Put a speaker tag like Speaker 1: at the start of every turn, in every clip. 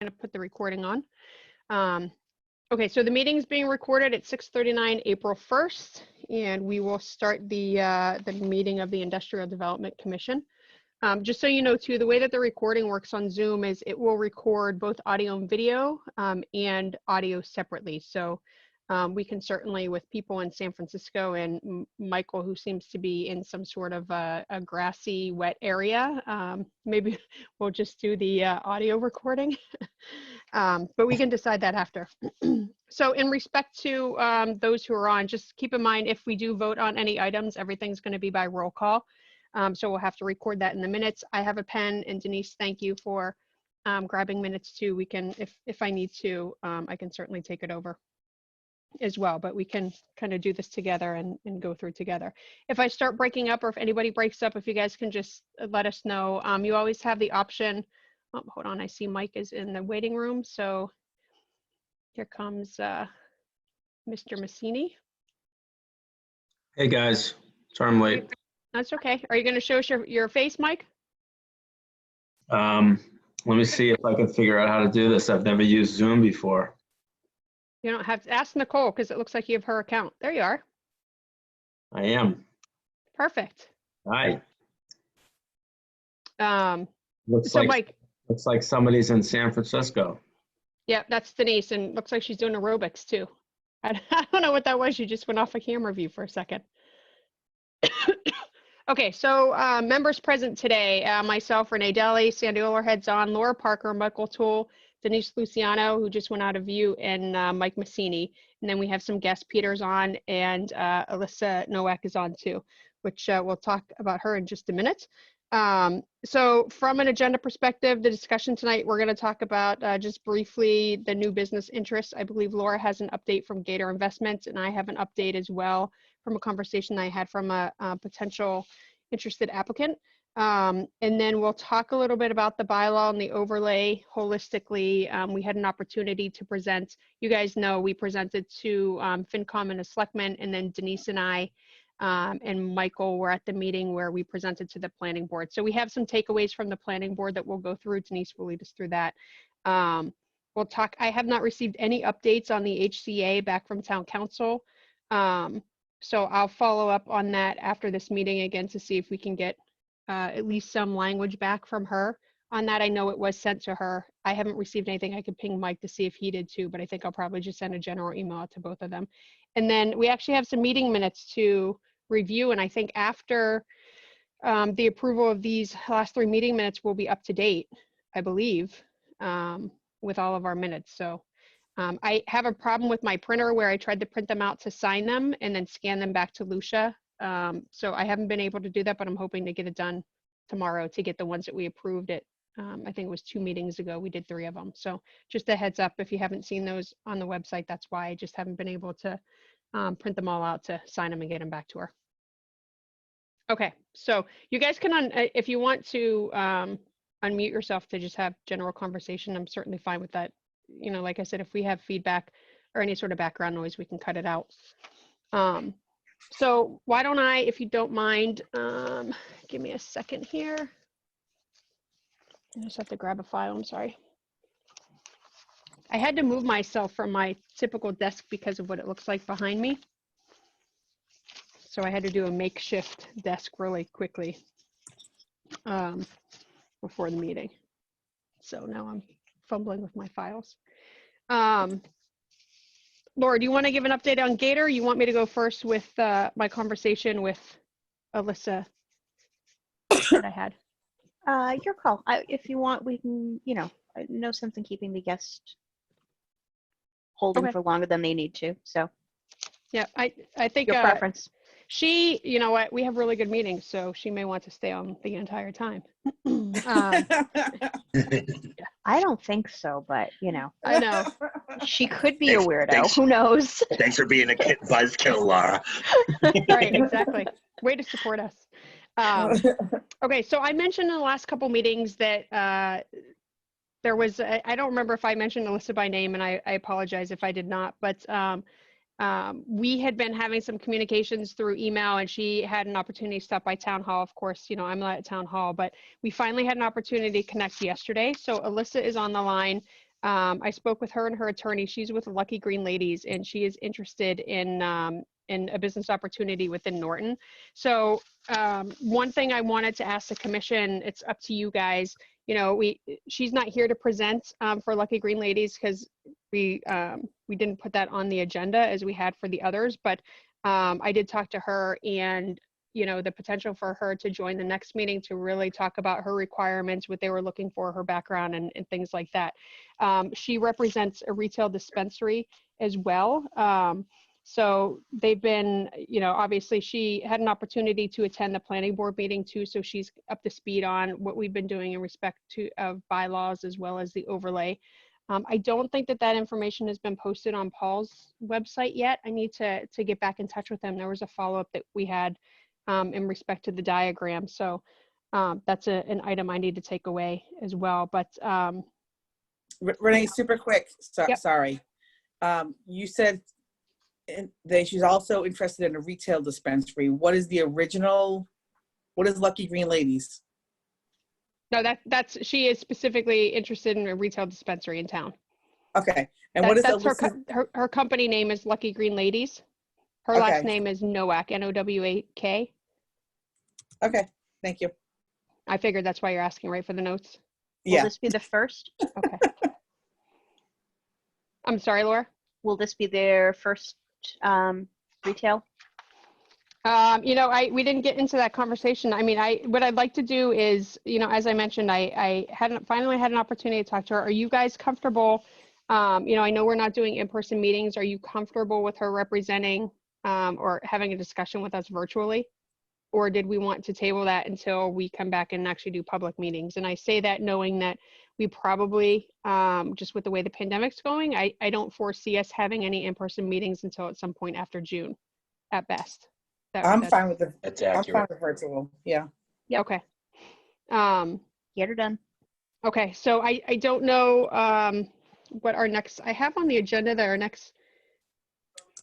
Speaker 1: going to put the recording on. Okay, so the meeting is being recorded at 6:39 April 1st, and we will start the meeting of the Industrial Development Commission. Just so you know, too, the way that the recording works on Zoom is it will record both audio and video and audio separately. So we can certainly, with people in San Francisco and Michael, who seems to be in some sort of a grassy, wet area, maybe we'll just do the audio recording. But we can decide that after. So in respect to those who are on, just keep in mind, if we do vote on any items, everything's going to be by roll call. So we'll have to record that in the minutes. I have a pen, and Denise, thank you for grabbing minutes too. We can, if I need to, I can certainly take it over as well, but we can kind of do this together and go through together. If I start breaking up, or if anybody breaks up, if you guys can just let us know. You always have the option. Oh, hold on, I see Mike is in the waiting room. So here comes Mr. Massini.
Speaker 2: Hey guys, sorry I'm late.
Speaker 1: That's okay. Are you going to show us your face, Mike?
Speaker 2: Let me see if I can figure out how to do this. I've never used Zoom before.
Speaker 1: You don't have to ask Nicole, because it looks like you have her account. There you are.
Speaker 2: I am.
Speaker 1: Perfect.
Speaker 2: Hi.
Speaker 1: So Mike.
Speaker 2: Looks like somebody's in San Francisco.
Speaker 1: Yeah, that's Denise, and looks like she's doing aerobics too. I don't know what that was. You just went off a camera view for a second. Okay, so members present today, myself, Renee Deli, Sandy Olerhead's on, Laura Parker, Michael Toole, Denise Luciano, who just went out of view, and Mike Massini. And then we have some guest Peters on, and Alyssa Nowak is on too, which we'll talk about her in just a minute. So from an agenda perspective, the discussion tonight, we're going to talk about just briefly the new business interests. I believe Laura has an update from Gator Investments, and I have an update as well from a conversation I had from a potential interested applicant. And then we'll talk a little bit about the bylaw and the overlay holistically. We had an opportunity to present. You guys know we presented to FinCom and a selectman, and then Denise and I and Michael were at the meeting where we presented to the planning board. So we have some takeaways from the planning board that we'll go through. Denise will lead us through that. We'll talk. I have not received any updates on the HCA back from town council. So I'll follow up on that after this meeting again to see if we can get at least some language back from her on that. I know it was sent to her. I haven't received anything. I could ping Mike to see if he did too, but I think I'll probably just send a general email out to both of them. And then we actually have some meeting minutes to review, and I think after the approval of these last 3 meeting minutes, will be up to date, I believe, with all of our minutes. So I have a problem with my printer where I tried to print them out to sign them and then scan them back to Lucia. So I haven't been able to do that, but I'm hoping to get it done tomorrow to get the ones that we approved it. I think it was 2 meetings ago, we did 3 of them. So just a heads up, if you haven't seen those on the website, that's why. I just haven't been able to print them all out to sign them and get them back to her. Okay, so you guys can, if you want to unmute yourself to just have general conversation, I'm certainly fine with that. You know, like I said, if we have feedback or any sort of background noise, we can cut it out. So why don't I, if you don't mind, give me a second here. I just have to grab a file, I'm sorry. I had to move myself from my typical desk because of what it looks like behind me. So I had to do a makeshift desk really quickly before the meeting. So now I'm fumbling with my files. Laura, do you want to give an update on Gator? Or you want me to go first with my conversation with Alyssa that I had?
Speaker 3: Your call. If you want, we can, you know something keeping the guest holding for longer than they need to. So
Speaker 1: yeah, I think
Speaker 3: your preference.
Speaker 1: She, you know what, we have really good meetings, so she may want to stay on the entire time.
Speaker 3: I don't think so, but you know.
Speaker 1: I know.
Speaker 3: She could be a weirdo. Who knows?
Speaker 4: Thanks for being a buzzkill, Laura.
Speaker 1: Right, exactly. Way to support us. Okay, so I mentioned in the last couple meetings that there was, I don't remember if I mentioned Alyssa by name, and I apologize if I did not, but we had been having some communications through email, and she had an opportunity to stop by town hall. Of course, you know, I'm not at town hall, but we finally had an opportunity to connect yesterday. So Alyssa is on the line. I spoke with her and her attorney. She's with Lucky Green Ladies, and she is interested in a business opportunity within Norton. So one thing I wanted to ask the commission, it's up to you guys. You know, she's not here to present for Lucky Green Ladies because we didn't put that on the agenda as we had for the others. But I did talk to her, and you know, the potential for her to join the next meeting to really talk about her requirements, what they were looking for, her background, and things like that. She represents a retail dispensary as well. So they've been, you know, obviously she had an opportunity to attend the planning board meeting too. So she's up to speed on what we've been doing in respect to of bylaws as well as the overlay. I don't think that information has been posted on Paul's website yet. I need to get back in touch with him. There was a follow-up that we had in respect to the diagram. So that's an item I need to take away as well. But
Speaker 5: Renee, super quick.
Speaker 1: Yep.
Speaker 5: Sorry. You said that she's also interested in a retail dispensary. What is Lucky Green Ladies?
Speaker 1: no, she is specifically interested in a retail dispensary in town.
Speaker 5: Okay. And what is
Speaker 1: that's her company name is Lucky Green Ladies. Her last name is Nowak, Nowak.
Speaker 5: Okay. Thank you.
Speaker 1: I figured that's why you're asking, right, for the notes?
Speaker 3: Will this be the first?
Speaker 1: Okay. I'm sorry, Laura?
Speaker 3: Will this be their first retail?
Speaker 1: You know, we didn't get into that conversation. I mean, what I'd like to do is, you know, as I mentioned, I finally had an opportunity to talk to her. Are you guys comfortable? You know, I know we're not doing in-person meetings. Are you comfortable with her representing or having a discussion with us virtually? Or did we want to table that until we come back and actually do public meetings? And I say that knowing that we probably, just with the way the pandemic's going, I don't foresee us having any in-person meetings until at some point after June, at best.
Speaker 5: I'm fine with
Speaker 2: That's
Speaker 5: I'm
Speaker 2: accurate.
Speaker 5: fine with virtual. Yeah.
Speaker 1: Yeah. Okay.
Speaker 3: Get her done.
Speaker 1: Okay. So I don't know what our next, I have on the agenda that our next,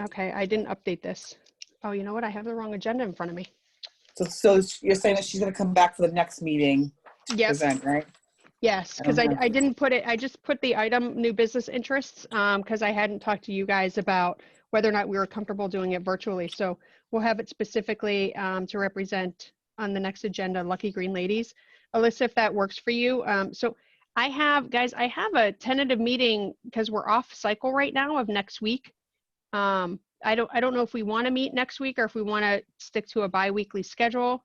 Speaker 1: okay, I didn't update this. Oh, you know what? I have the wrong agenda in front of me.
Speaker 5: So you're saying that she's going to come back for the next meeting to present, right?
Speaker 1: Yes, because I didn't put it, I just put the item new business interests because I hadn't talked to you guys about whether or not we were comfortable doing it virtually. So we'll have it specifically to represent on the next agenda, Lucky Green Ladies. Alyssa, if that works for you. So I have a tentative meeting because we're off cycle right now of next week. I don't know if we want to meet next week or if we want to stick to a bi-weekly schedule.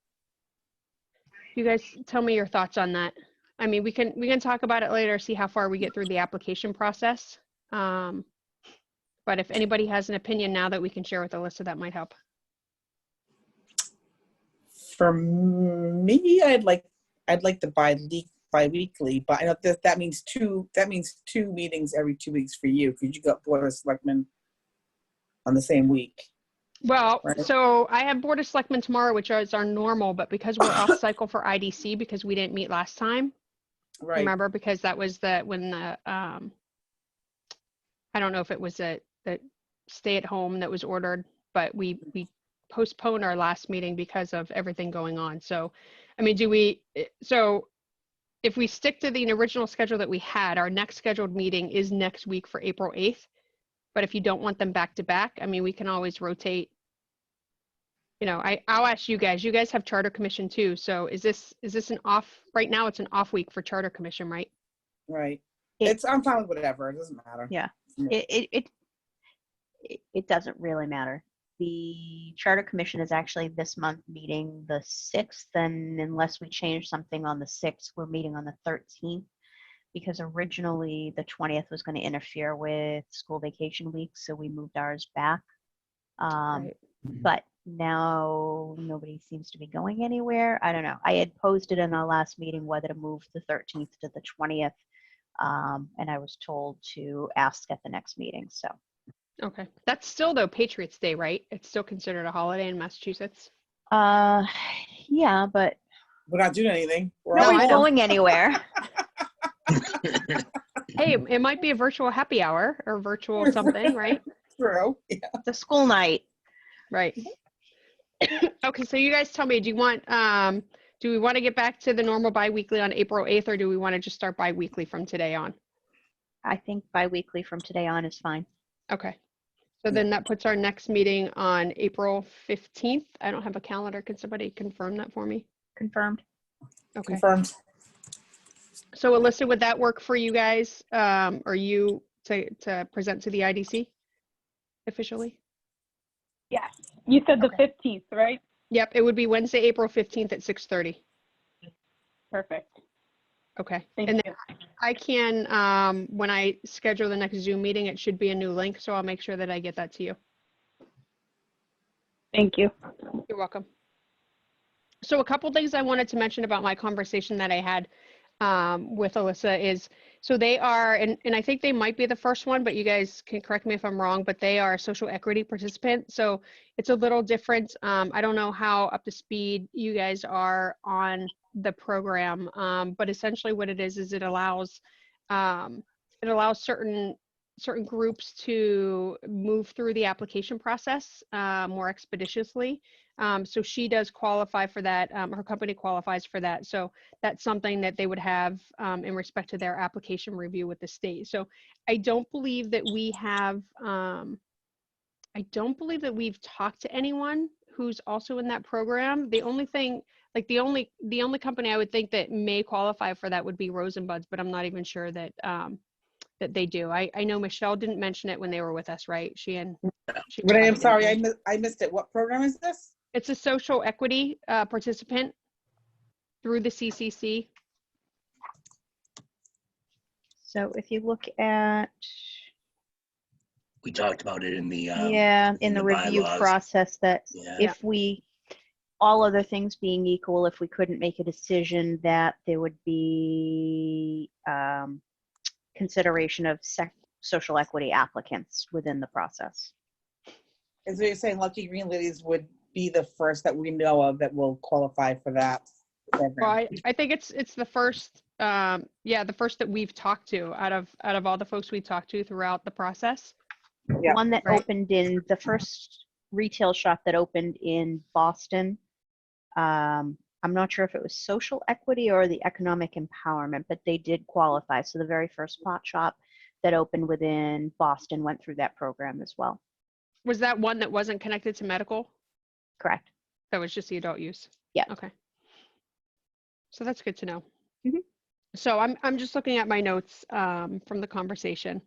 Speaker 1: You guys tell me your thoughts on that. I mean, we can talk about it later, see how far we get through the application process. But if anybody has an opinion now that we can share with Alyssa, that might help.
Speaker 5: For me, I'd like the bi-weekly, but I know that means two meetings every 2 weeks for you because you got Board of Selectmen on the same week.
Speaker 1: Well,
Speaker 5: right?
Speaker 1: So I have Board of Selectmen tomorrow, which is our normal, but because we're off cycle for IDC because we didn't meet last time.
Speaker 5: Right.
Speaker 1: Remember, because that was when the I don't know if it was the stay at home that was ordered, but we postponed our last meeting because of everything going on. So, I mean, so if we stick to the original schedule that we had, our next scheduled meeting is next week for April 8th. But if you don't want them back to back, I mean, we can always rotate. You know, I'll ask you guys. You guys have Charter Commission too. So is this an off right now? It's an off week for Charter Commission, right?
Speaker 5: Right. I'm fine with whatever. It doesn't matter.
Speaker 3: Yeah. It doesn't really matter. The Charter Commission is actually this month meeting the 6th, and unless we change something on the 6th, we're meeting on the 13th. Because originally the 20th was going to interfere with school vacation week, so we moved ours back.
Speaker 1: Right.
Speaker 3: But now nobody seems to be going anywhere. I don't know. I had posted in our last meeting whether to move the 13th to the 20th, and I was told to ask at the next meeting. So.
Speaker 1: Okay, that's still though Patriots Day, right? It's still considered a holiday in Massachusetts.
Speaker 3: Yeah, but
Speaker 5: we're not doing anything. We're
Speaker 3: not going anywhere.
Speaker 1: Hey, it might be a virtual happy hour or virtual something, right?
Speaker 5: True. Yeah.
Speaker 3: It's a school night.
Speaker 1: Right. Okay, so you guys tell me, do we want to get back to the normal bi-weekly on April 8th, or do we want to just start bi-weekly from today on?
Speaker 3: I think bi-weekly from today on is fine.
Speaker 1: Okay. So then that puts our next meeting on April 15th. I don't have a calendar. Can somebody confirm that for me?
Speaker 3: Confirmed.
Speaker 1: Okay.
Speaker 5: Confirmed.
Speaker 1: So Alyssa, would that work for you guys? Or you to present to the IDC officially?
Speaker 6: Yes. You said the
Speaker 1: Okay.
Speaker 6: 15th, right?
Speaker 1: Yep, it would be Wednesday, April 15th at 6:30.
Speaker 6: Perfect.
Speaker 1: Okay.
Speaker 6: Thank
Speaker 1: And
Speaker 6: you.
Speaker 1: then I can, when I schedule the next Zoom meeting, it should be a new link, so I'll make sure that I get that to you.
Speaker 6: Thank you.
Speaker 1: You're welcome. So a couple things I wanted to mention about my conversation that I had with Alyssa is, so they are, and I think they might be the first one, but you guys can correct me if I'm wrong, but they are a social equity participant. So it's a little different. I don't know how up to speed you guys are on the program, but essentially what it is it allows certain groups to move through the application process more expeditiously. So she does qualify for that. Her company qualifies for that. So that's something that they would have in respect to their application review with the state. So I don't believe that we have, I don't believe that we've talked to anyone who's also in that program. The only thing, like the only company I would think that may qualify for that would be Rosenbuds, but I'm not even sure that that they do. I know Michelle didn't mention it when they were with us, right?
Speaker 5: Renee, I'm sorry, I missed it. What program is this?
Speaker 1: It's a social equity participant through the CCC.
Speaker 3: So if you look at,
Speaker 4: We talked about it in the
Speaker 3: yeah, in the review
Speaker 4: bylaws.
Speaker 3: process, that
Speaker 4: Yeah.
Speaker 3: if we, all other things being equal, if we couldn't make a decision, that there would be consideration of social equity applicants within the process.
Speaker 5: Is what you're saying Lucky Green Ladies would be the first that we know of that will qualify for that program?
Speaker 1: Well, I think it's the first, the first that we've talked to out of all the folks we talked to throughout the process.
Speaker 5: Yeah,
Speaker 3: One that
Speaker 1: right.
Speaker 3: opened in the first retail shop that opened in Boston. I'm not sure if it was social equity or the economic empowerment, but they did qualify. So the very first pot shop that opened within Boston went through that program as well.
Speaker 1: Was that one that wasn't connected to medical?
Speaker 3: Correct.
Speaker 1: That was just the adult use?
Speaker 3: Yeah.
Speaker 1: Okay. So that's good to know.
Speaker 3: Mhm.
Speaker 1: So I'm just looking at my notes from the conversation.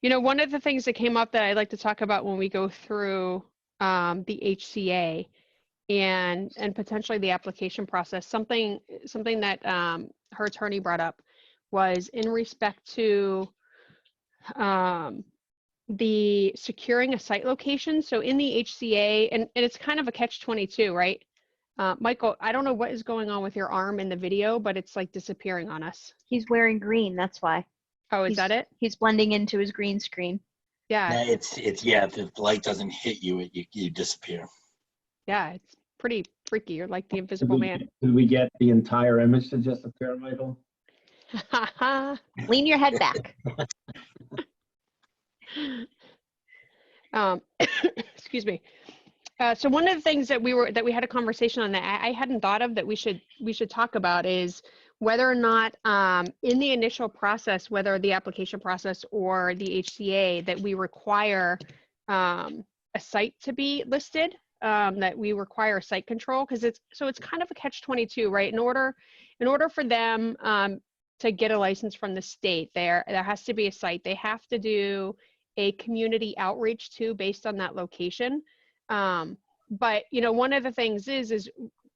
Speaker 1: One of the things that came up that I'd like to talk about when we go through the HCA and potentially the application process, something that her attorney brought up was in respect to the securing a site location. So in the HCA, and it's kind of a catch-22, right? Michael, I don't know what is going on with your arm in the video, but it's like disappearing on us.
Speaker 3: He's wearing green, that's why.
Speaker 1: Oh, is that it?
Speaker 3: He's blending into his green screen.
Speaker 1: Yeah.
Speaker 4: Yeah, it's yeah. If the light doesn't hit you, you disappear.
Speaker 1: Yeah, it's pretty freaky. You're like the invisible man.
Speaker 2: Did we get the entire image to just appear, Michael?
Speaker 3: Lean your head back.
Speaker 1: Excuse me. So one of the things that we had a conversation on that I hadn't thought of that we should talk about is whether or not in the initial process, whether the application process or the HCA, that we require a site to be listed, that we require a site control, because it's kind of a catch-22, right? In order for them to get a license from the state, there has to be a site. They have to do a community outreach too, based on that location. But one of the things is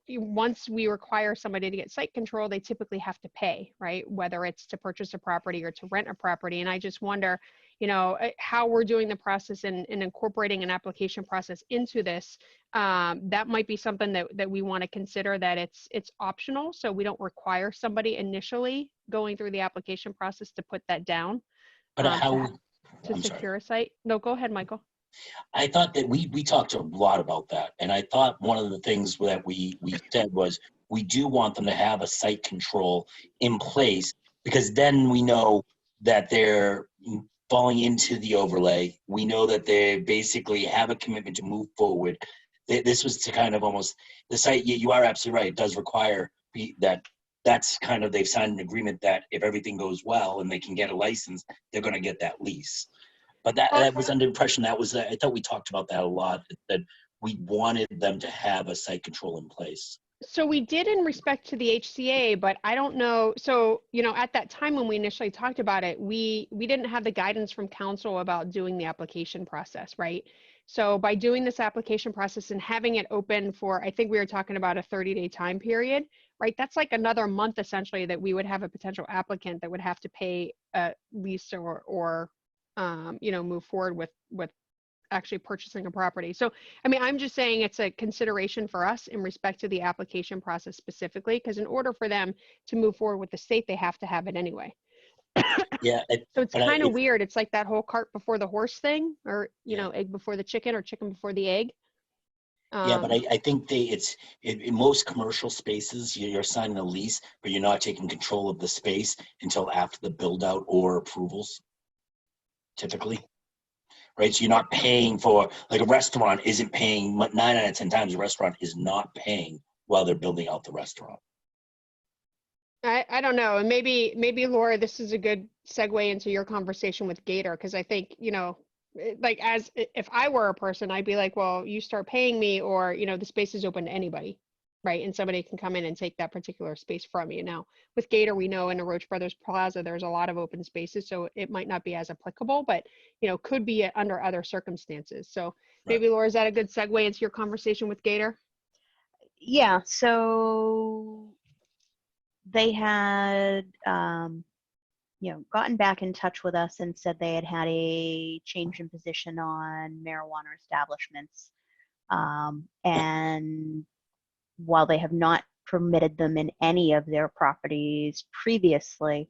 Speaker 1: once we require somebody to get site control, they typically have to pay, right? Whether it's to purchase a property or to rent a property. And I just wonder, how we're doing the process and incorporating an application process into this. That might be something that we want to consider, that it's optional. So we don't require somebody initially going through the application process to put that down.
Speaker 4: But
Speaker 1: To secure a site. No, go ahead, Michael.
Speaker 4: I thought that we talked a lot about that, and I thought one of the things that we said was we do want them to have a site control in place, because then we know that they're falling into the overlay. We know that they basically have a commitment to move forward. This was to kind of almost the site. You are absolutely right. It does require that that's kind of, they've signed an agreement that if everything goes well and they can get a license, they're going to get that lease. But that was under impression, that was, I thought we talked about that a lot, that we wanted them to have a site control in place.
Speaker 1: So we did in respect to the HCA, but I don't know. So, you know, at that time when we initially talked about it, we didn't have the guidance from council about doing the application process, right? So by doing this application process and having it open for, I think we were talking about a 30-day time period, right? That's like another month essentially that we would have a potential applicant that would have to pay a lease or you know, move forward with actually purchasing a property. So, I mean, I'm just saying it's a consideration for us in respect to the application process specifically, because in order for them to move forward with the state, they have to have it anyway.
Speaker 4: Yeah.
Speaker 1: So it's
Speaker 4: but
Speaker 1: kind of
Speaker 4: it's-
Speaker 1: weird. It's like that whole cart before the horse thing, or, you
Speaker 4: Yeah.
Speaker 1: know, egg before the chicken or chicken before the egg.
Speaker 4: Yeah, but I think in most commercial spaces, you're signing a lease, but you're not taking control of the space until after the build out or approvals, typically. Right, so you're not paying for, like a restaurant isn't paying, 9 out of 10 times a restaurant is not paying while they're building out the restaurant.
Speaker 1: I don't know. And maybe Laura, this is a good segue into your conversation with Gator, because I think, you know, like if I were a person, I'd be like, well, you start paying me, or, you know, the space is open to anybody, right? And somebody can come in and take that particular space from you. Now, with Gator, we know in the Roach Brothers Plaza, there's a lot of open spaces, so it might not be as applicable, but, you know, could be under other circumstances. So maybe, Laura, is that a good segue into your conversation with Gator?
Speaker 3: Yeah, so they had, you know, gotten back in touch with us and said they had had a change in position on marijuana establishments. And while they have not permitted them in any of their properties previously,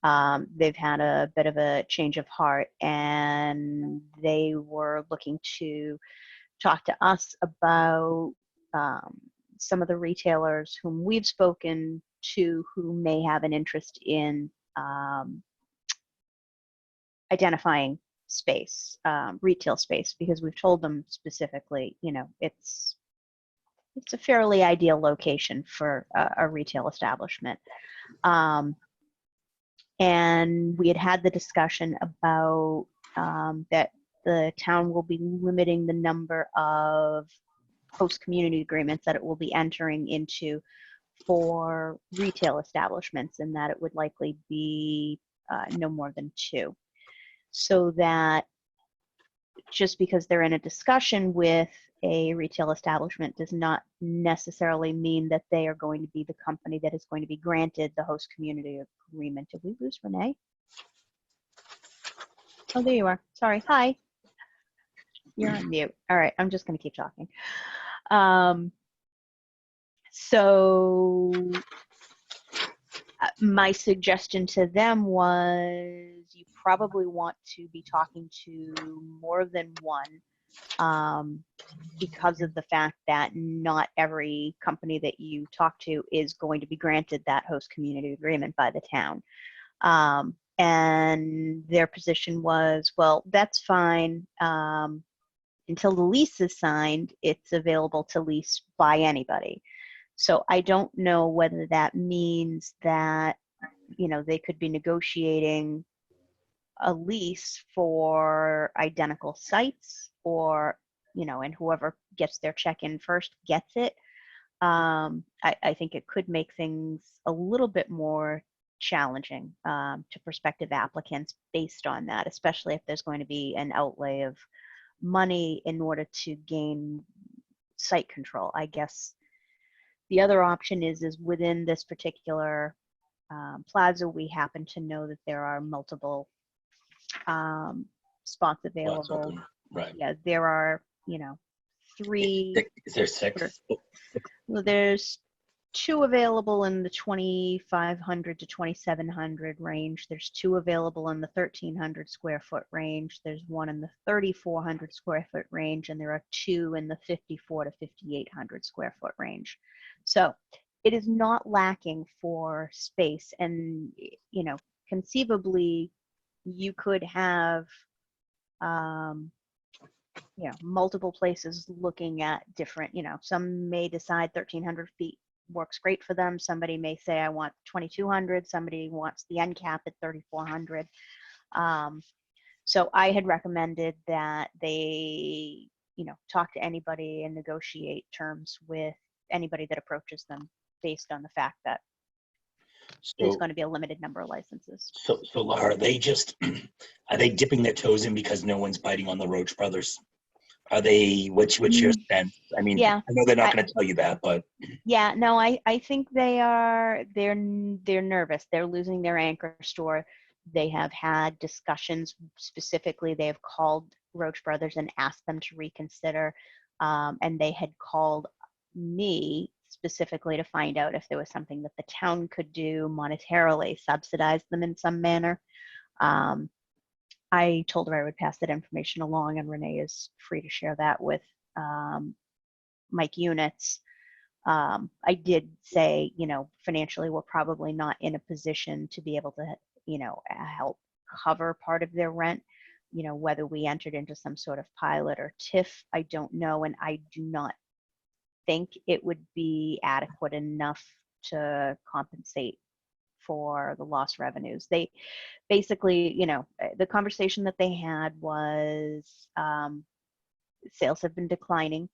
Speaker 3: they've had a bit of a change of heart, and they were looking to talk to us about some of the retailers whom we've spoken to who may have an interest in identifying space, retail space, because we've told them specifically, you know, it's a fairly ideal location for a retail establishment. And we had had the discussion about that the town will be limiting the number of host community agreements that it will be entering into for retail establishments, and that it would likely be no more than 2. So that just because they're in a discussion with a retail establishment does not necessarily mean that they are going to be the company that is going to be granted the host community agreement. Did we lose Renee? Oh, there you are. Sorry. Hi. You're on mute. All right. I'm just going to keep talking. So my suggestion to them was you probably want to be talking to more than one, because of the fact that not every company that you talk to is going to be granted that host community agreement by the town. And their position was, well, that's fine. Until the lease is signed, it's available to lease by anybody. So I don't know whether that means that, you know, they could be negotiating a lease for identical sites, or, you know, and whoever gets their check in first gets it. I think it could make things a little bit more challenging to prospective applicants based on that, especially if there's going to be an outlay of money in order to gain site control. I guess the other option is within this particular plaza, we happen to know that there are multiple spots available.
Speaker 4: Right.
Speaker 3: Yeah, there are, you know, 3.
Speaker 4: Is there 6?
Speaker 3: Well, there's 2 available in the 2,500 to 2,700 range. There's 2 available in the 1,300 square foot range. There's 1 in the 3,400 square foot range, and there are 2 in the 5,400 to 5,800 square foot range. So it is not lacking for space, and, you know, conceivably you could have you know, multiple places looking at different, you know, some may decide 1,300 feet works great for them. Somebody may say, I want 2,200. Somebody wants the end cap at 3,400. So I had recommended that they, talk to anybody and negotiate terms with anybody that approaches them based on the fact that there's
Speaker 4: So,
Speaker 3: going to be a limited number of licenses.
Speaker 4: so Laura, are they dipping their toes in because no one's biting on the Roach Brothers? Are they, what's your sense? I mean,
Speaker 3: Yeah.
Speaker 4: I know they're not going to tell you that, but
Speaker 3: Yeah, no, I think they're nervous. They're losing their anchor store. They have had discussions specifically. They have called Roach Brothers and asked them to reconsider. And they had called me specifically to find out if there was something that the town could do monetarily, subsidize them in some manner. I told her I would pass that information along, and Renee is free to share that with Mike Units. I did say, financially, we're probably not in a position to be able to, help cover part of their rent. Whether we entered into some sort of pilot or TIF, I don't know. And I do not think it would be adequate enough to compensate for the lost revenues. They basically, the conversation that they had was sales have been declining,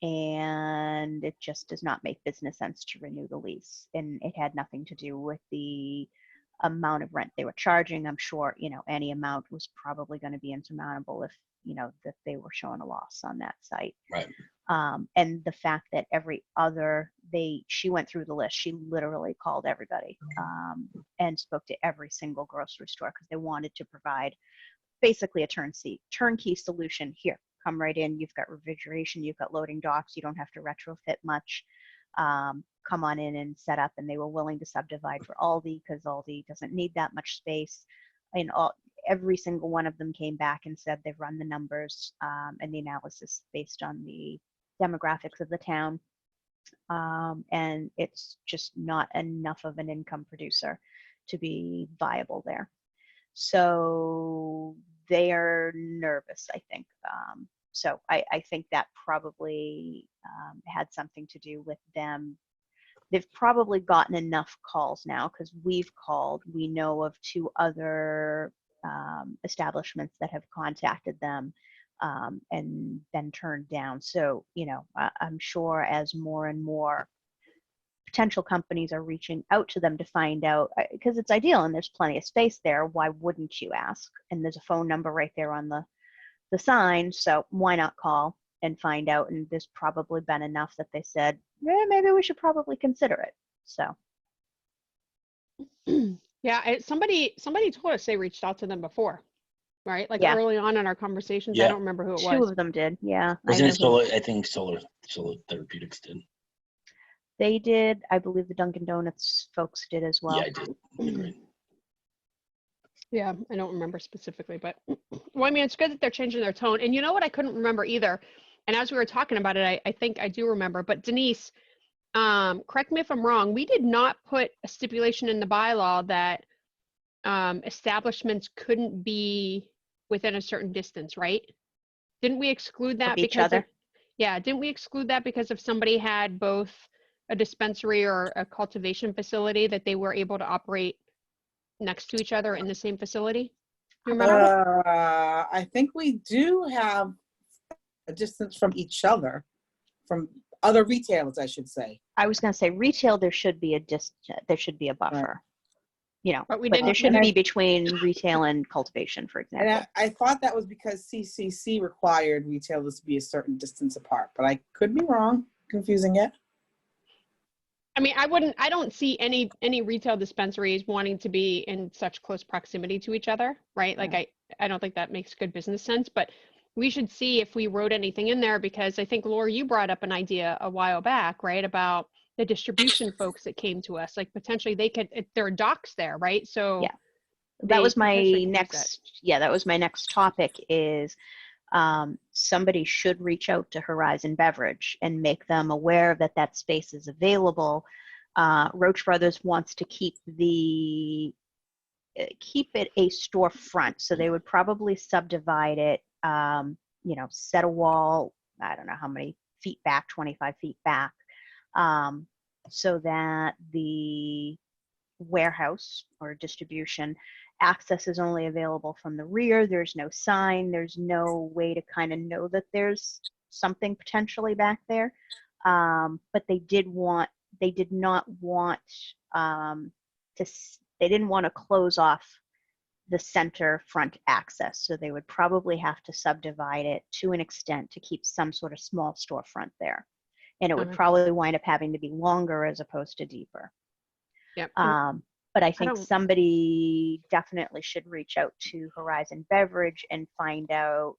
Speaker 3: and it just does not make business sense to renew the lease. And it had nothing to do with the amount of rent they were charging. I'm sure, any amount was probably going to be insurmountable if, that they were showing a loss on that site.
Speaker 4: right.
Speaker 3: And the fact that she went through the list. She literally called everybody and spoke to every single grocery store because they wanted to provide basically a turnkey solution. Here, come right in. You've got refrigeration, you've got loading docks. You don't have to retrofit much. Come on in and set up. And they were willing to subdivide for Aldi because Aldi doesn't need that much space. And every single one of them came back and said they've run the numbers and the analysis based on the demographics of the town. And it's just not enough of an income producer to be viable there. So they are nervous, I think. So I think that probably had something to do with them. They've probably gotten enough calls now because we've called. We know of 2 other establishments that have contacted them and been turned down. So, I'm sure as more and more potential companies are reaching out to them to find out, because it's ideal and there's plenty of space there, why wouldn't you ask? And there's a phone number right there on the sign, so why not call and find out? And there's probably been enough that they said, maybe we should probably consider it. So
Speaker 1: Yeah, somebody told us they reached out to them before, right? Like
Speaker 3: Yeah.
Speaker 1: early on in our conversations.
Speaker 4: Yeah.
Speaker 1: I don't remember who it
Speaker 3: 2
Speaker 1: was.
Speaker 3: of them did. Yeah.
Speaker 4: Wasn't it
Speaker 3: I know who-
Speaker 4: Solar? I think Solar Therapeutics did.
Speaker 3: They did. I believe the Dunkin' Donuts folks did as well.
Speaker 4: Yeah, I did. Agreed.
Speaker 1: Yeah, I don't remember specifically, but well, I mean, it's good that they're changing their tone. And you know what? I couldn't remember either. And as we were talking about it, I think I do remember. But Denise, correct me if I'm wrong. We did not put a stipulation in the bylaw that establishments couldn't be within a certain distance, right? Didn't we exclude that
Speaker 3: Of each
Speaker 1: because
Speaker 3: other?
Speaker 1: didn't we exclude that because if somebody had both a dispensary or a cultivation facility that they were able to operate next to each other in the same facility? You remember?
Speaker 5: I think we do have a distance from each other, from other retailers, I should say.
Speaker 3: I was going to say retail, there should be a buffer.
Speaker 1: But we
Speaker 3: But
Speaker 1: didn't.
Speaker 3: there shouldn't be between retail and cultivation, for example.
Speaker 5: And I thought that was because CCC required retailers to be a certain distance apart, but I could be wrong, confusing it.
Speaker 1: I mean, I don't see any retail dispensaries wanting to be in such close proximity to each other, right? Like I don't think that makes good business sense, but we should see if we wrote anything in there, because I think, Laura, you brought up an idea a while back, right? About the distribution folks that came to us, like potentially there are docks there, right? So
Speaker 3: Yeah. That was my
Speaker 1: potentially could use
Speaker 3: that was my next topic is somebody should reach out to Horizon Beverage and make them aware that space is available. Roach Brothers wants to keep it a storefront, so they would probably subdivide it, set a wall, I don't know how many feet back, 25 feet back, so that the warehouse or distribution access is only available from the rear. There's no sign. There's no way to kind of know that there's something potentially back there. But they did not want they didn't want to close off the center front access. So they would probably have to subdivide it to an extent to keep some sort of small storefront there. And it would probably wind up having to be longer as opposed to deeper.
Speaker 1: Yep.
Speaker 3: But I think
Speaker 1: don't-
Speaker 3: somebody definitely should reach out to Horizon Beverage and find out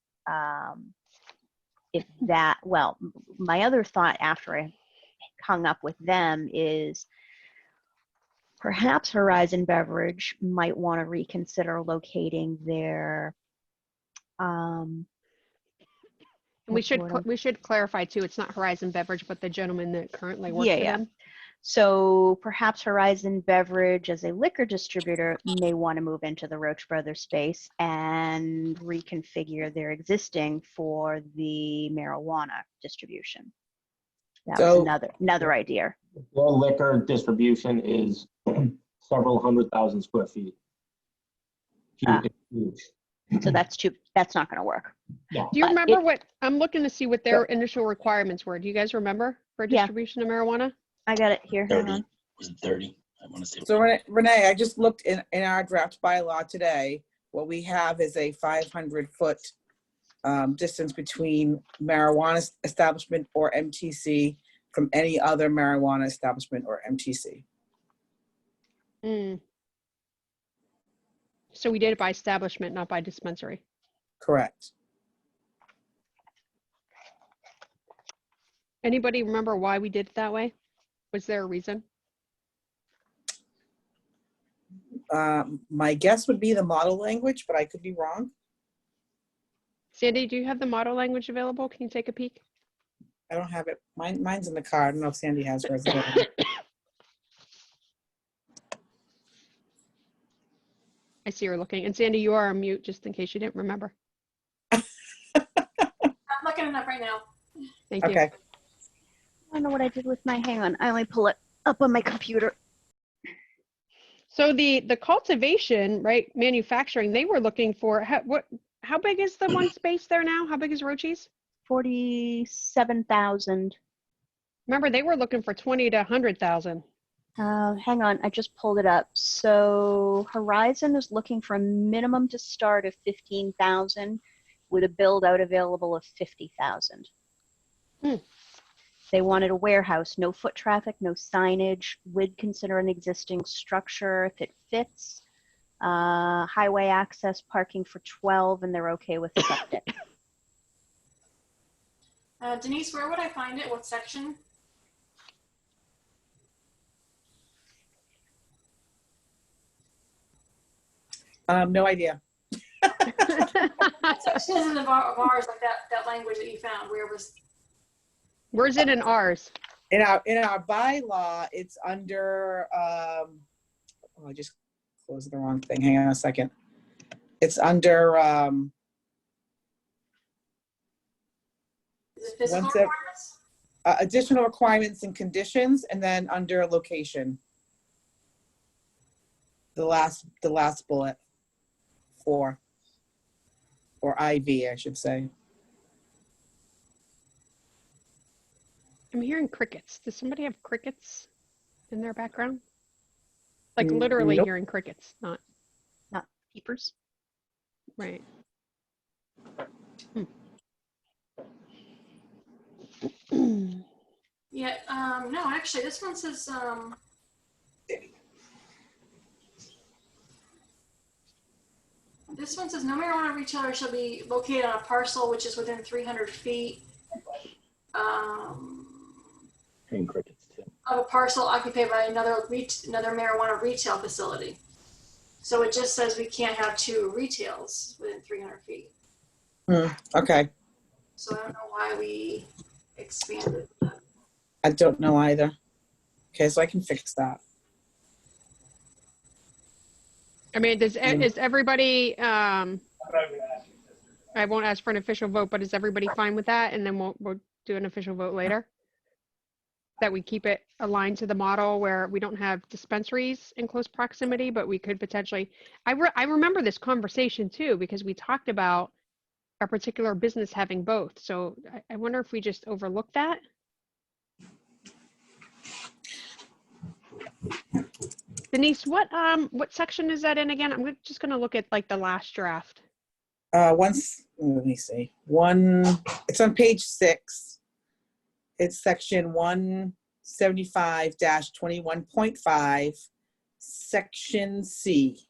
Speaker 3: if that, well, my other thought after I hung up with them is perhaps Horizon Beverage might want to reconsider locating their
Speaker 1: We should clarify too, it's not Horizon Beverage, but the gentleman that currently works for
Speaker 3: Yeah.
Speaker 1: them.
Speaker 3: So perhaps Horizon Beverage as a liquor distributor may want to move into the Roach Brothers space and reconfigure their existing for the marijuana distribution. That was
Speaker 5: So-
Speaker 3: another idea.
Speaker 2: Their liquor distribution is several 100,000 square feet.
Speaker 3: Ah.
Speaker 2: Huge.
Speaker 3: So that's not going to work.
Speaker 2: Yeah.
Speaker 1: Do you
Speaker 3: But
Speaker 1: remember
Speaker 3: it-
Speaker 1: what, I'm looking to see what their initial requirements were. Do you guys remember for
Speaker 3: Yeah.
Speaker 1: distribution of marijuana?
Speaker 3: I got it here. Hang
Speaker 4: 30.
Speaker 3: on.
Speaker 4: Was it 30? I want to say.
Speaker 5: So Renee, I just looked in our draft bylaw today. What we have is a 500-foot distance between marijuana establishment or MTC from any other marijuana establishment or MTC.
Speaker 1: Mm. So we did it by establishment, not by dispensary.
Speaker 5: Correct.
Speaker 1: Anybody remember why we did it that way? Was there a reason?
Speaker 5: My guess would be the model language, but I could be wrong.
Speaker 1: Sandy, do you have the model language available? Can you take a peek?
Speaker 5: I don't have it. Mine's in the car. I don't know if Sandy has hers.
Speaker 1: I see her looking. And Sandy, you are on mute just in case you didn't remember.
Speaker 7: I'm looking it up right now.
Speaker 1: Thank you.
Speaker 5: Okay.
Speaker 3: I don't know what I did with my, hang on. I only pull it up on my computer.
Speaker 1: So the cultivation, right, manufacturing, they were looking for, how big is the one space there now? How big is Rochi's?
Speaker 3: 47,000.
Speaker 1: Remember, they were looking for 20 to 100,000.
Speaker 3: Hang on, I just pulled it up. So Horizon is looking for a minimum to start of 15,000 with a build out available of 50,000.
Speaker 1: Hmm.
Speaker 3: They wanted a warehouse, no foot traffic, no signage, would consider an existing structure if it fits, highway access, parking for 12, and they're okay with septic.
Speaker 7: Denise, where would I find it? What section?
Speaker 5: No idea.
Speaker 7: What section is it of ours, like that language that you found? Where was?
Speaker 1: Where's it in ours?
Speaker 5: In our bylaw, it's under. Oh, I just closed the wrong thing. Hang on a second. It's under.
Speaker 7: Is it physical
Speaker 5: Once it-
Speaker 7: requirements?
Speaker 5: Additional requirements and conditions, and then under location. The last bullet. 4. Or IV, I should say.
Speaker 1: I'm hearing crickets. Does somebody have crickets in their background? Like
Speaker 5: Mm,
Speaker 1: literally
Speaker 5: nope.
Speaker 1: hearing crickets, not
Speaker 3: Peepers.
Speaker 1: right.
Speaker 7: Yeah. No, actually, this one says. This one says no marijuana retailer shall be located on a parcel which is within 300 feet
Speaker 4: And crickets too.
Speaker 7: of a parcel occupied by another marijuana retail facility. So it just says we can't have 2 retails within 300 feet.
Speaker 5: Okay.
Speaker 7: So I don't know why we expanded that.
Speaker 5: I don't know either. Okay, so I can fix that.
Speaker 1: I mean, is everybody, I won't ask for an official vote, but is everybody fine with that? And then we'll do an official vote later? that we keep it aligned to the model where we don't have dispensaries in close proximity, but we could potentially, I remember this conversation too, because we talked about a particular business having both. So I wonder if we just overlook that. Denise, what section is that in again? I'm just gonna look at like the last draft.
Speaker 5: Let me see. It's on page 6. It's section 175-21.5, section C.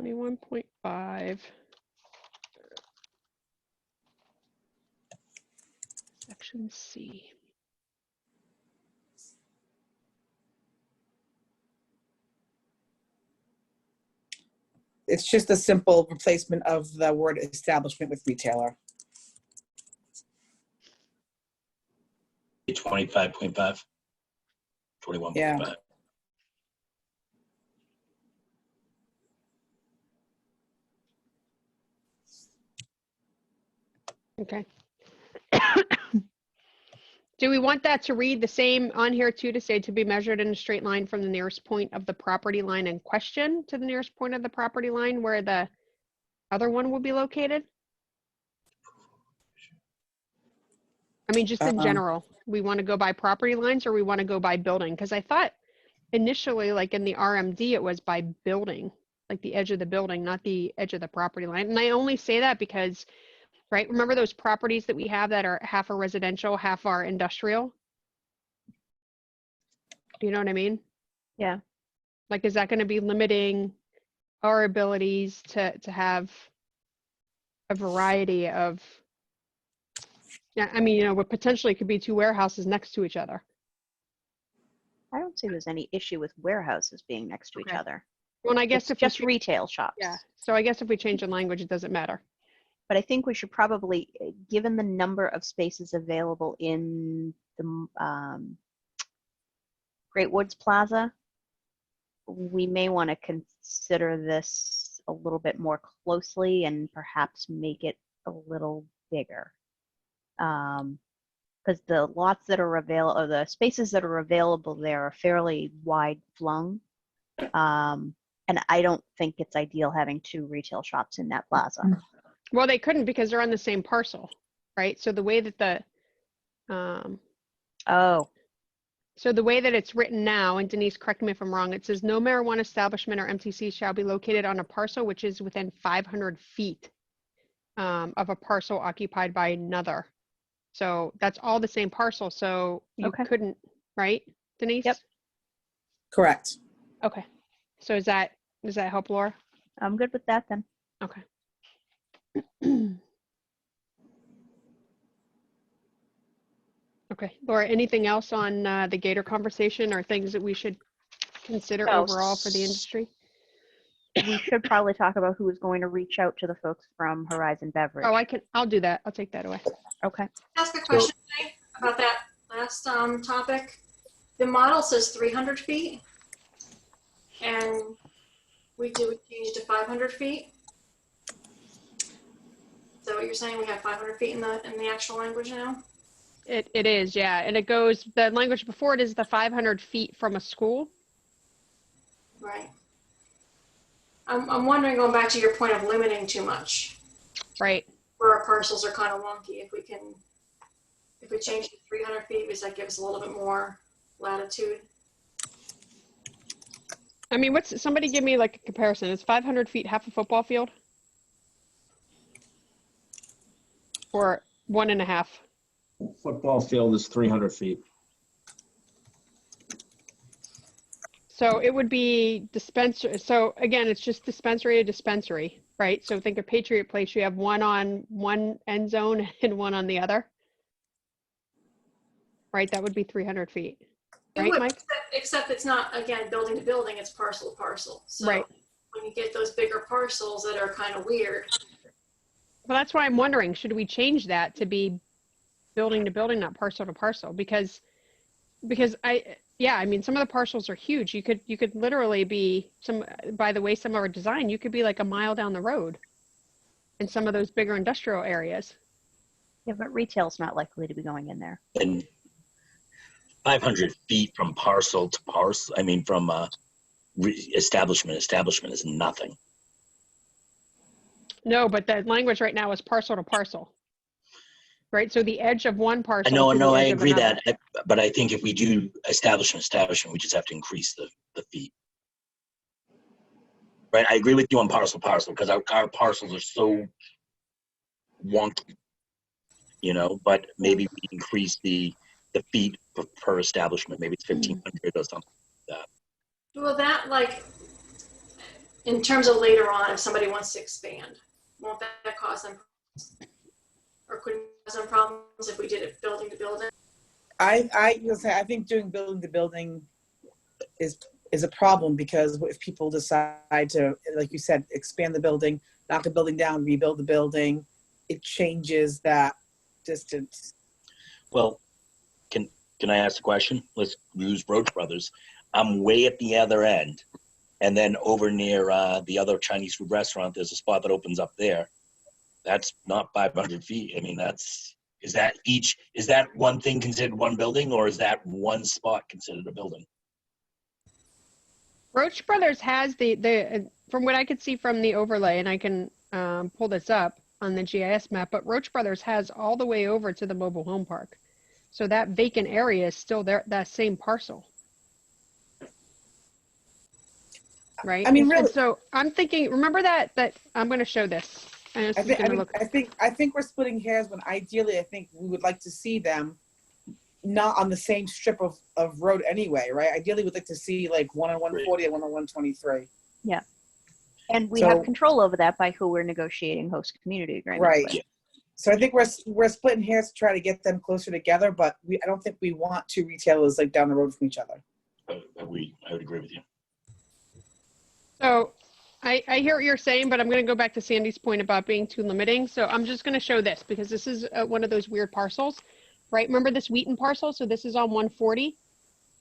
Speaker 1: $21.5. Section C.
Speaker 5: It's just a simple replacement of the word establishment with retailer.
Speaker 4: 25.5, 21.5.
Speaker 5: Yeah.
Speaker 1: Okay. Do we want that to read the same on here too, to say to be measured in a straight line from the nearest point of the property line in question to the nearest point of the property line where the other one will be located? I mean, just in general, we want to go by property lines or we want to go by building? Because I thought initially, like in the RMD, it was by building, like the edge of the building, not the edge of the property line. And I only say that because, right, remember those properties that we have that are half are residential, half are industrial? Do you know what I mean?
Speaker 3: Yeah.
Speaker 1: Like, is that going to be limiting our abilities to have a variety of, yeah, I mean, you know, what potentially could be 2 warehouses next to each other.
Speaker 3: I don't see there's any issue with warehouses being next to each
Speaker 1: Okay.
Speaker 3: other.
Speaker 1: Well, and I guess
Speaker 3: It's
Speaker 1: if we
Speaker 3: just retail shops.
Speaker 1: yeah, so I guess if we change the language, it doesn't matter.
Speaker 3: But I think we should probably, given the number of spaces available in the Great Woods Plaza, we may want to consider this a little bit more closely and perhaps make it a little bigger. Because the lots that are available, or the spaces that are available there are fairly wide flung. And I don't think it's ideal having 2 retail shops in that plaza.
Speaker 1: Well, they couldn't because they're on the same parcel, right? So the way that so the way that it's written now, and Denise, correct me if I'm wrong, it says no marijuana establishment or MTC shall be located on a parcel which is within 500 feet of a parcel occupied by another. So that's all the same parcel. So you
Speaker 3: Okay.
Speaker 1: couldn't, right, Denise?
Speaker 3: Yep.
Speaker 5: Correct.
Speaker 1: Okay. So does that help, Laura?
Speaker 3: I'm good with that then.
Speaker 1: Okay. Okay, Laura, anything else on the Gator conversation or things that we should consider
Speaker 3: No.
Speaker 1: overall for the industry?
Speaker 3: We should probably talk about who is going to reach out to the folks from Horizon Beverage.
Speaker 1: Oh, I'll do that. I'll take that away.
Speaker 3: Okay.
Speaker 7: Ask a question Jay, about that last topic. The model says 300 feet, and we change it to 500 feet. Is that what you're saying? We have 500 feet in the actual language now?
Speaker 1: It is, yeah. And it goes, the language before it is the 500 feet from a school.
Speaker 7: Right. I'm wondering, going back to your point of limiting too much,
Speaker 1: Right.
Speaker 7: where our parcels are kind of wonky, if we change it to 300 feet, does that give us a little bit more latitude?
Speaker 1: I mean, somebody give me like a comparison. Is 500 feet half a football field? Or 1.5?
Speaker 2: Football field is 300 feet.
Speaker 1: So it would be dispensary. So again, it's just dispensary to dispensary, right? So think of Patriot Place. You have one on one end zone and one on the other. Right, that would be 300 feet.
Speaker 7: It
Speaker 1: Right,
Speaker 7: would,
Speaker 1: Mike?
Speaker 7: except it's not, again, building to building, it's parcel to parcel. So
Speaker 1: Right.
Speaker 7: when you get those bigger parcels that are kind of weird.
Speaker 1: Well, that's why I'm wondering, should we change that to be building to building, not parcel to parcel? Because I mean, some of the parcels are huge. You could literally be by the way some are designed, you could be like a mile down the road in some of those bigger industrial areas.
Speaker 3: Yeah, but retail's not likely to be going in there.
Speaker 4: And 500 feet from parcel to parcel, I mean, from establishment is nothing.
Speaker 1: No, but the language right now is parcel to parcel. Right, so the edge of one
Speaker 4: I
Speaker 1: parcel
Speaker 4: know,
Speaker 1: to the
Speaker 4: I
Speaker 1: edge of
Speaker 4: agree
Speaker 1: another.
Speaker 4: that, but I think if we do establishment, we just have to increase the feet. Right, I agree with you on parcel, because our parcels are so wonky, you know, but maybe we increase the feet per establishment, maybe it's 1,500 or something like that.
Speaker 7: Well, that, like, in terms of later on, if somebody wants to expand, won't that cause them, or could it cause them problems if we did it building to building?
Speaker 5: You'll say, I think doing building to building is a problem, because if people decide to, like you said, expand the building, knock the building down, rebuild the building, it changes that distance.
Speaker 4: Well, can I ask a question? Let's use Roach Brothers. I'm way at the other end, and then over near the other Chinese food restaurant, there's a spot that opens up there. That's not 500 feet. I mean, is that one thing considered one building, or is that one spot considered a building?
Speaker 1: Roach Brothers has the from what I could see from the overlay, and I can pull this up on the GIS map, but Roach Brothers has all the way over to the mobile home park. So that vacant area is still there, that same parcel. Right?
Speaker 5: I mean,
Speaker 1: And
Speaker 5: really,
Speaker 1: so I'm thinking, remember that I'm going to show this. And
Speaker 5: I
Speaker 1: this is
Speaker 5: think,
Speaker 1: going to look.
Speaker 5: I think we're splitting hairs when ideally I think we would like to see them not on the same strip of road anyway, right? Ideally, we'd like to see like one on 140 and one on 123.
Speaker 3: Yeah. And we
Speaker 5: So-
Speaker 3: have control over that by who we're negotiating host community agreements
Speaker 5: Right.
Speaker 3: with.
Speaker 5: So I think we're splitting hairs to try to get them closer together, but I don't think we want two retailers like down the road from each other.
Speaker 4: I would agree with you.
Speaker 1: So I hear what you're saying, but I'm going to go back to Sandy's point about being too limiting. So I'm just going to show this because this is one of those weird parcels, right? Remember this Wheaton parcel? So this is on 140.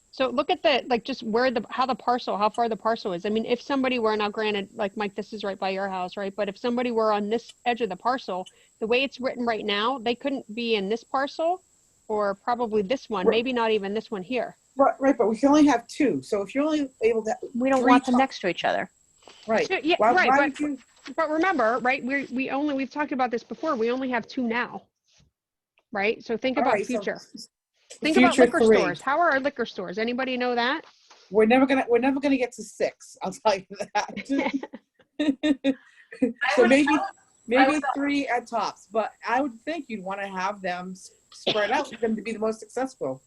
Speaker 1: So look at the, like, just how far the parcel is. I mean, if somebody were, now granted, like Mike, this is right by your house, right? But if somebody were on this edge of the parcel, the way it's written right now, they couldn't be in this parcel or probably this one,
Speaker 5: Right.
Speaker 1: maybe not even this one here.
Speaker 5: Right, but we can only have two. So if you're only able to,
Speaker 3: We don't
Speaker 5: Three
Speaker 3: want them
Speaker 5: top-
Speaker 3: next to each other.
Speaker 5: right?
Speaker 1: So, yeah,
Speaker 5: Why
Speaker 1: right.
Speaker 5: would you?
Speaker 1: But remember, right, we've talked about this before. We only have two now, right? So think
Speaker 5: All
Speaker 1: about
Speaker 5: right, so
Speaker 1: future. Think about
Speaker 5: future
Speaker 1: liquor
Speaker 5: three.
Speaker 1: stores. How are our liquor stores? Anybody know that?
Speaker 5: We're never gonna get to 6. I'll tell you that. So maybe 3 at tops, but I would think you'd want to have them spread out for them to be the most successful.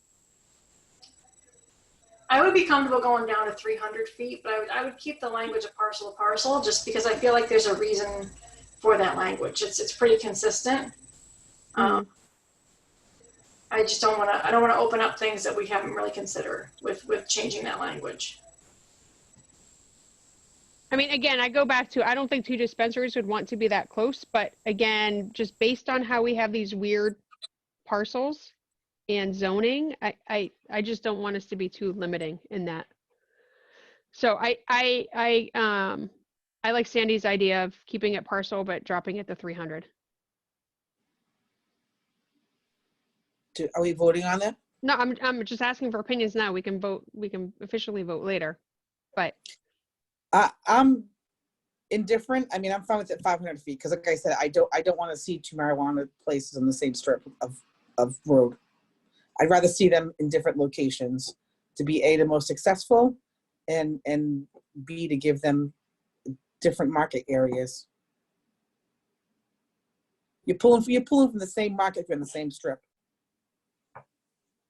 Speaker 7: I would be comfortable going down to 300 feet, but I would keep the language of parcel to parcel, just because I feel like there's a reason for that language. It's pretty consistent. I just don't want to open up things that we haven't really considered with changing that language.
Speaker 1: I mean, again, I go back to, I don't think two dispensaries would want to be that close, but again, just based on how we have these weird parcels and zoning, I just don't want us to be too limiting in that. So I like Sandy's idea of keeping it parcel, but dropping it to 300.
Speaker 5: Are we voting on that?
Speaker 1: No, I'm just asking for opinions now. We can vote, we can officially vote later, but.
Speaker 5: I'm indifferent. I mean, I'm fine with it 500 feet because, like I said, I don't want to see two marijuana places on the same strip of road. I'd rather see them in different locations to be A, the most successful, and B, to give them different market areas. You're pulling from the same market if you're in the same strip.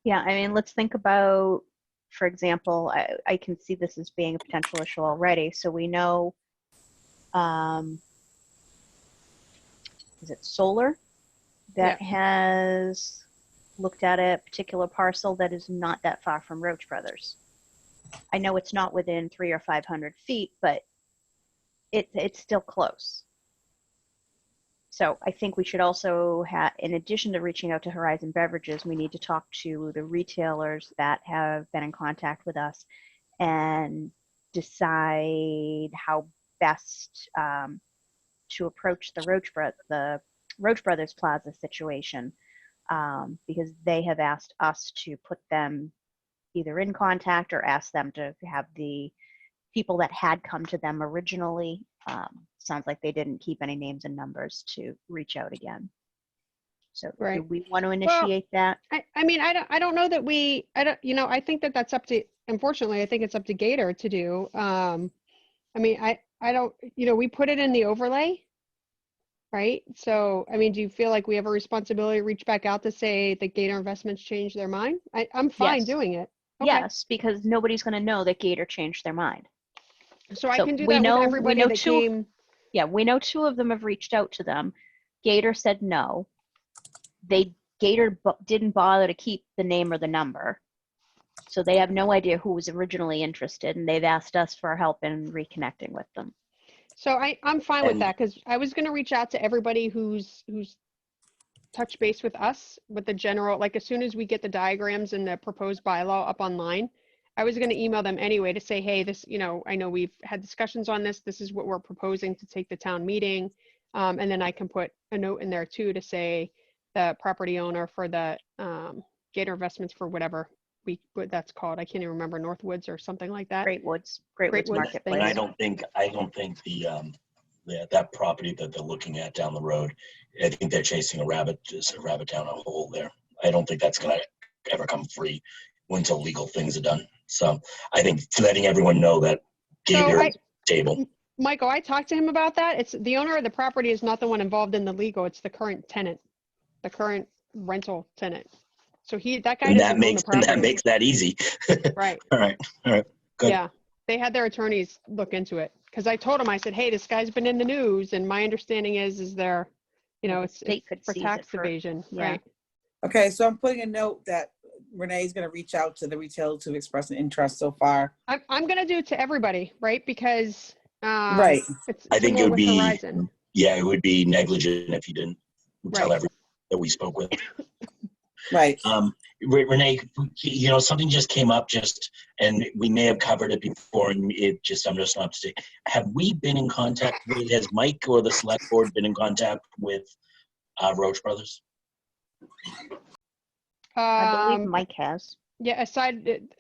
Speaker 3: Yeah, I mean, let's think about, for example, I can see this as being a potential issue already. So we know, is it Solar that has looked at a particular parcel that is not that far from Roach Brothers? I know it's not within 300 or 500 feet, but it's still close. So I think we should also have, in addition to reaching out to Horizon Beverages, we need to talk to the retailers that have been in contact with us and decide how best to approach the Roach Brothers Plaza situation, because they have asked us to put them either in contact or ask them to have the people that had come to them originally. Sounds like they didn't keep any names and numbers to reach out again. So do
Speaker 1: Right.
Speaker 3: we want to initiate that?
Speaker 1: I mean, I don't know that I think that that's up to, unfortunately, I think it's up to Gator to do. I mean, I don't, we put it in the overlay, right? So, I mean, do you feel like we have a responsibility to reach back out to say that Gator Investments changed their mind? I'm fine
Speaker 3: Yes.
Speaker 1: doing it. Okay.
Speaker 3: Yes, because nobody's going to know that Gator changed their mind.
Speaker 1: So I
Speaker 3: So
Speaker 1: can do
Speaker 3: we
Speaker 1: that
Speaker 3: know-
Speaker 1: with
Speaker 3: we
Speaker 1: everybody
Speaker 3: know
Speaker 1: that
Speaker 3: two-
Speaker 1: came.
Speaker 3: Yeah, we know 2 of them have reached out to them. Gator said no. Gator didn't bother to keep the name or the number. So they have no idea who was originally interested, and they've asked us for help in reconnecting with them.
Speaker 1: So I'm fine with
Speaker 4: And-
Speaker 1: that, because I was going to reach out to everybody who's touch base with us with the general, like as soon as we get the diagrams and the proposed bylaw up online, I was going to email them anyway to say, hey, this, I know we've had discussions on this. This is what we're proposing to take the town meeting. And then I can put a note in there too to say the property owner for the Gator Investments for whatever what that's called. I can't even remember, Northwoods or something like that.
Speaker 3: Great Woods
Speaker 1: Great Woods,
Speaker 3: Marketplace.
Speaker 4: And I
Speaker 1: thanks.
Speaker 4: don't think that property that they're looking at down the road, I think they're chasing a rabbit down a hole there. I don't think that's gonna ever come free until legal things are done. So I think letting everyone know that Gator is stable.
Speaker 1: Michael, I talked to him about that. It's the owner of the property is not the one involved in the legal. It's the current tenant, the current rental tenant. So that guy
Speaker 4: And
Speaker 1: doesn't own the
Speaker 4: that
Speaker 1: property.
Speaker 4: makes that easy.
Speaker 1: Right.
Speaker 4: All right. Good.
Speaker 1: Yeah. They had their attorneys look into it. Because I told him, I said, hey, this guy's been in the news, and my understanding is there,
Speaker 3: Yeah, the
Speaker 1: it's
Speaker 3: state could
Speaker 1: for
Speaker 3: seize
Speaker 1: tax
Speaker 3: it for-
Speaker 1: evasion.
Speaker 3: yeah.
Speaker 1: Right.
Speaker 5: Okay, so I'm putting a note that Renee's gonna reach out to the retailers who've expressed an interest so far.
Speaker 1: I'm going to do it to everybody, right? Because
Speaker 5: Right.
Speaker 1: it's
Speaker 4: I think it
Speaker 1: similar
Speaker 4: would
Speaker 1: with
Speaker 4: be,
Speaker 1: Horizon.
Speaker 4: it would be negligent if you didn't tell
Speaker 1: Right.
Speaker 4: everyone that we spoke with.
Speaker 5: Right.
Speaker 4: Renee, something just came up and we may have covered it before, and I'm just not up to date. Have we been in contact has Mike or the select board been in contact with Roach Brothers?
Speaker 3: I believe Mike has.
Speaker 1: Yeah,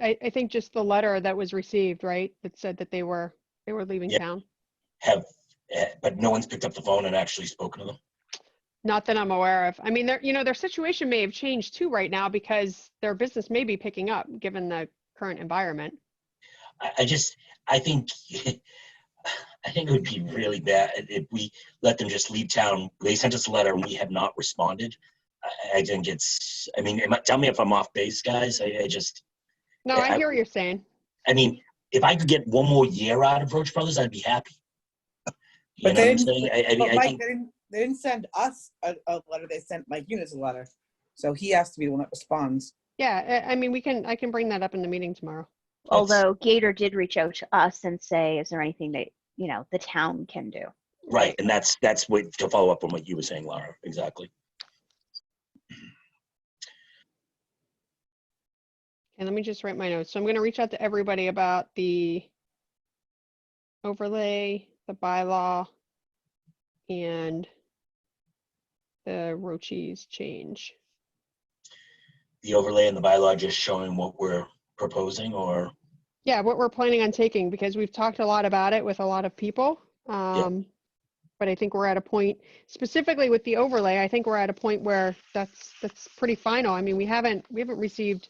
Speaker 1: I think just the letter that was received, right? That said that they were leaving
Speaker 4: Yeah.
Speaker 1: town.
Speaker 4: But no one's picked up the phone and actually spoken to them?
Speaker 1: Not that I'm aware of. I mean, their situation may have changed too right now because their business may be picking up given the current environment.
Speaker 4: I think it would be really bad if we let them just leave town. They sent us a letter and we have not responded. I think tell me if I'm off base, guys.
Speaker 1: No, I hear what you're saying.
Speaker 4: I mean, if I could get one more year out of Roach Brothers, I'd be happy.
Speaker 5: But
Speaker 4: What I'm saying?
Speaker 5: But
Speaker 4: I
Speaker 5: Mike,
Speaker 4: think
Speaker 5: they didn't send us a letter, they sent Mike Eunice a letter. So he has to be the one that responds.
Speaker 1: Yeah, I mean, I can bring that up in the meeting tomorrow.
Speaker 3: Although Gator did reach out to us and say, is there anything that, the town can do?
Speaker 4: right, and that's what to follow up on what you were saying, Laura. Exactly.
Speaker 1: And let me just write my notes. So I'm going to reach out to everybody about the overlay, the bylaw, and the Rochi's change.
Speaker 4: The overlay and the bylaw just showing what we're proposing, or
Speaker 1: Yeah, what we're planning on taking, because we've talked a lot about it with a lot of people. But I think we're at a point, specifically with the overlay, I think we're at a point where that's pretty final. I mean, we haven't received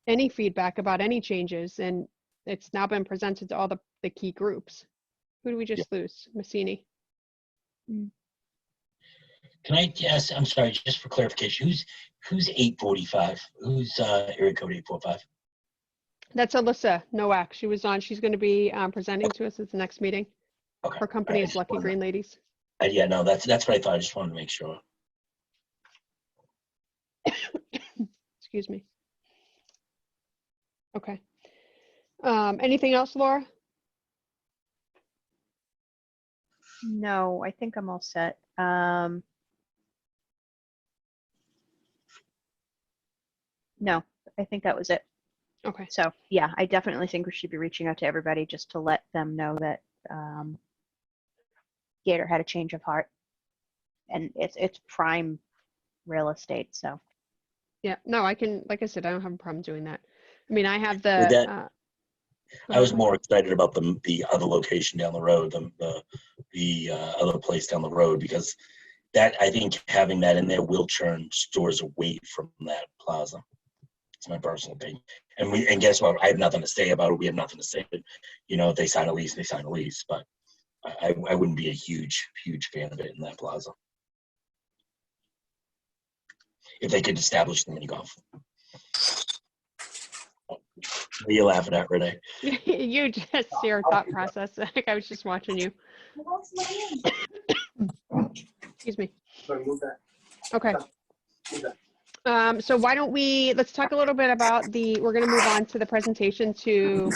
Speaker 1: any feedback about any changes, and it's now been presented to all the key groups. Who do we just lose? Massini.
Speaker 4: can I guess? I'm sorry, just for clarification, who's 845? Who's area code 845?
Speaker 1: That's Alyssa Nowak. She was on. She's going to be presenting to us at the next meeting.
Speaker 4: Okay.
Speaker 1: Her company is Lucky Green Ladies.
Speaker 4: No, that's what I thought. I just wanted to make sure.
Speaker 1: Excuse me. Okay. Anything else, Laura?
Speaker 3: No, I think I'm all set. No, I think that was it.
Speaker 1: Okay.
Speaker 3: So yeah, I definitely think we should be reaching out to everybody just to let them know that Gator had a change of heart. and it's prime real estate. So
Speaker 1: Yeah, no, I can, like I said, I don't have a problem doing that. I mean, I have
Speaker 4: With
Speaker 1: the,
Speaker 4: that, I was more excited about the other location down the road, the other place down the road, because that, I think having that in there will turn stores away from that plaza. It's my personal opinion. And guess what? I have nothing to say about it. We have nothing to say. You know, if they sign a lease, they sign a lease. But I wouldn't be a huge fan of it in that plaza. If they could establish the mini golf. What are you laughing at, Renee?
Speaker 1: you just, your thought process. Like I was just watching you. Excuse me. Okay. So why don't let's talk a little bit about we're going to move on to the presentation to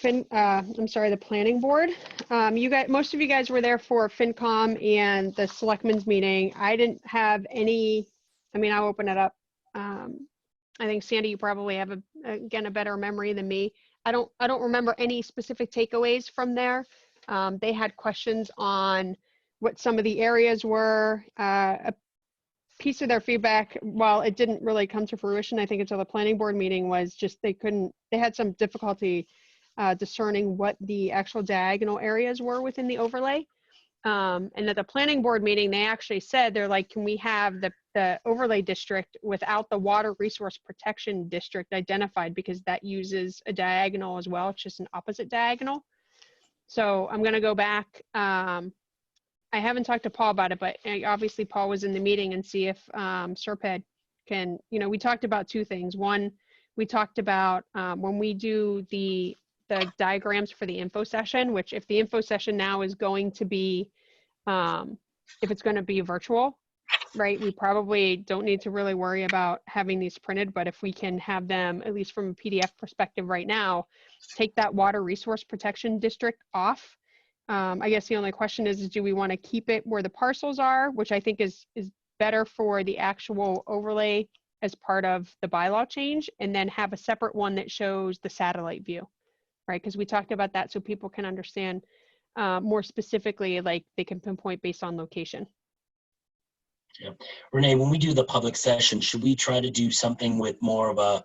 Speaker 1: the planning board. Most of you guys were there for FinCom and the selectmen's meeting. I didn't have any, I'll open it up. I think Sandy, you probably have a better memory than me. I don't remember any specific takeaways from there. They had questions on what some of the areas were. A piece of their feedback, while it didn't really come to fruition, I think until the planning board meeting, was just they had some difficulty discerning what the actual diagonal areas were within the overlay. And at the planning board meeting, they actually said, they're like, can we have the overlay district without the water resource protection district identified, because that uses a diagonal as well. It's just an opposite diagonal. So I'm going to go back. I haven't talked to Paul about it, but obviously Paul was in the meeting, and see if Serped can, we talked about two things. One, we talked about when we do the diagrams for the info session, which if the info session now is going to be, if it's going to be virtual, right, we probably don't need to really worry about having these printed, but if we can have them, at least from a PDF perspective right now, take that water resource protection district off. I guess the only question is do we want to keep it where the parcels are, which I think is better for the actual overlay as part of the bylaw change, and then have a separate one that shows the satellite view, right? Because we talked about that so people can understand more specifically, like they can pinpoint based on location.
Speaker 4: Yeah. Renee, when we do the public session, should we try to do something with more of a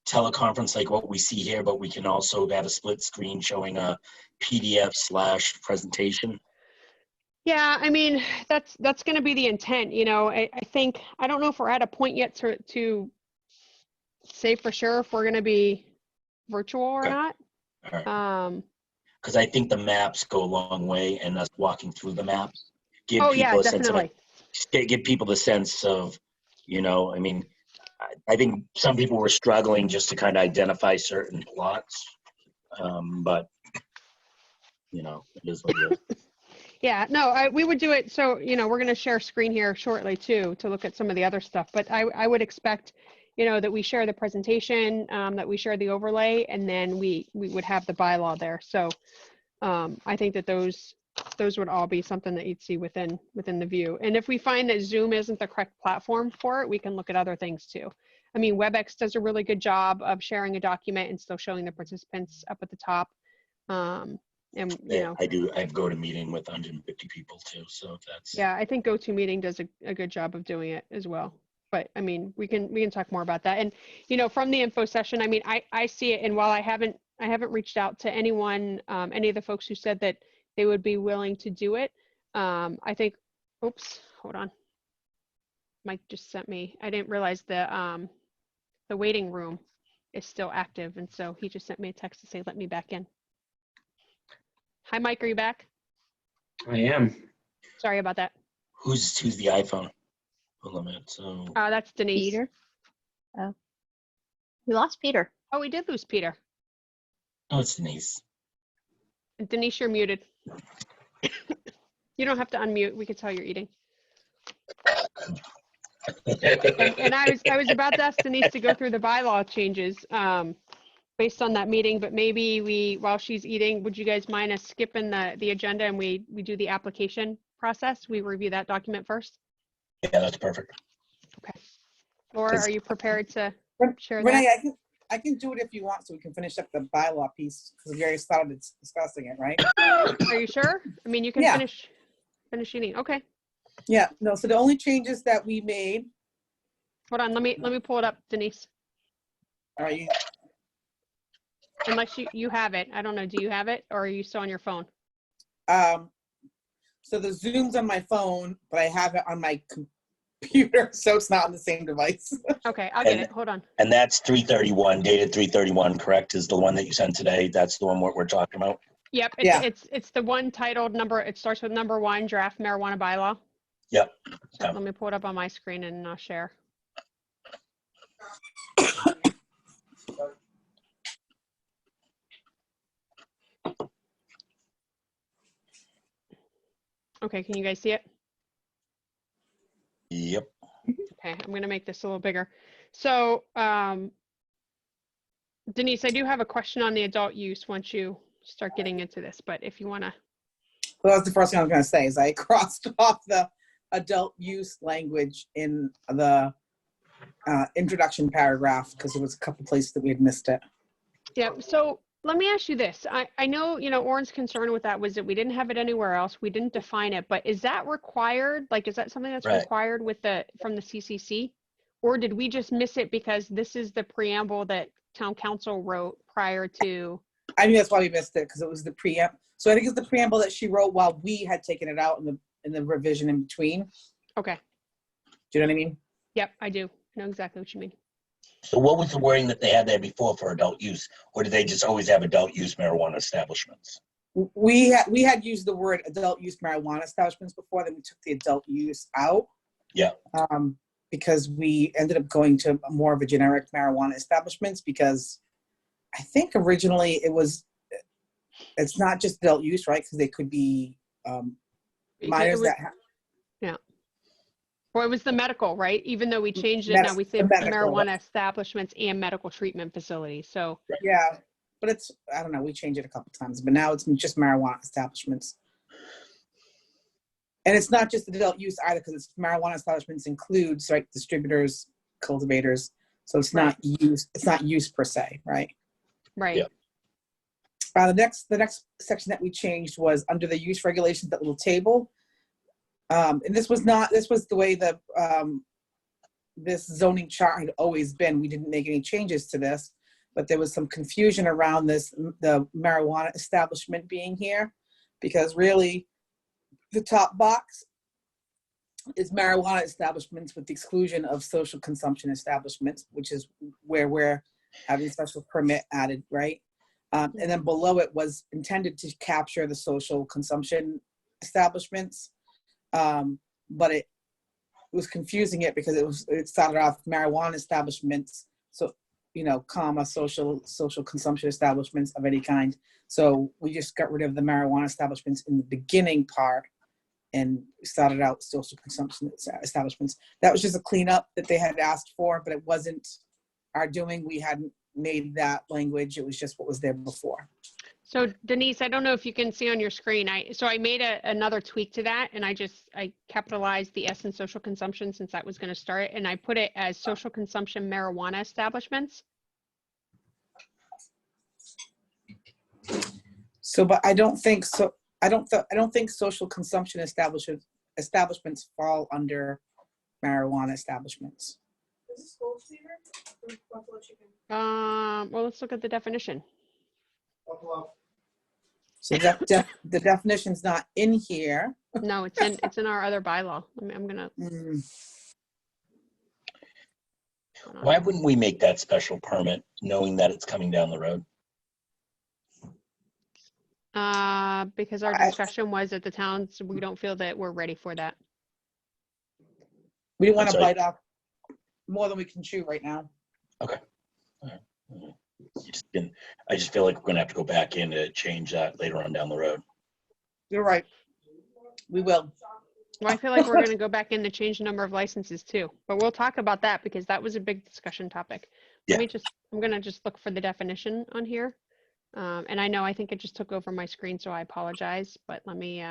Speaker 4: teleconference like what we see here, but we can also have a split screen showing a PDF/presentation?
Speaker 1: Yeah, that's going to be the intent. I think, I don't know if we're at a point yet to say for sure if we're going to be virtual or
Speaker 4: Okay.
Speaker 1: not.
Speaker 4: All right. Because I think the maps go a long way, and us walking through the maps give people a
Speaker 1: definitely.
Speaker 4: give people the sense of, I think some people were struggling just to kind of identify certain plots, but it is what it is.
Speaker 1: Yeah, no, we would do it. So, we're going to share screen here shortly too, to look at some of the other stuff, but I would expect, that we share the presentation, that we share the overlay, and then we would have the bylaw there. So I think that those would all be something that you'd see within the view. And if we find that Zoom isn't the correct platform for it, we can look at other things too. WebEx does a really good job of sharing a document and still showing the participants up at the top. And
Speaker 4: I do. I go to meeting with 150 people too, so that's.
Speaker 1: Yeah, I think GoToMeeting does a good job of doing it as well. But we can talk more about that. And from the info session, I see it. And while I haven't reached out to anyone, any of the folks who said that they would be willing to do it. I think. Oops, hold on. Mike just sent me. I didn't realize the waiting room is still active, and so he just sent me a text to say let me back in. Hi, Mike. Are you back?
Speaker 2: I am.
Speaker 1: Sorry about that.
Speaker 4: Who's the iPhone? Hold on a minute. So.
Speaker 1: That's Denise.
Speaker 3: Peter. Oh, we lost Peter.
Speaker 1: Oh, we did lose Peter.
Speaker 4: Oh, it's Denise.
Speaker 1: Denise, you're muted. You don't have to unmute. We could tell you're eating. And I was about to ask Denise to go through the bylaw changes based on that meeting, but maybe while she's eating, would you guys mind us skipping the agenda and we do the application process? We review that document first?
Speaker 4: Yeah, that's perfect.
Speaker 1: Okay. Laura, are you prepared to share
Speaker 5: Renee,
Speaker 1: that?
Speaker 5: I can do it if you want, so we can finish up the bylaw piece, because we already started discussing it, right?
Speaker 1: Are you sure? You can finish eating. Okay.
Speaker 5: Yeah, no, so the only changes that we made,
Speaker 1: Hold on, let me pull it up, Denise.
Speaker 5: are you,
Speaker 1: Unless you have it. I don't know. Do you have it or are you still on your phone?
Speaker 5: so the Zoom's on my phone, but I have it on my computer, so it's not on the same device.
Speaker 1: Okay, I'll get it. Hold on.
Speaker 4: And that's 331, dated 331, correct? Is the one that you sent today? That's the one we're talking about?
Speaker 1: Yep,
Speaker 5: Yeah.
Speaker 1: it's the one titled it starts with number 1, draft marijuana bylaw.
Speaker 4: Yep.
Speaker 1: So let me pull it up on my screen and share. Okay, can you guys see it?
Speaker 4: Yep.
Speaker 1: Okay, I'm gonna make this a little bigger. So, Denise, I do have a question on the adult use once you start getting into this, but if you wanna.
Speaker 5: Well, that's the first thing I was gonna say, is I crossed off the adult use language in the introduction paragraph, because there was a couple places that we had missed it.
Speaker 1: Yeah, so let me ask you this. I know, Oren's concern with that was that we didn't have it anywhere else. We didn't define it, but is that required? Like, is that something that's
Speaker 4: Right.
Speaker 1: required from the CCC? Or did we just miss it because this is the preamble that town council wrote prior to?
Speaker 5: I think that's why we missed it, because it was the preamble. So I think it's the preamble that she wrote while we had taken it out in the revision in between.
Speaker 1: Okay.
Speaker 5: Do you know what I mean?
Speaker 1: Yep, I do. I know exactly what you mean.
Speaker 4: So what was the wording that they had there before for adult use? Or did they just always have adult use marijuana establishments?
Speaker 5: We had used the word adult use marijuana establishments before, then we took the adult use out.
Speaker 4: Yeah.
Speaker 5: Because we ended up going to more of a generic marijuana establishments, because I think originally it's not just adult use, right? Because they could be minors that have.
Speaker 1: Yeah. Well, it was the medical, right? Even though we changed it, now we say
Speaker 5: The medical,
Speaker 1: marijuana establishments and medical treatment facilities. So
Speaker 5: yeah, but I don't know, we changed it a couple times, but now it's just marijuana establishments. And it's not just adult use either, because it's marijuana establishments includes, right, distributors, cultivators. So it's not use. It's not use per se, right?
Speaker 1: right.
Speaker 4: Yeah.
Speaker 5: The next section that we changed was under the use regulations, that little table. And this was the way that this zoning chart had always been. We didn't make any changes to this, but there was some confusion around the marijuana establishment being here, because really the top box is marijuana establishments with the exclusion of social consumption establishments, which is where we're having special permit added, right? And then below it was intended to capture the social consumption establishments. But it was confusing it, because it started off marijuana establishments, so comma social consumption establishments of any kind. So we just got rid of the marijuana establishments in the beginning part and started out social consumption establishments. That was just a cleanup that they had asked for, but it wasn't our doing. We hadn't made that language. It was just what was there before.
Speaker 1: So Denise, I don't know if you can see on your screen. I made another tweak to that, and I capitalized the S in social consumption, since that was going to start, and I put it as social consumption marijuana establishments.
Speaker 5: So, but I don't think so. I don't think social consumption establishments fall under marijuana establishments.
Speaker 1: Well, let's look at the definition.
Speaker 5: So the definition's not in here.
Speaker 1: No, it's in our other bylaw. I'm gonna.
Speaker 4: Why wouldn't we make that special permit knowing that it's coming down the road?
Speaker 1: Because our discussion was at the towns, we don't feel that we're ready for that.
Speaker 5: We didn't want to
Speaker 4: That's right.
Speaker 5: bite off more than we can chew right now.
Speaker 4: Okay. All right. I just feel like we're gonna have to go back in to change that later on down the road.
Speaker 5: You're right. We will.
Speaker 1: Well, I feel like we're going to go back in to change the number of licenses too, but we'll talk about that because that was a big discussion topic.
Speaker 4: Yeah.
Speaker 1: I'm going to just look for the definition on here. And I think it just took over my screen, so I apologize, but let me,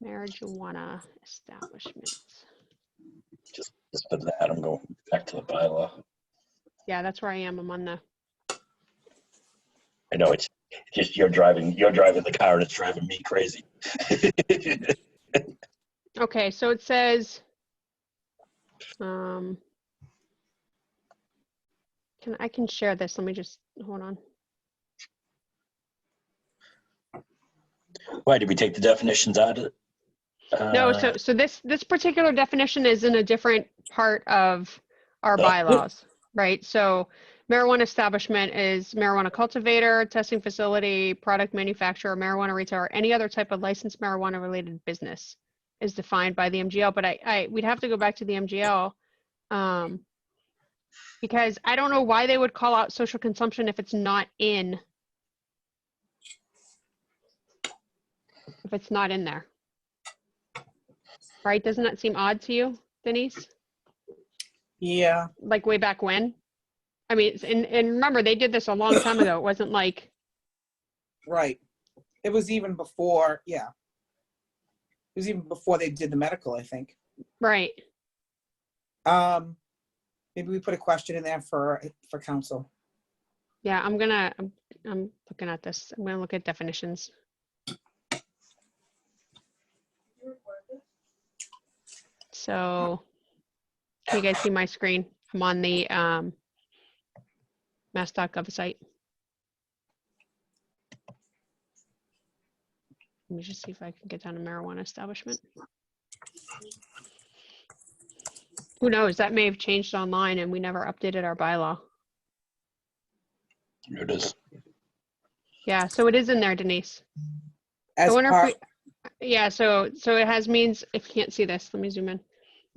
Speaker 1: marijuana establishments.
Speaker 4: Just for that, I'm going back to the bylaw.
Speaker 1: Yeah, that's where I am. I'm on the.
Speaker 4: I know it's just you're driving the car and it's driving me crazy.
Speaker 1: Okay, so it says, I can share this. Let me just, hold on.
Speaker 4: Why, did we take the definitions out of it?
Speaker 1: No, so this particular definition is in a different part of our
Speaker 4: Oh.
Speaker 1: bylaws, right? So marijuana establishment is marijuana cultivator, testing facility, product manufacturer, marijuana retailer, any other type of licensed marijuana related business is defined by the MGL, but we'd have to go back to the MGL, because I don't know why they would call out social consumption if it's not in there. Right? Doesn't that seem odd to you, Denise?
Speaker 5: Yeah,
Speaker 1: Like way back when? I mean, and remember, they did this a long time ago. It wasn't like,
Speaker 5: right. It was even before, yeah. It was even before they did the medical, I think.
Speaker 1: right.
Speaker 5: Maybe we put a question in there for council.
Speaker 1: Yeah, I'm looking at this. I'm gonna look at definitions. So, can you guys see my screen? I'm on the mass.gov site. Let me just see if I can get down to marijuana establishment. Who knows? That may have changed online and we never updated our bylaw.
Speaker 4: Here it is.
Speaker 1: Yeah, so it is in there, Denise. I
Speaker 5: As
Speaker 1: wonder
Speaker 5: part,
Speaker 1: if we, yeah, so it has means, if you can't see this, let me zoom in.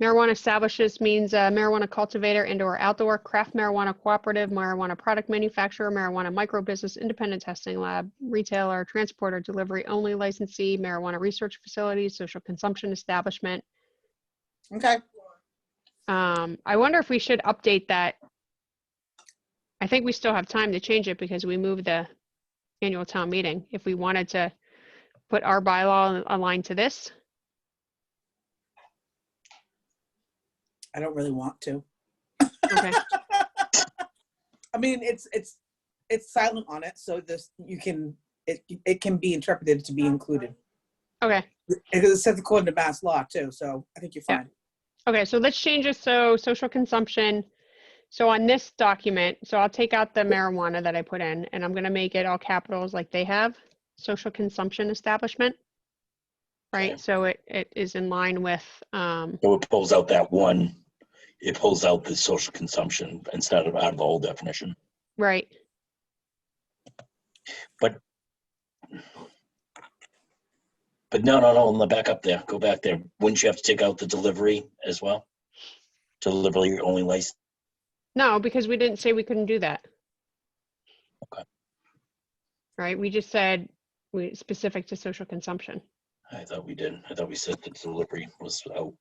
Speaker 1: Marijuana establishes means marijuana cultivator indoor outdoor, craft marijuana cooperative, marijuana product manufacturer, marijuana micro business, independent testing lab, retailer, transporter, delivery only licensee, marijuana research facility, social consumption establishment.
Speaker 5: okay.
Speaker 1: I wonder if we should update that. I think we still have time to change it because we moved the annual town meeting. If we wanted to put our bylaw aligned to this.
Speaker 5: I don't really want to.
Speaker 1: Okay.
Speaker 5: I mean, it's silent on it, so it can be interpreted to be included.
Speaker 1: Okay.
Speaker 5: Because it says according to mass law too, so I think you're
Speaker 1: Yeah.
Speaker 5: fine.
Speaker 1: Okay, so let's change it. So social consumption. So on this document, so I'll take out the marijuana that I put in and I'm gonna make it all capitals like they have, social consumption establishment. Right,
Speaker 4: Okay.
Speaker 1: so it is in line with,
Speaker 4: So it pulls out that one, it pulls out the social consumption instead of out of the whole definition.
Speaker 1: right.
Speaker 4: But no, back up there, go back there. Wouldn't you have to take out the delivery as well? Delivery only license.
Speaker 1: No, because we didn't say we couldn't do that.
Speaker 4: Okay.
Speaker 1: Right, we just said we specific to social consumption.
Speaker 4: I thought we did. I thought we said the delivery was out.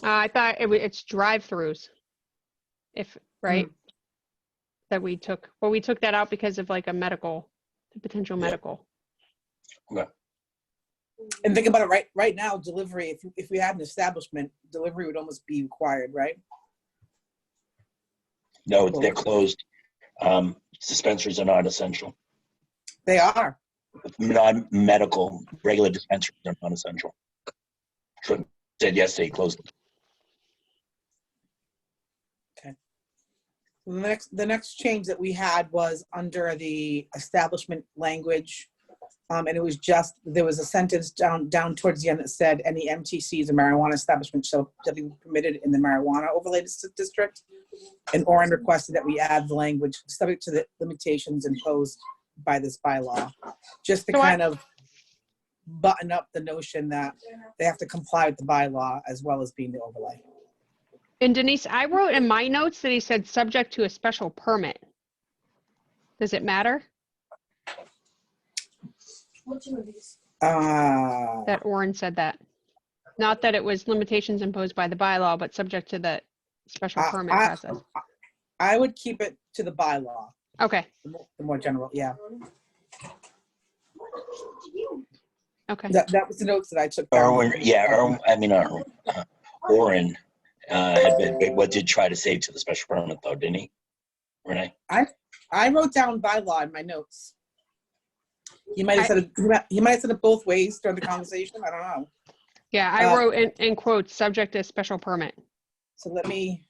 Speaker 1: I thought it's drive-throughs. If, right? That we took, well, we took that out because of like a medical, the potential
Speaker 4: Yeah.
Speaker 1: medical.
Speaker 4: Okay.
Speaker 5: And think about it, right now, delivery, if we had an establishment, delivery would almost be required, right?
Speaker 4: No, they're closed. Dispensaries are not essential.
Speaker 5: They are.
Speaker 4: Non-medical, regular dispensaries are non-essential. Said yesterday, closed.
Speaker 5: The next change that we had was under the establishment language. And it was just, there was a sentence down towards the end that said, any MTCs or marijuana establishment shall be permitted in the marijuana overlay district. And Oren requested that we add the language subject to the limitations imposed by this bylaw, just to
Speaker 1: So
Speaker 5: kind of button up the notion that they have to comply with the bylaw as well as being the overlay.
Speaker 1: And Denise, I wrote in my notes that he said subject to a special permit. Does it matter that Oren said that? Not that it was limitations imposed by the bylaw, but subject to the special permit process.
Speaker 5: I would keep it to the bylaw,
Speaker 1: Okay,
Speaker 5: the more general, yeah.
Speaker 1: okay.
Speaker 5: That was the notes that I took down.
Speaker 4: Oren did try to say to the special permit though, didn't he? Renee?
Speaker 5: I wrote down bylaw in my notes. He might have said it both ways during the conversation. I don't know.
Speaker 1: Yeah, I wrote in quotes, subject to special permit.
Speaker 5: So let me,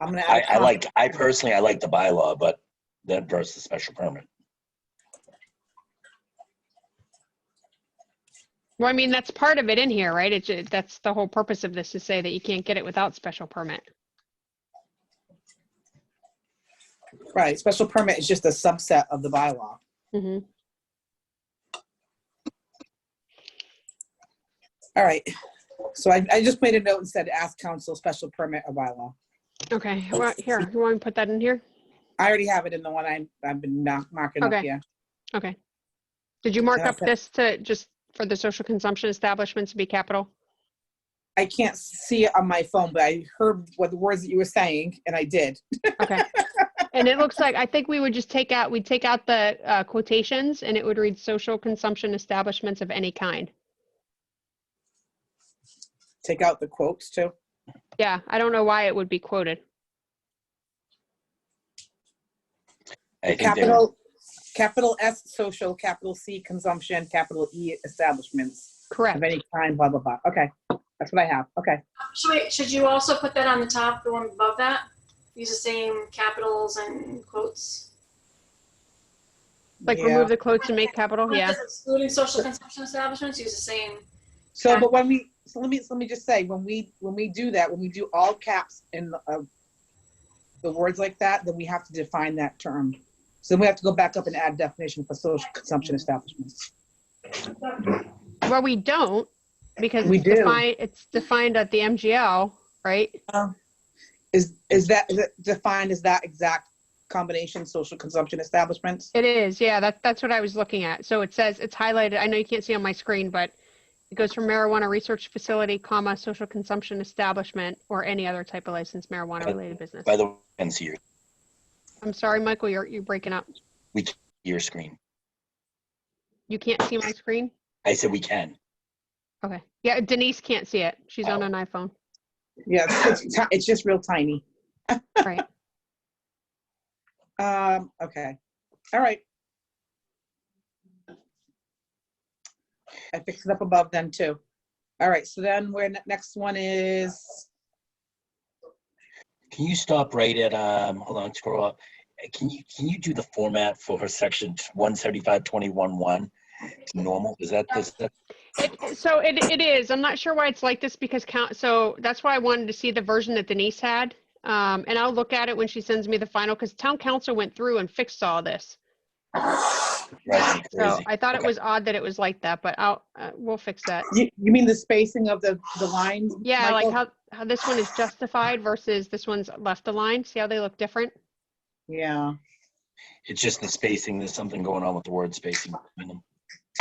Speaker 5: I'm gonna add a
Speaker 4: I personally like the bylaw, but then versus special permit.
Speaker 1: Well, I mean, that's part of it in here, right? That's the whole purpose of this, to say that you can't get it without special permit.
Speaker 5: right, special permit is just a subset of the bylaw.
Speaker 1: Mm-hmm.
Speaker 5: All right, so I just made a note and said ask council special permit or bylaw.
Speaker 1: Okay, well, here, you want me to put that in here?
Speaker 5: I already have it in the one I've been marking up
Speaker 1: Okay.
Speaker 5: here.
Speaker 1: Okay. Did you mark up
Speaker 5: Okay.
Speaker 1: this to just for the social consumption establishments to be capital?
Speaker 5: I can't see it on my phone, but I heard what the words that you were saying, and I did.
Speaker 1: Okay. And it looks like, I think we would just take out the quotations, and it would read social consumption establishments of any kind.
Speaker 5: Take out the quotes too.
Speaker 1: Yeah, I don't know why it would be quoted.
Speaker 4: I think
Speaker 5: Capital S social, capital C consumption, capital E establishments
Speaker 1: Correct.
Speaker 5: of any kind, blah, blah, blah. Okay, that's what I have. Okay.
Speaker 7: Should you also put that on the top, the one above that? Use the same capitals and quotes?
Speaker 1: Like
Speaker 5: Yeah.
Speaker 1: remove the quotes and make capital, yeah.
Speaker 7: Excluding social consumption establishments, use the same.
Speaker 5: So, but let me just say, when we do that, when we do all caps in the words like that, then we have to define that term. So we have to go back up and add definition for social consumption establishments.
Speaker 1: Well, we don't, because
Speaker 5: We do.
Speaker 1: it's defined at the MGL, right?
Speaker 5: Is it defined as that exact combination, social consumption establishments?
Speaker 1: It is, yeah, that's what I was looking at. So it says, it's highlighted, I know you can't see on my screen, but it goes from marijuana research facility, comma, social consumption establishment, or any other type of licensed marijuana related business.
Speaker 4: By the way, I can see your,
Speaker 1: I'm sorry, Michael, you're breaking up.
Speaker 4: we can see your screen.
Speaker 1: You can't see my screen?
Speaker 4: I said we can.
Speaker 1: Okay. Yeah, Denise can't see it. She's on an iPhone.
Speaker 5: Yeah, it's just real tiny.
Speaker 1: Right.
Speaker 5: Okay. All right. I fixed it up above then too. All right, so then next one is,
Speaker 4: Can you stop right at, hold on, scroll up. Can you do the format for her section 175.21.1 to normal? Is that?
Speaker 1: So it is. I'm not sure why it's like this, because so that's why I wanted to see the version that Denise had. And I'll look at it when she sends me the final, because town council went through and fixed all this. So I thought it was odd that it was like that, but we'll fix that.
Speaker 5: you mean the spacing of the lines?
Speaker 1: Yeah,
Speaker 5: Michael?
Speaker 1: like how this one is justified versus this one's left aligned. See how they look different?
Speaker 5: Yeah.
Speaker 4: It's just the spacing. There's something going on with the word spacing between them.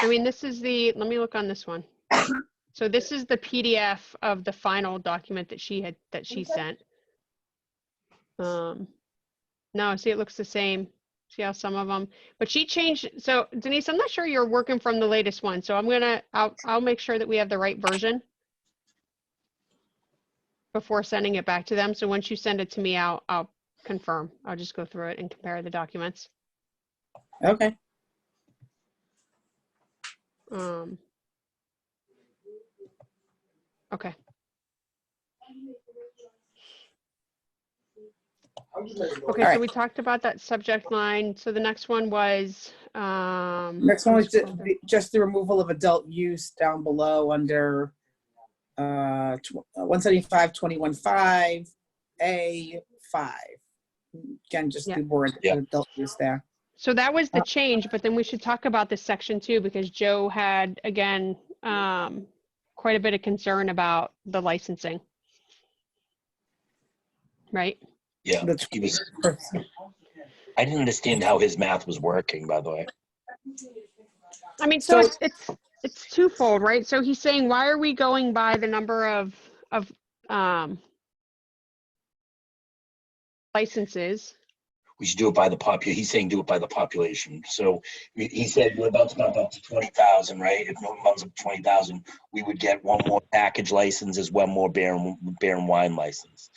Speaker 1: I mean, this is let me look on this one. So this is the PDF of the final document that she sent. No, see, it looks the same. See how some of them, but she changed. So Denise, I'm not sure you're working from the latest one. So I'll make sure that we have the right version before sending it back to them. So once you send it to me, I'll confirm. I'll just go through it and compare the documents.
Speaker 5: Okay.
Speaker 1: Okay. Okay,
Speaker 5: All
Speaker 1: so we talked about that subject line. So the next one was
Speaker 5: Next one was just the removal of adult use down below under 175.21.5 A5. Again, just the word adult use there.
Speaker 1: So that was the change, but then we should talk about this section too, because Joe had, again, quite a bit of concern about the licensing. Right?
Speaker 4: Yeah, he was. I didn't understand how his math was working, by the way.
Speaker 1: I mean, so it's twofold, right? So he's saying, why are we going by the number of licenses?
Speaker 4: We should do it by the population. He's saying do it by the population. So he said we're about to bump up to 20,000, right? If no one bumps up to 20,000, we would get one more package license as well, more beer and wine license.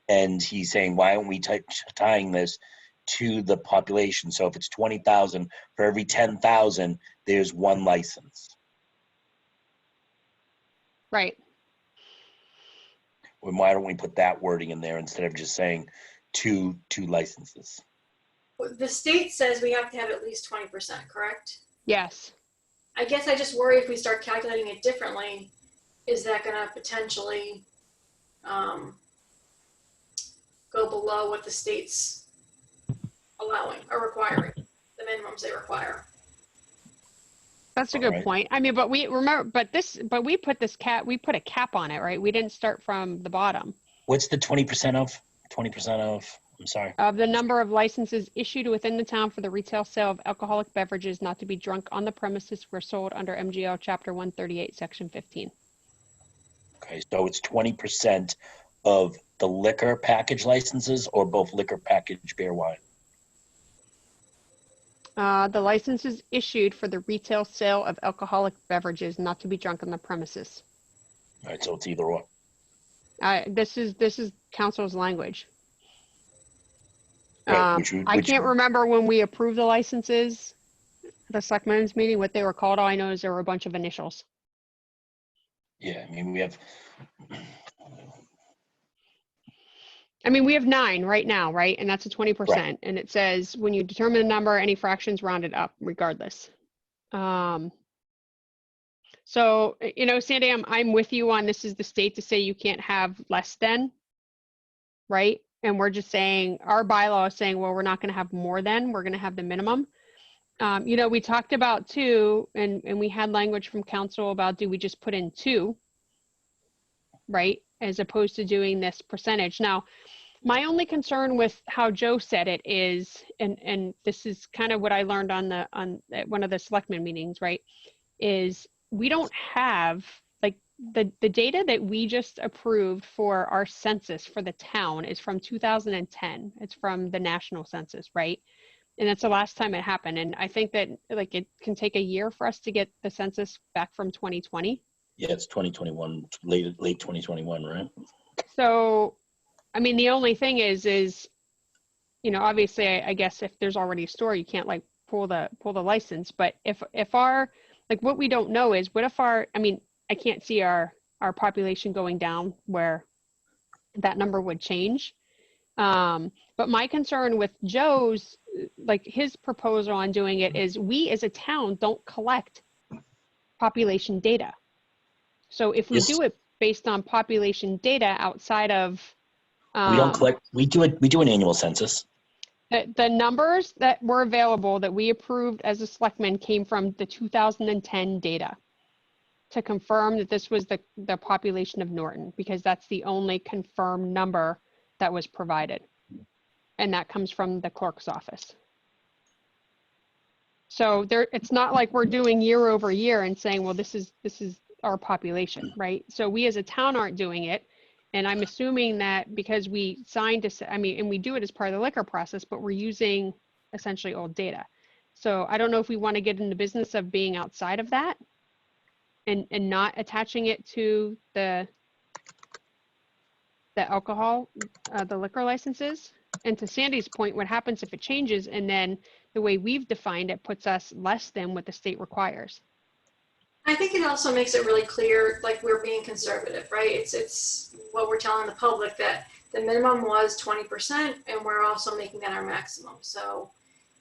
Speaker 4: And he's saying, why aren't we tying this to the population? So if it's 20,000, for every 10,000, there's one license.
Speaker 1: Right.
Speaker 4: Well, why don't we put that wording in there instead of just saying two licenses?
Speaker 7: The state says we have to have at least 20%, correct?
Speaker 1: Yes.
Speaker 7: I guess I just worry if we start calculating it differently, is that going to potentially go below what the state's allowing or requiring, the minimums they require?
Speaker 1: That's a good
Speaker 4: Alright.
Speaker 1: point. I mean, but we remember, but we put a cap on it, right? We didn't start from the bottom
Speaker 4: What's the 20% of? 20% of, I'm sorry.
Speaker 1: of the number of licenses issued within the town for the retail sale of alcoholic beverages not to be drunk on the premises were sold under MGL Chapter 138, Section 15.
Speaker 4: Okay, so it's 20% of the liquor package licenses or both liquor package beer wine?
Speaker 1: The licenses issued for the retail sale of alcoholic beverages not to be drunk on the premises.
Speaker 4: All right, so it's either or.
Speaker 1: This is council's language.
Speaker 4: Right,
Speaker 1: I can't remember when we approved the licenses, the selectmen's meeting, what they were called. All I know is there were a bunch of initials.
Speaker 4: Yeah, I mean, we have,
Speaker 1: I mean, we have 9 right now, right? And that's a 20%.
Speaker 4: Right.
Speaker 1: And it says when you determine the number, any fractions rounded up regardless. So, you know, Sandy, I'm with you on this is the state to say you can't have less than, right? And we're just saying, our bylaw is saying, well, we're not going to have more than, we're going to have the minimum. You know, we talked about 2, and we had language from council about, do we just put in 2, right? As opposed to doing this percentage. Now, my only concern with how Joe said it is, and this is kind of what I learned at one of the selectmen meetings, right? Is we don't have, like, the data that we just approved for our census for the town is from 2010. It's from the national census, right? And that's the last time it happened. And I think that, like, it can take a year for us to get the census back from 2020.
Speaker 4: yeah, it's 2021, late 2021, right?
Speaker 1: So, I mean, the only thing is, you know, obviously, I guess if there's already a store, you can't like pull the license. But if our, like, what we don't know is, what if I mean, I can't see our population going down where that number would change. But my concern with Joe's, like, his proposal on doing it is, we as a town don't collect population data. So if we
Speaker 4: Yes.
Speaker 1: do it based on population data outside of,
Speaker 4: We don't collect, we do an annual census.
Speaker 1: the numbers that were available that we approved as a selectman came from the 2010 data to confirm that this was the population of Norton, because that's the only confirmed number that was provided. And that comes from the clerk's office. So it's not like we're doing year over year and saying, well, this is our population, right? So we as a town aren't doing it. And I'm assuming that because we signed and we do it as part of the liquor process, but we're using essentially old data. So I don't know if we want to get in the business of being outside of that and not attaching it to the alcohol, the liquor licenses. And to Sandy's point, what happens if it changes and then the way we've defined it puts us less than what the state requires?
Speaker 7: I think it also makes it really clear, like, we're being conservative, right? It's what we're telling the public, that the minimum was 20%, and we're also making that our maximum. So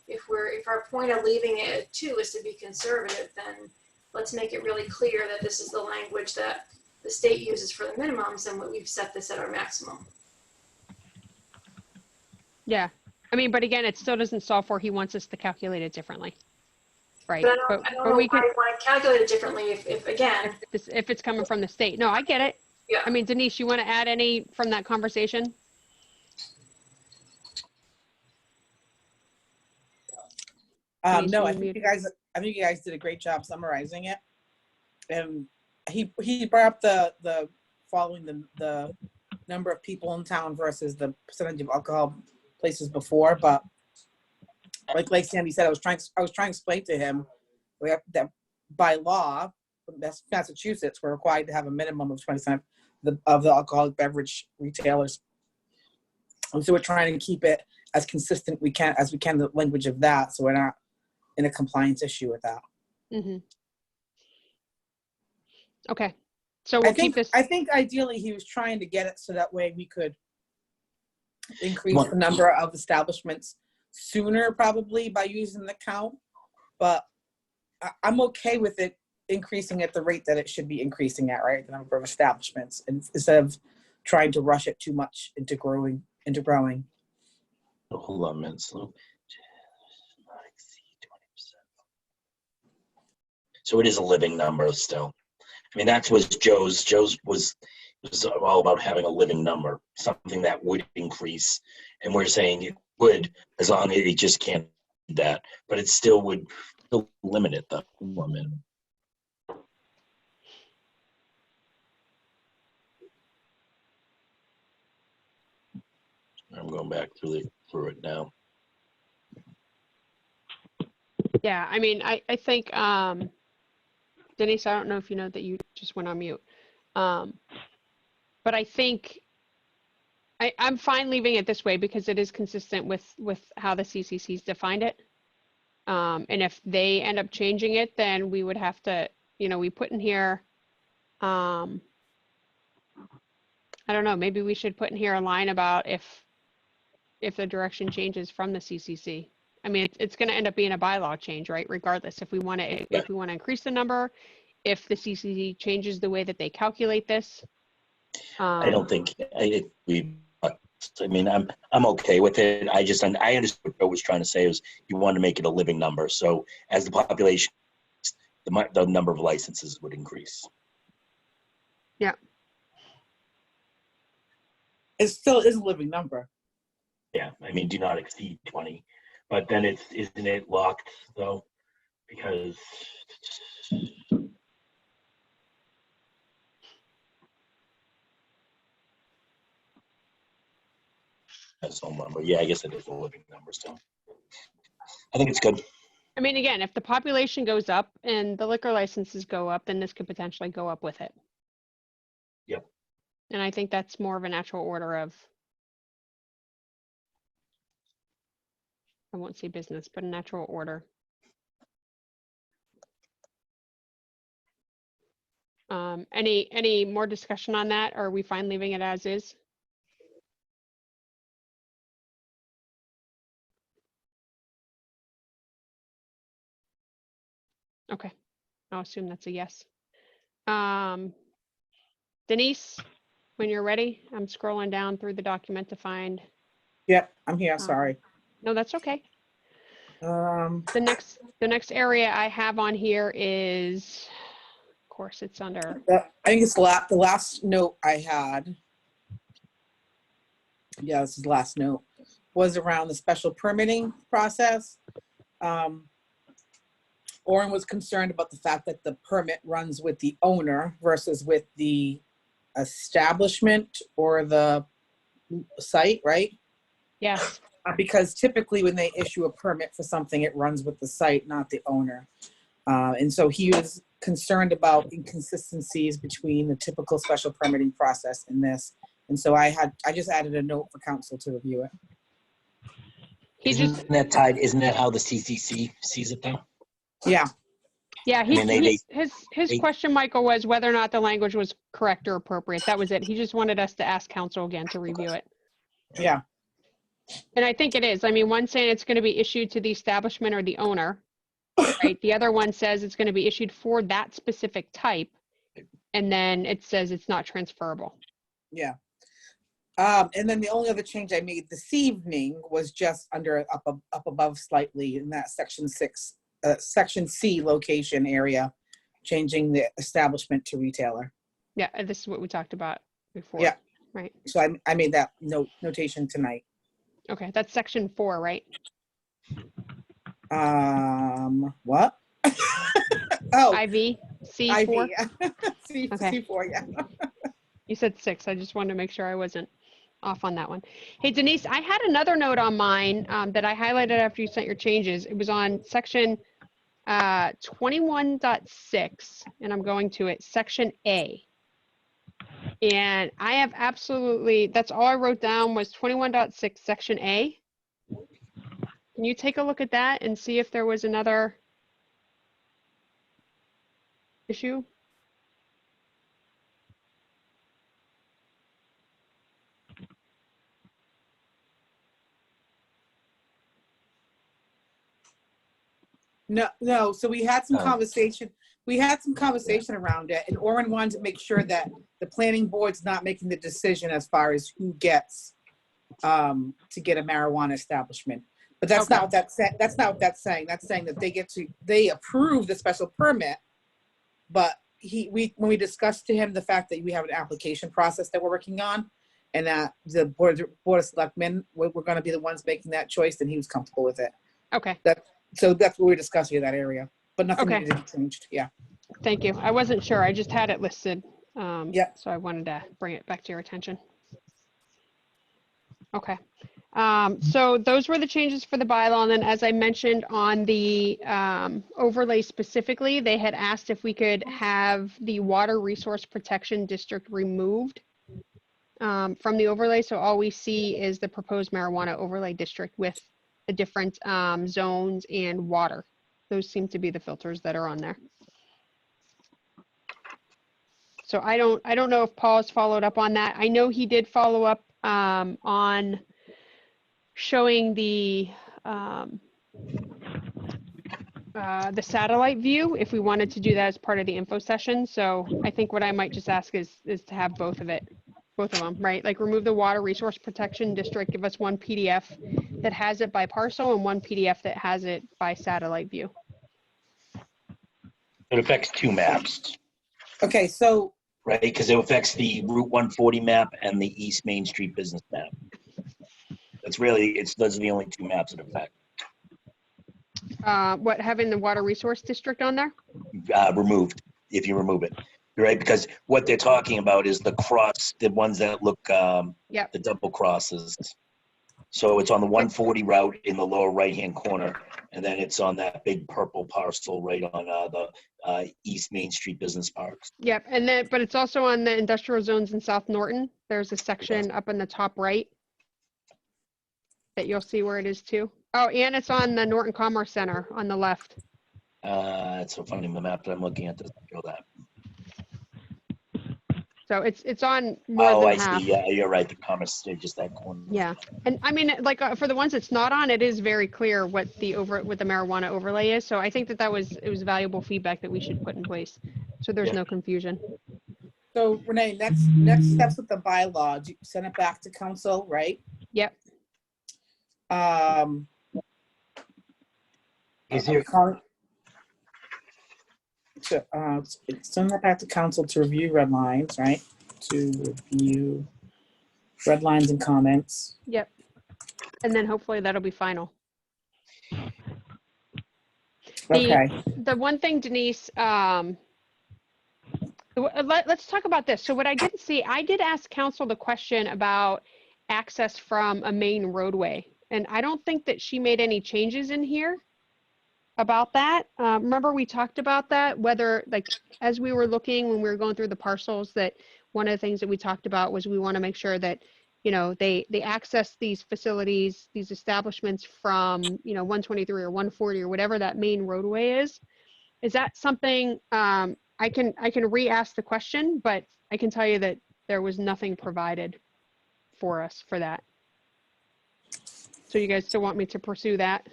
Speaker 7: if our point of leaving it at 2 is to be conservative, then let's make it really clear that this is the language that the state uses for the minimums, and we've set this at our maximum.
Speaker 1: Yeah. I mean, but again, it still doesn't solve for, he wants us to calculate it differently. Right.
Speaker 7: But I don't know
Speaker 1: we
Speaker 7: why you want to calculate it differently if again,
Speaker 1: if it's coming from the state. No, I get it.
Speaker 7: Yeah.
Speaker 1: I mean, Denise, you want to add any from that conversation? Denise,
Speaker 5: No,
Speaker 1: you
Speaker 5: I think you guys did a great job summarizing it. And he brought up the following the number of people in town versus the percentage of alcohol places before. But like Sandy said, I was trying to explain to him that by law, Massachusetts, we're required to have a minimum of 20% of the alcoholic beverage retailers. And so we're trying to keep it as consistent as we can the language of that, so we're not in a compliance issue with that.
Speaker 1: Mm-hmm. Okay. So we'll keep this.
Speaker 5: I think ideally he was trying to get it so that way we could increase the number of establishments sooner, probably by using the count. But I'm okay with it increasing at the rate that it should be increasing at, right? The number of establishments, and instead of trying to rush it too much into growing.
Speaker 4: Hold on a minute. So, not exceed 20%. So it is a living number still. I mean, that's what Joe's was all about, having a living number, something that would increase. And we're saying it would, as long as it just can't do that, but it still would still limit it though. 1 minute. I'm going back through it now.
Speaker 1: Yeah, I mean, I think, Denise, I don't know if you know that you just went on mute. But I think I'm fine leaving it this way because it is consistent with how the CCC's defined it. And if they end up changing it, then we would have to, we put in here, I don't know, maybe we should put in here a line about if the direction changes from the CCC. I mean, it's going to end up being a bylaw change, right? Regardless, if we want to increase the number, if the CCC changes the way that they calculate this.
Speaker 4: I don't think I mean, I'm okay with it. I understood what Joe was trying to say was you want to make it a living number. So as the population, the number of licenses would increase.
Speaker 1: Yeah.
Speaker 5: It still is a living number.
Speaker 4: Yeah, I mean, do not exceed 20, but then isn't it locked though? Because that's some number. Yeah, I guess it is a living number still. I think it's good.
Speaker 1: I mean, again, if the population goes up and the liquor licenses go up, then this could potentially go up with it.
Speaker 4: Yep.
Speaker 1: And I think that's more of a natural order of, I won't say business, but a natural order. Any more discussion on that? Or are we fine leaving it as is? Okay, I'll assume that's a yes. Denise, when you're ready, I'm scrolling down through the document to find.
Speaker 5: Yep, I'm here. Sorry.
Speaker 1: No, that's okay.
Speaker 5: Um,
Speaker 1: The next area I have on here is, of course, it's under.
Speaker 5: I think it's the last note I had. Yeah, this is the last note, was around the special permitting process. Oren was concerned about the fact that the permit runs with the owner versus with the establishment or the site, right?
Speaker 1: Yes.
Speaker 5: Because typically when they issue a permit for something, it runs with the site, not the owner. And so he was concerned about inconsistencies between the typical special permitting process and this. And so I just added a note for council to review it.
Speaker 4: Isn't that tied? Isn't that how the CCC sees it though?
Speaker 5: Yeah.
Speaker 1: Yeah, his
Speaker 4: they-
Speaker 1: question, Michael, was whether or not the language was correct or appropriate. That was it. He just wanted us to ask council again to review it.
Speaker 5: Yeah.
Speaker 1: And I think it is. I mean, one saying it's going to be issued to the establishment or the owner, right? The other one says it's going to be issued for that specific type. And then it says it's not transferable.
Speaker 5: Yeah. And then the only other change I made this evening was just under up above slightly in that section C location area, changing the establishment to retailer.
Speaker 1: Yeah, this is what we talked about before.
Speaker 5: Yeah.
Speaker 1: Right.
Speaker 5: So I made that notation tonight.
Speaker 1: Okay, that's section 4, right?
Speaker 5: What? Oh,
Speaker 1: IV, C4.
Speaker 5: IV.
Speaker 1: Okay.
Speaker 5: C4, yeah.
Speaker 1: You said 6. I just wanted to make sure I wasn't off on that one. Hey, Denise, I had another note on mine that I highlighted after you sent your changes. It was on section 21.6, and I'm going to it, section A. And I have that's all I wrote down was 21.6, section A. Can you take a look at that and see if there was another issue?
Speaker 5: No. So we had some
Speaker 4: Oh.
Speaker 5: conversation. We had some conversation around it, and Orrin wanted to make sure that the planning board's not making the decision as far as who gets to get a marijuana establishment. But that's
Speaker 1: Okay.
Speaker 5: not what that's saying. That's not what that's saying. That's saying that they approve the special permit, but when we discussed to him the fact that we have an application process that we're working on, and that the board of selectmen we're going to be the ones making that choice, and he was comfortable with it.
Speaker 1: Okay,
Speaker 5: So that's what we're discussing in that area, but nothing
Speaker 1: Okay.
Speaker 5: needed to be changed. Yeah.
Speaker 1: thank you. I wasn't sure. I just had it listed.
Speaker 5: Yeah.
Speaker 1: So I wanted to bring it back to your attention. Okay. So those were the changes for the bylaw. And then as I mentioned on the overlay specifically, they had asked if we could have the Water Resource Protection District removed from the overlay. So all we see is the proposed marijuana overlay district with the different zones and water. Those seem to be the filters that are on there. So I don't know if Paul has followed up on that. I know he did follow up on showing the satellite view if we wanted to do that as part of the info session. So I think what I might just ask is to have both of them, right? Like remove the Water Resource Protection District, give us one PDF that has it by parcel and one PDF that has it by satellite view.
Speaker 4: It affects two maps,
Speaker 5: Okay. So
Speaker 4: right? Because it affects the Route 140 map and the East Main Street business map. Those are the only two maps that affect.
Speaker 1: What, having the Water Resource District on there?
Speaker 4: Removed, if you remove it, right? Because what they're talking about is the ones that look,
Speaker 1: Yep.
Speaker 4: the double crosses. So it's on the 140 route in the lower right-hand corner, and then it's on that big purple parcel right on the East Main Street Business Parks.
Speaker 1: Yep, and then, but it's also on the industrial zones in South Norton. There's a section up in the top right that you'll see where it is too. Oh, and it's on the Norton Commerce Center on the left.
Speaker 4: It's so funny, the map that I'm looking at doesn't show that.
Speaker 1: So it's on more
Speaker 4: Oh,
Speaker 1: than
Speaker 4: I
Speaker 1: half.
Speaker 4: see. Yeah, you're right. The commerce, just that corner.
Speaker 1: Yeah, and I mean, like for the ones it's not on, it is very clear what the marijuana overlay is. So I think it was valuable feedback that we should put in place, so there's
Speaker 4: Yeah.
Speaker 1: no confusion.
Speaker 5: So Renee, next steps with the bylaw, do you send it back to council, right?
Speaker 1: Yep.
Speaker 4: Is there-
Speaker 5: Send that back to council to review red lines, right? To review red lines and comments.
Speaker 1: Yep. And then hopefully that'll be final.
Speaker 5: Okay.
Speaker 1: The one thing, Denise, let's talk about this. So what I didn't see, I did ask council the question about access from a main roadway. And I don't think that she made any changes in here about that. Remember we talked about that, whether like, as we were looking, when we were going through the parcels, that one of the things that we talked about was we want to make sure that, you know, they access these facilities, these establishments from, you know, 123 or 140 or whatever that main roadway is. Is that something, I can re-ask the question, but I can tell you that there was nothing provided for us for that. So you guys still want me to pursue that?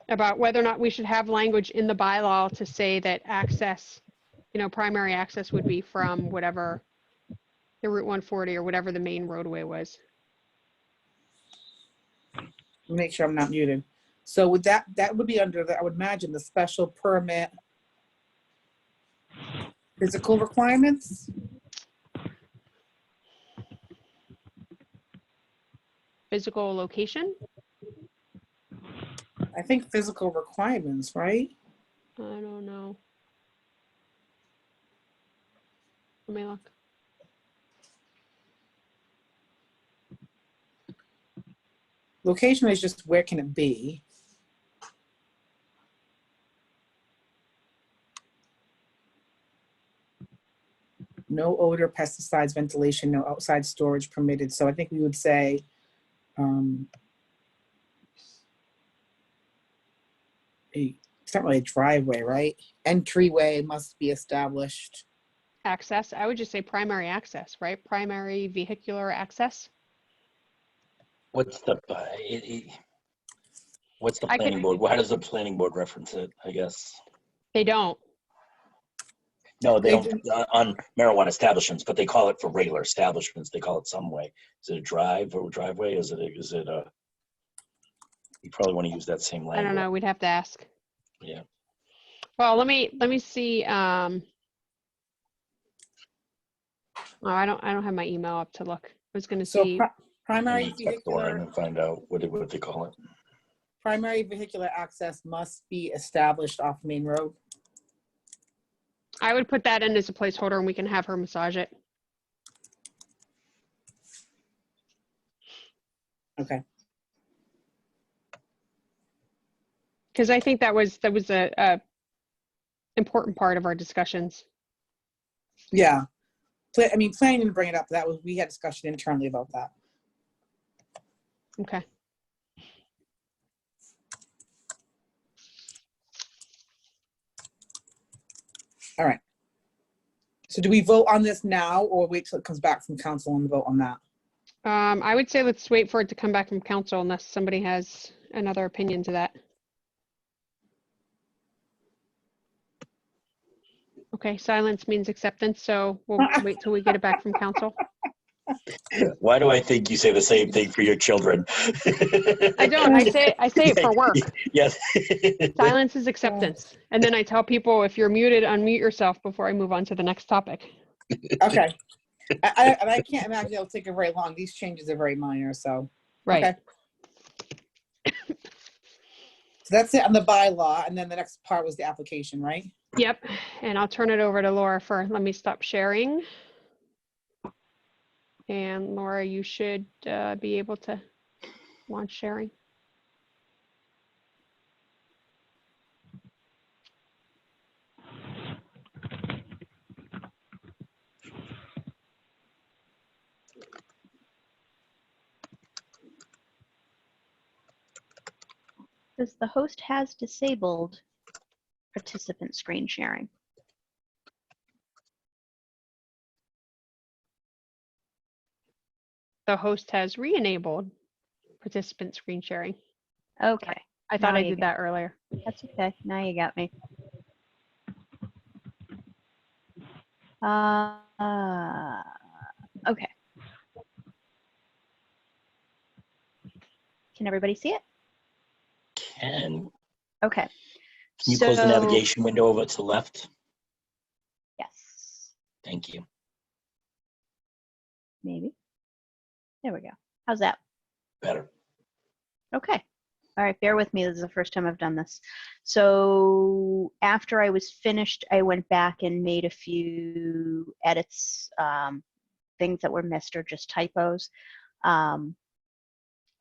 Speaker 1: About whether or not we should have language in the bylaw to say that access, you know, primary access would be from whatever the Route 140 or whatever the main roadway was.
Speaker 5: Make sure I'm not muted. So with that would be under the, I would imagine, the special permit physical requirements.
Speaker 1: Physical location?
Speaker 5: I think physical requirements, right?
Speaker 1: I don't know. Let me look.
Speaker 5: Location is just where can it be? No odor, pesticides, ventilation, no outside storage permitted. So I think we would say, it's not really a driveway, right? Entryway must be established.
Speaker 1: Access, I would just say primary access, right? Primary vehicular access.
Speaker 4: What's the what's the
Speaker 1: I could-
Speaker 4: planning board? How does the planning board reference it? I guess.
Speaker 1: They don't.
Speaker 4: No, they
Speaker 5: They
Speaker 4: don't on marijuana establishments, but they call it for regular establishments. They call it some way. Is it a drive or driveway? Is it a? You probably want to use that same
Speaker 1: I
Speaker 4: language.
Speaker 1: don't know. We'd have to ask.
Speaker 4: Yeah.
Speaker 1: Well, let me see. Oh, I don't have my email up to look. I was going to
Speaker 5: So
Speaker 1: see.
Speaker 5: primary
Speaker 4: And check the line
Speaker 5: vehicular
Speaker 4: and find out what they call it.
Speaker 5: primary vehicular access must be established off main road.
Speaker 1: I would put that in as a placeholder and we can have her massage it.
Speaker 5: Okay.
Speaker 1: Because I think that was a important part of our discussions.
Speaker 5: Yeah. I mean, planning didn't bring it up. That was, we had discussion internally about that.
Speaker 1: Okay.
Speaker 5: All right. So do we vote on this now or wait till it comes back from council and vote on that?
Speaker 1: I would say let's wait for it to come back from council unless somebody has another opinion to that. Okay, silence means acceptance, so we'll wait till we get it back from council.
Speaker 4: Why do I think you say the same thing for your children?
Speaker 1: I don't. I say it for work.
Speaker 4: Yes.
Speaker 1: Silence is acceptance. And then I tell people, if you're muted, unmute yourself before I move on to the next topic.
Speaker 5: Okay. I can't imagine it'll take it very long. These changes are very minor, so.
Speaker 1: Right.
Speaker 5: Okay. So that's it on the bylaw, and then the next part was the application, right?
Speaker 1: Yep. And I'll turn it over to Laura for, let me stop sharing. And Laura, you should be able to launch sharing.
Speaker 3: Says the host has disabled participant screen sharing.
Speaker 1: The host has re-enabled participant screen sharing.
Speaker 3: Okay,
Speaker 1: I thought
Speaker 3: Now
Speaker 1: I
Speaker 3: you
Speaker 1: did that earlier.
Speaker 3: that's okay. Now you got me. Okay. Can everybody see it?
Speaker 4: Can
Speaker 3: Okay.
Speaker 4: you close the
Speaker 3: So-
Speaker 4: navigation window over to the left?
Speaker 3: Yes,
Speaker 4: Thank you.
Speaker 3: maybe. There we go. How's that?
Speaker 4: Better.
Speaker 3: Okay. All right, bear with me. This is the first time I've done this. So after I was finished, I went back and made a few edits, things that were missed or just typos.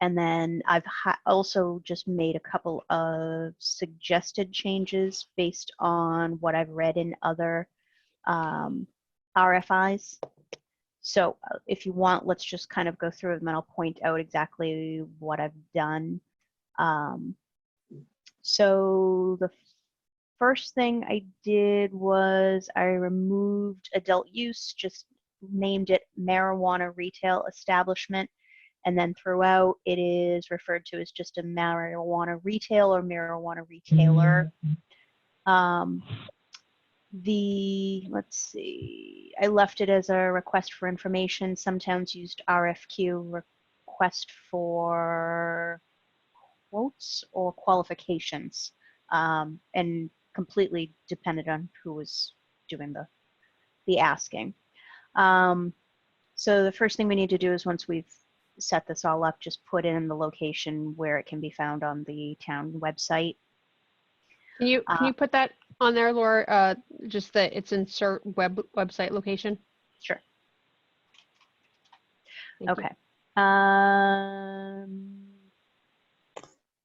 Speaker 3: And then I've also just made a couple of suggested changes based on what I've read in other RFIs. So if you want, let's just kind of go through them and I'll point out exactly what I've done. So the first thing I did was I removed adult use, just named it marijuana retail establishment. And then throughout it is referred to as just a marijuana retail or marijuana retailer. Let's see, I left it as a request for information. Some towns used RFQ, request for quotes or qualifications, and completely depended on who was doing the asking. So the first thing we need to do is once we've set this all up, just put in the location where it can be found on the town website.
Speaker 1: Can you put that on there, Laura? Just that it's insert website location.
Speaker 3: Sure.
Speaker 1: Thank you.
Speaker 3: Okay.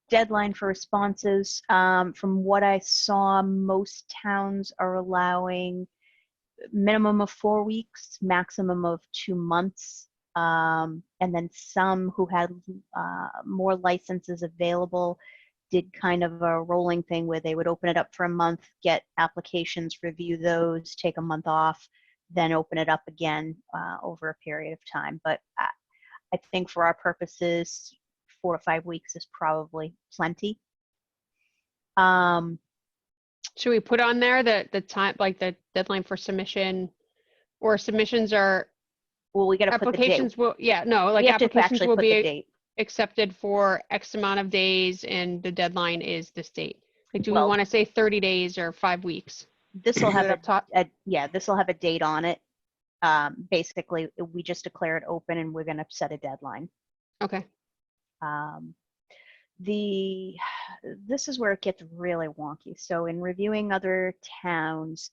Speaker 3: Deadline for responses. From what I saw, most towns are allowing minimum of 4 weeks, maximum of 2 months. And then some who had more licenses available did kind of a rolling thing where they would open it up for a month, get applications, review those, take a month off, then open it up again over a period of time. But I think for our purposes, 4 to 5 weeks is probably plenty.
Speaker 1: Should we put on there the time, like the deadline for submission, or submissions are
Speaker 3: Well, we got to put the date.
Speaker 1: applications will, yeah, no, like
Speaker 3: We have to
Speaker 1: applications
Speaker 3: actually
Speaker 1: will
Speaker 3: put the
Speaker 1: be
Speaker 3: date.
Speaker 1: accepted for X amount of days and the deadline is this date? Like, do we
Speaker 3: Well-
Speaker 1: want to say 30 days or 5 weeks?
Speaker 3: This will have
Speaker 1: Up top?
Speaker 3: this will have a date on it. Basically, we just declare it open and we're going to set a deadline.
Speaker 1: Okay.
Speaker 3: This is where it gets really wonky. So in reviewing other towns,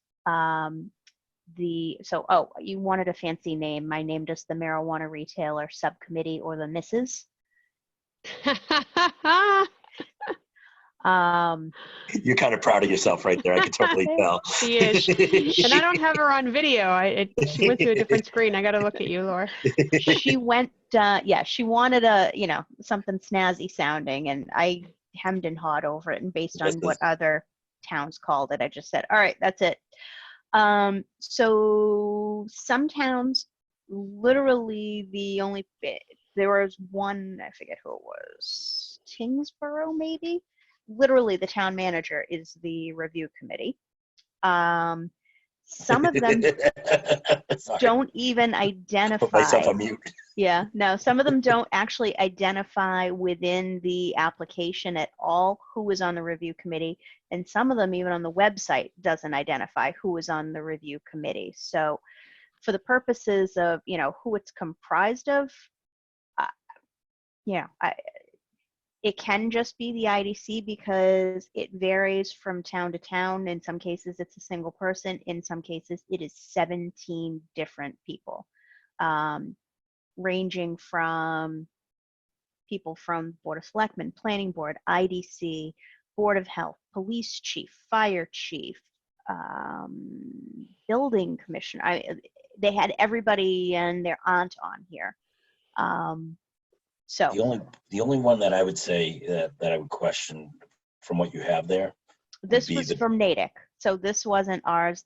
Speaker 3: you wanted a fancy name. My name just the marijuana retailer subcommittee or the misses.
Speaker 4: You're kind of proud of yourself right there. I can totally tell.
Speaker 1: She is. And I don't have her on video. She went to a different screen. I got to look at you, Laura.
Speaker 3: She went, she wanted something snazzy sounding, and I hemmed and hawed over it, and based on what other towns called it, I just said, all right, that's it. So some towns, literally there was one, I forget who it was, Tingsboro maybe? Literally the town manager is the review committee. Some of them don't even identify.
Speaker 4: Put myself on mute.
Speaker 3: Yeah, no, some of them don't actually identify within the application at all who is on the review committee. And some of them, even on the website, doesn't identify who is on the review committee. So for the purposes of, who it's comprised of, it can just be the IDC because it varies from town to town. In some cases, it's a single person. In some cases, it is 17 different people, ranging from people from Board of Selectmen, Planning Board, IDC, Board of Health, Police Chief, Fire Chief, Building Commissioner. They had everybody and their aunt on here. So
Speaker 4: the only one that I would say that I would question from what you have there.
Speaker 3: This was from Natick. So this wasn't ours.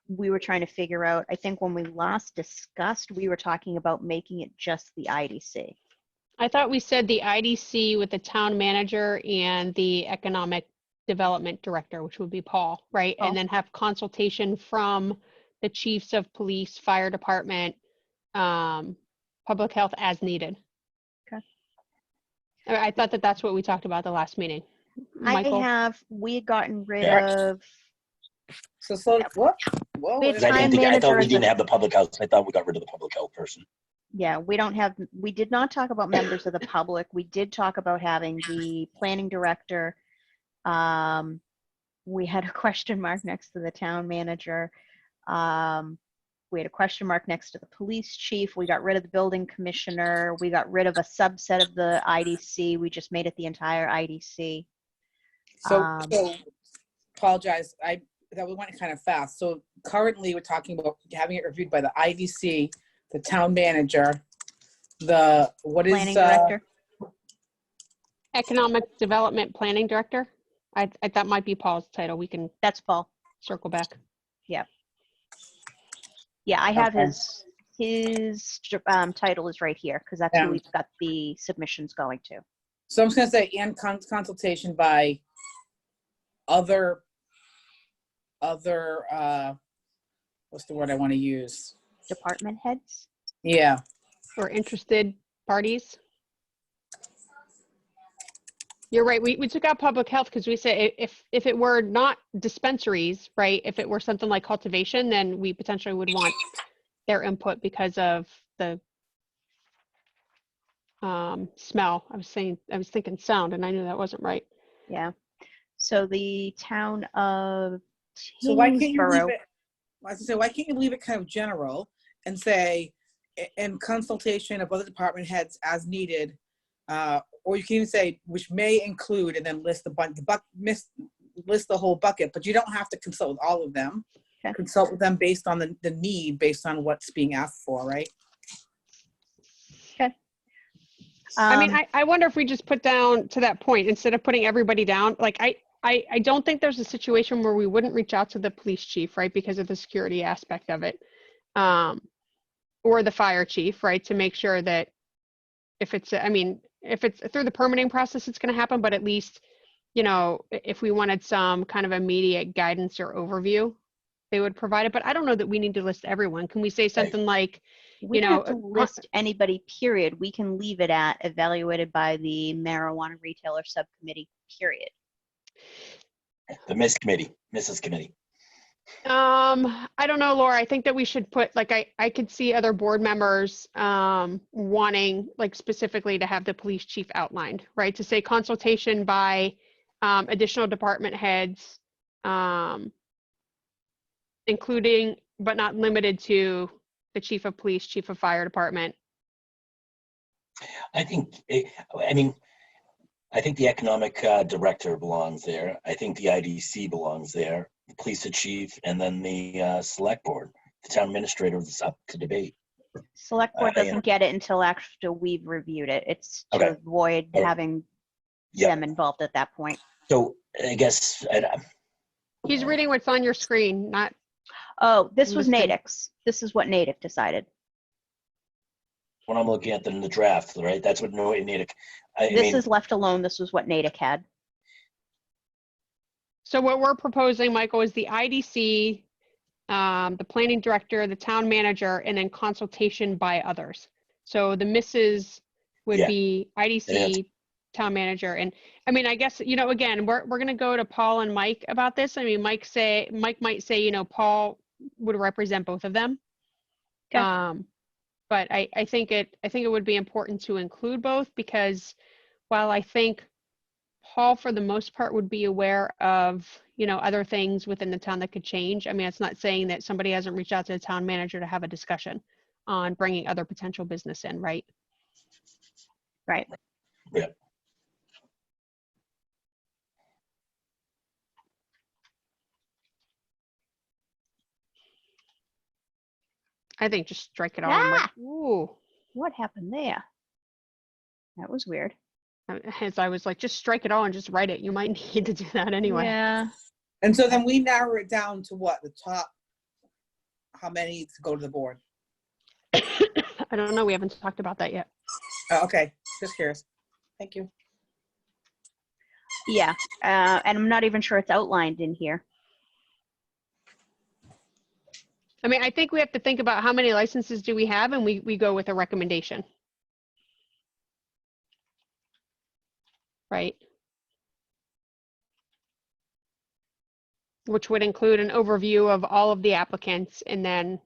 Speaker 3: We were trying to figure out, I think when we last discussed, we were talking about making it just the IDC.
Speaker 1: I thought we said the IDC with the town manager and the economic development director, which would be Paul, right?
Speaker 3: Paul.
Speaker 1: And then have consultation from the chiefs of police, fire department, public health as needed. I thought that's what we talked about the last meeting. Michael?
Speaker 3: We had gotten rid of.
Speaker 5: So what? Whoa.
Speaker 3: We had
Speaker 5: what did I do?
Speaker 3: time
Speaker 4: I thought we
Speaker 3: manager
Speaker 4: didn't have the public health. I thought we got rid of the public health person.
Speaker 3: Yeah, we did not talk about members of the public. We did talk about having the planning director. We had a question mark next to the town manager. We had a question mark next to the police chief. We got rid of the building commissioner. We got rid of a subset of the IDC. We just made it the entire IDC.
Speaker 5: So apologize. That we went kind of fast. So currently we're talking about having it reviewed by the IDC, the town manager,
Speaker 3: Planning director.
Speaker 1: Economic Development Planning Director. I that might be Paul's title. We can
Speaker 3: That's Paul.
Speaker 1: circle back.
Speaker 3: Yeah, I have
Speaker 5: Okay.
Speaker 3: his title is right here because that's
Speaker 5: Yeah.
Speaker 3: who we've got the submissions going to.
Speaker 5: So I'm just gonna say, and consultation by other, what's the word I want to use?
Speaker 3: Department heads.
Speaker 5: Yeah.
Speaker 1: Or interested parties. You're right. We took out public health because we said if it were not dispensaries, right? If it were something like cultivation, then we potentially would want their input because of the smell. I was thinking sound, and I knew that wasn't right.
Speaker 3: Yeah. So the town of
Speaker 5: So why can't you leave
Speaker 3: Tingsboro.
Speaker 5: it? I was gonna say, why can't you leave it kind of general and say, in consultation of other department heads as needed, or you can even say which may include, and then list list the whole bucket. But you don't have to consult with all of them.
Speaker 3: Okay.
Speaker 5: Consult with them based on the need, based on what's being asked for, right?
Speaker 3: Okay.
Speaker 1: I mean, I wonder if we just put down to that point instead of putting everybody down. Like I don't think there's a situation where we wouldn't reach out to the police chief, right, because of the security aspect of it, or the fire chief, right, to make sure that if it's, I mean, if it's through the permitting process, it's going to happen, but at least, you know, if we wanted some kind of immediate guidance or overview, they would provide it. But I don't know that we need to list everyone. Can we say something like,
Speaker 3: We
Speaker 1: you
Speaker 3: don't
Speaker 1: know,
Speaker 3: have to list anybody, period. We can leave it at evaluated by the marijuana retailer subcommittee, period.
Speaker 4: The Mrs. Committee.
Speaker 1: I don't know, Laura. I think that we should put, like, I could see other board members wanting, like, specifically to have the police chief outlined, right? To say consultation by additional department heads, including but not limited to the chief of police, chief of fire department.
Speaker 4: I think, I mean, I think the economic director belongs there. I think the IDC belongs there, the police chief, and then the select board. The town administrator is up to debate.
Speaker 3: Select board
Speaker 4: I-
Speaker 3: doesn't get it until after we've reviewed it. It's to
Speaker 4: Okay.
Speaker 3: avoid
Speaker 4: Okay.
Speaker 3: having
Speaker 4: Yeah.
Speaker 3: them involved at that point.
Speaker 4: So I guess,
Speaker 1: He's reading what's on your screen, not,
Speaker 3: Oh, this was
Speaker 1: Listing.
Speaker 3: Natick's. This is what Natick decided.
Speaker 4: when I'm looking at the draft, right? That's what Natick, I
Speaker 3: This
Speaker 4: mean,
Speaker 3: is left alone. This was what Natick had.
Speaker 1: so what we're proposing, Michael, is the IDC, the planning director, the town manager, and then consultation by others. So the misses would
Speaker 4: Yeah.
Speaker 1: be IDC, town manager, and I mean, I guess, you know, again, we're gonna go to Paul and Mike about this. I mean, Mike might say, you know, Paul would represent both of them.
Speaker 3: Okay.
Speaker 1: But I think it would be important to include both, because while I think Paul, for the most part, would be aware of, you know, other things within the town that could change. I mean, it's not saying that somebody hasn't reached out to the town manager to have a discussion on bringing other potential business in, right?
Speaker 3: Right.
Speaker 4: yeah.
Speaker 1: I think just strike it all. And
Speaker 3: Ah!
Speaker 1: ooh,
Speaker 3: What happened there? That was weird.
Speaker 1: as I was like, just strike it all and just write it. You might need to do that anyway.
Speaker 3: Yeah.
Speaker 5: And so then we narrow it down to what, the top, how many to go to the board?
Speaker 1: I don't know. We haven't talked about that yet.
Speaker 5: Oh, okay, just curious. Thank you.
Speaker 3: Yeah. And I'm not even sure it's outlined in here.
Speaker 1: I mean, I think we have to think about how many licenses do we have, and we go with a recommendation. Right? Which would include an overview of all of the applicants, and then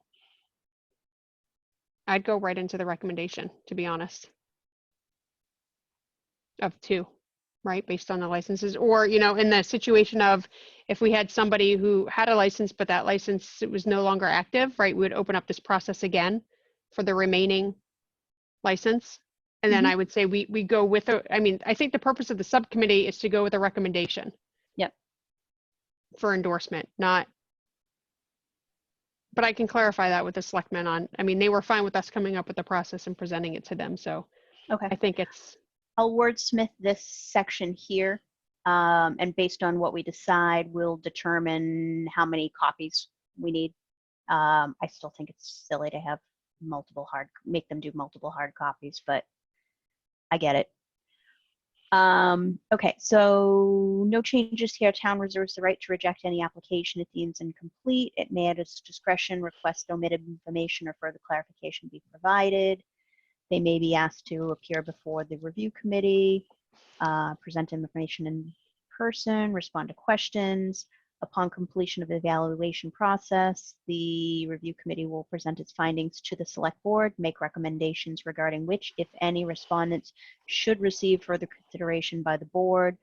Speaker 1: I'd go right into the recommendation, to be honest. Of 2, right? Based on the licenses, or, you know, in the situation of if we had somebody who had a license, but that license, it was no longer active, right? We would open up this process again for the remaining license. And then I would say we go with I mean, I think the purpose of the subcommittee is to go with a recommendation.
Speaker 3: Yep.
Speaker 1: For endorsement, not, but I can clarify that with the selectmen on, I mean, they were fine with us coming up with the process and presenting it to them. So
Speaker 3: Okay.
Speaker 1: I think it's,
Speaker 3: I'll wordsmith this section here. And based on what we decide, we'll determine how many copies we need. I still think it's silly to have make them do multiple hard copies, but I get it. Okay, so no changes here. Town reserves the right to reject any application it deems incomplete. It may at its discretion request omitted information or further clarification be provided. They may be asked to appear before the review committee, present information in person, respond to questions. Upon completion of the evaluation process, the review committee will present its findings to the select board, make recommendations regarding which, if any, respondents should receive further consideration by the board.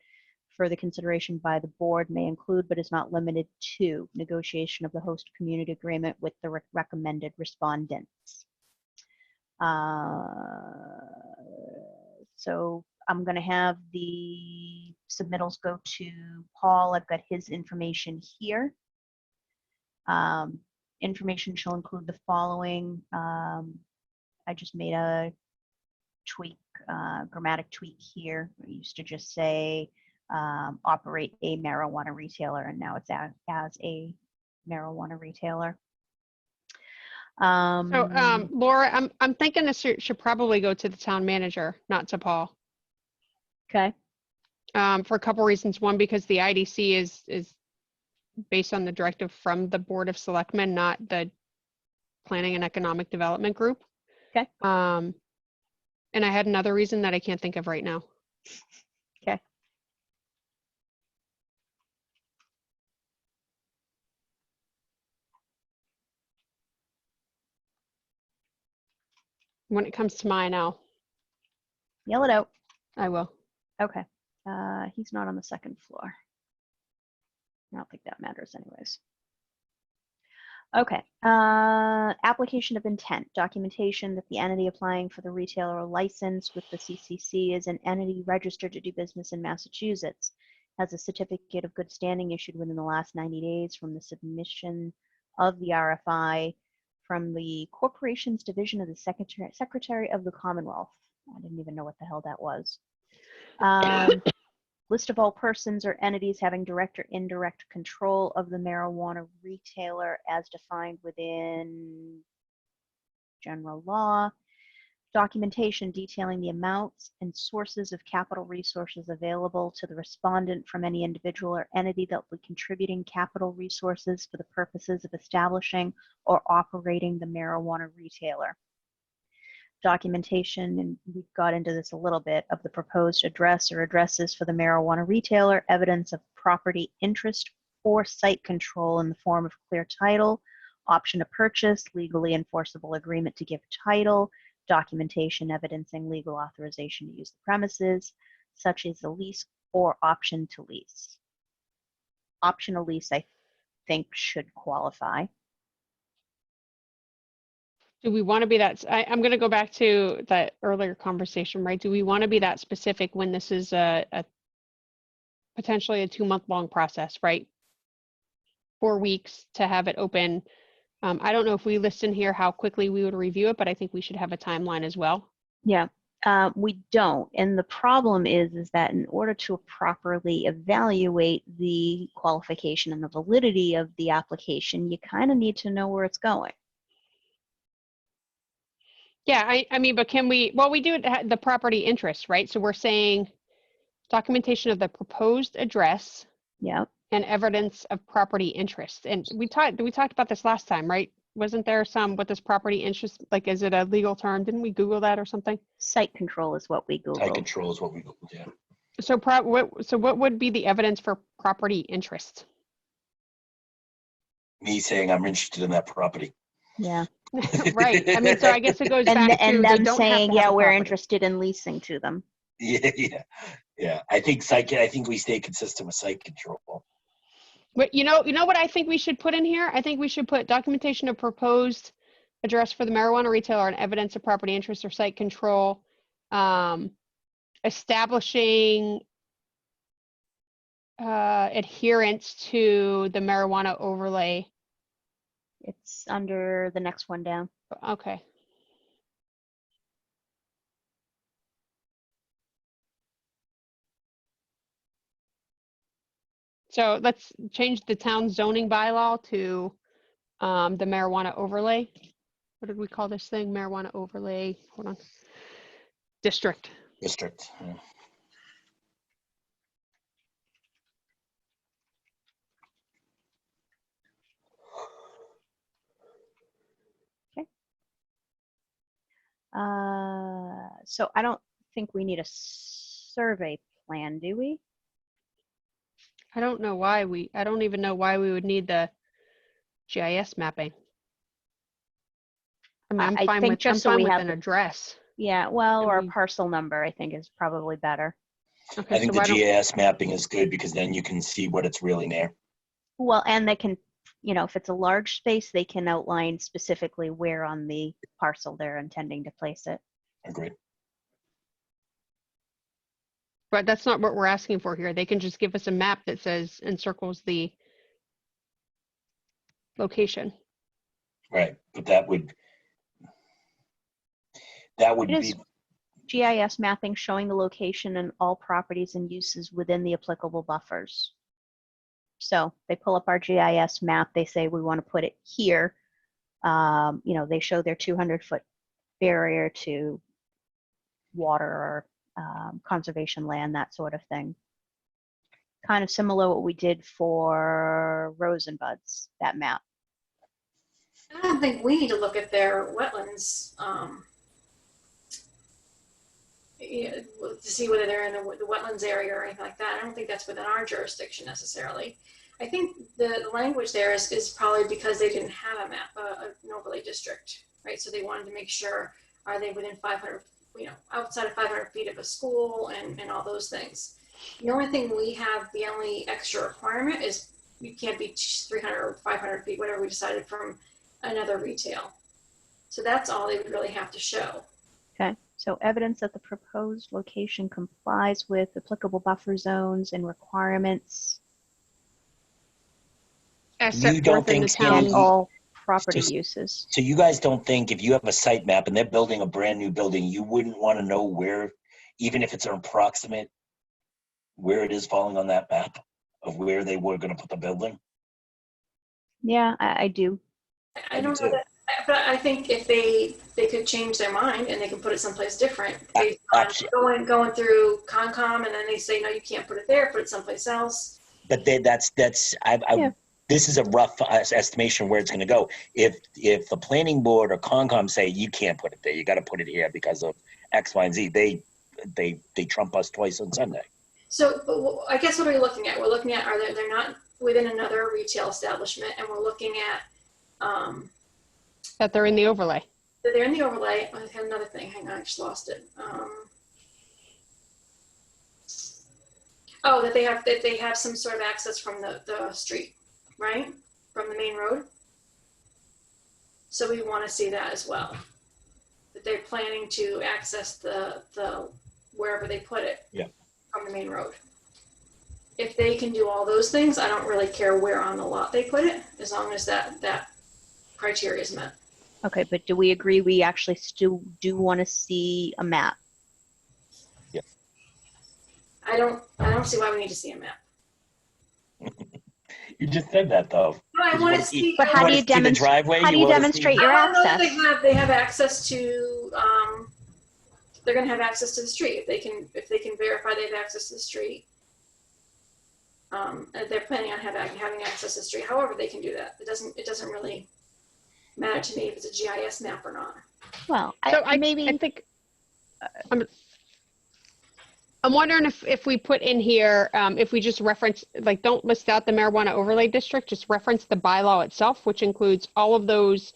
Speaker 3: Further consideration by the board may include, but is not limited to, negotiation of the host community agreement with the recommended respondents. So I'm going to have the submittals go to Paul. I've got his information here. Information shall include the following. I just made a tweak, grammatic tweak here. I used to just say operate a marijuana retailer, and now it's as a marijuana retailer.
Speaker 1: Laura, I'm thinking this should probably go to the town manager, not to Paul.
Speaker 3: Okay.
Speaker 1: For a couple reasons. One, because the IDC is based on the directive from the Board of Selectmen, not the Planning and Economic Development Group.
Speaker 3: Okay.
Speaker 1: And I had another reason that I can't think of right now.
Speaker 3: Okay.
Speaker 1: When it comes to mine,
Speaker 3: Yell it out.
Speaker 1: I will.
Speaker 3: Okay. He's not on the second floor. I don't think that matters anyways. Okay. Application of intent. Documentation that the entity applying for the retailer license with the CCC is an entity registered to do business in Massachusetts, has a certificate of good standing issued within the last 90 days from the submission of the RFI from the Corporations Division of the Secretary of the Commonwealth. I didn't even know what the hell that was. List of all persons or entities having direct or indirect control of the marijuana retailer as defined within general law. Documentation detailing the amounts and sources of capital resources available to the respondent from any individual or entity that will be contributing capital resources for the purposes of establishing or operating the marijuana retailer. Documentation, and we got into this a little bit, of the proposed address or addresses for the marijuana retailer, evidence of property interest or site control in the form of clear title, option to purchase, legally enforceable agreement to give title, documentation evidencing legal authorization to use the premises, such as a lease or option to lease. Optional lease, I think, should qualify.
Speaker 1: Do we want to be that, I'm going to go back to that earlier conversation, right? Do we want to be that specific when this is a potentially a 2-month-long process, right? 4 weeks to have it open. I don't know if we list in here how quickly we would review it, but I think we should have a timeline as well.
Speaker 3: Yeah, we don't. And the problem is that in order to properly evaluate the qualification and the validity of the application, you kind of need to know where it's going.
Speaker 1: Yeah, I mean, but can we, well, we do the property interest, right? So we're saying documentation of the proposed address.
Speaker 3: Yeah.
Speaker 1: And evidence of property interest. And we talked about this last time, right? Wasn't there some with this property interest, like, is it a legal term? Didn't we Google that or something?
Speaker 3: Site control is what we Googled.
Speaker 4: Site control is what we Googled, yeah.
Speaker 1: So what would be the evidence for property interest?
Speaker 4: Me saying I'm interested in that property.
Speaker 3: Yeah.
Speaker 1: Right. I mean, so I guess it goes back to
Speaker 3: and
Speaker 1: they
Speaker 3: them
Speaker 1: don't
Speaker 3: saying,
Speaker 1: have to have
Speaker 3: yeah,
Speaker 1: a
Speaker 3: we're
Speaker 1: property.
Speaker 3: interested in leasing to them.
Speaker 4: Yeah. I think we stay consistent with site control.
Speaker 1: But you know what I think we should put in here? I think we should put documentation of proposed address for the marijuana retailer and evidence of property interest or site control, establishing adherence to the marijuana overlay.
Speaker 3: It's under the next one down.
Speaker 1: Okay. So let's change the town zoning bylaw to the marijuana overlay. What did we call this thing? Marijuana overlay, hold on. District.
Speaker 4: District. Yeah.
Speaker 3: So I don't think we need a survey plan, do we?
Speaker 1: I don't know why I don't even know why we would need the GIS mapping. I mean, I'm
Speaker 3: I
Speaker 1: fine
Speaker 3: think
Speaker 1: with,
Speaker 3: just so we have
Speaker 1: an
Speaker 3: the-
Speaker 1: address.
Speaker 3: Yeah, well,
Speaker 1: And
Speaker 3: or a
Speaker 1: we-
Speaker 3: parcel number, I think is probably better.
Speaker 1: Okay,
Speaker 4: I think
Speaker 1: so
Speaker 4: the
Speaker 1: why don't,
Speaker 4: GIS mapping is good because then you can see what it's really near.
Speaker 3: Well, and they can, if it's a large space, they can outline specifically where on the parcel they're intending to place it.
Speaker 4: Agreed.
Speaker 1: but that's not what we're asking for here. They can just give us a map that says, encircles the location.
Speaker 4: Right, but that would
Speaker 3: It
Speaker 4: be
Speaker 3: is GIS mapping showing the location and all properties and uses within the applicable buffers. So they pull up our GIS map, they say we want to put it here. They show their 200-foot barrier to water or conservation land, that sort of thing. Kind of similar what we did for Rosenbud's, that map.
Speaker 7: I don't think we need to look at their wetlands to see whether they're in the wetlands area or anything like that. I don't think that's within our jurisdiction necessarily. I think the language there is probably because they didn't have a map, an overlay district, right? So they wanted to make sure, are they within 500, outside of 500 feet of a school and all those things. The only thing we have, the only extra requirement is you can't be 300 or 500 feet, whatever we decided, from another retail. So that's all they would really have to show.
Speaker 3: Okay, so evidence that the proposed location complies with applicable buffer zones and requirements
Speaker 1: As
Speaker 4: You
Speaker 1: set
Speaker 4: don't
Speaker 1: forth in the
Speaker 4: think,
Speaker 3: and
Speaker 4: Sandy,
Speaker 1: town.
Speaker 3: all property
Speaker 4: Just-
Speaker 3: uses.
Speaker 4: So you guys don't think if you have a site map and they're building a brand new building, you wouldn't want to know where, even if it's an approximate, where it is falling on that map of where they were going to put the building?
Speaker 3: Yeah, I do.
Speaker 7: I
Speaker 4: I do
Speaker 7: don't know
Speaker 4: too.
Speaker 7: that, but I think if they could change their mind and they can put it someplace different based on
Speaker 4: Actually-
Speaker 7: going through Concom, and then they say, no, you can't put it there, put it someplace else.
Speaker 4: But
Speaker 3: Yeah.
Speaker 4: this is a rough estimation where it's going to go. If the planning board or Concom say you can't put it there, you got to put it here because of X, Y, and Z, they trump us twice on Sunday.
Speaker 7: So I guess what are we looking at? We're looking at, they're not within another retail establishment, and we're looking at
Speaker 1: That they're in the overlay.
Speaker 7: that they're in the overlay. I had another thing. Hang on, I just lost it. That they have some sort of access from the street, right? From the main road. So we want to see that as well. That they're planning to access the wherever they put it.
Speaker 4: Yeah.
Speaker 7: From the main road. If they can do all those things, I don't really care where on the lot they put it, as long as that criteria is met.
Speaker 3: Okay, but do we agree we actually still do want to see a map?
Speaker 4: Yeah.
Speaker 7: I don't see why we need to see a map.
Speaker 4: You just said that though.
Speaker 7: No, I want to see.
Speaker 3: But how do you demonstrate? How do you demonstrate your
Speaker 7: I don't know that
Speaker 3: access?
Speaker 7: they have access to. They're going to have access to the street if they can verify they have access to the street. They're planning on having access to the street. However, they can do that. It doesn't really matter to me if it's a GIS map or not.
Speaker 3: Well,
Speaker 1: So I
Speaker 3: maybe
Speaker 1: think I'm wondering if we put in here, if we just reference, like, don't list out the marijuana overlay district, just reference the bylaw itself, which includes all of those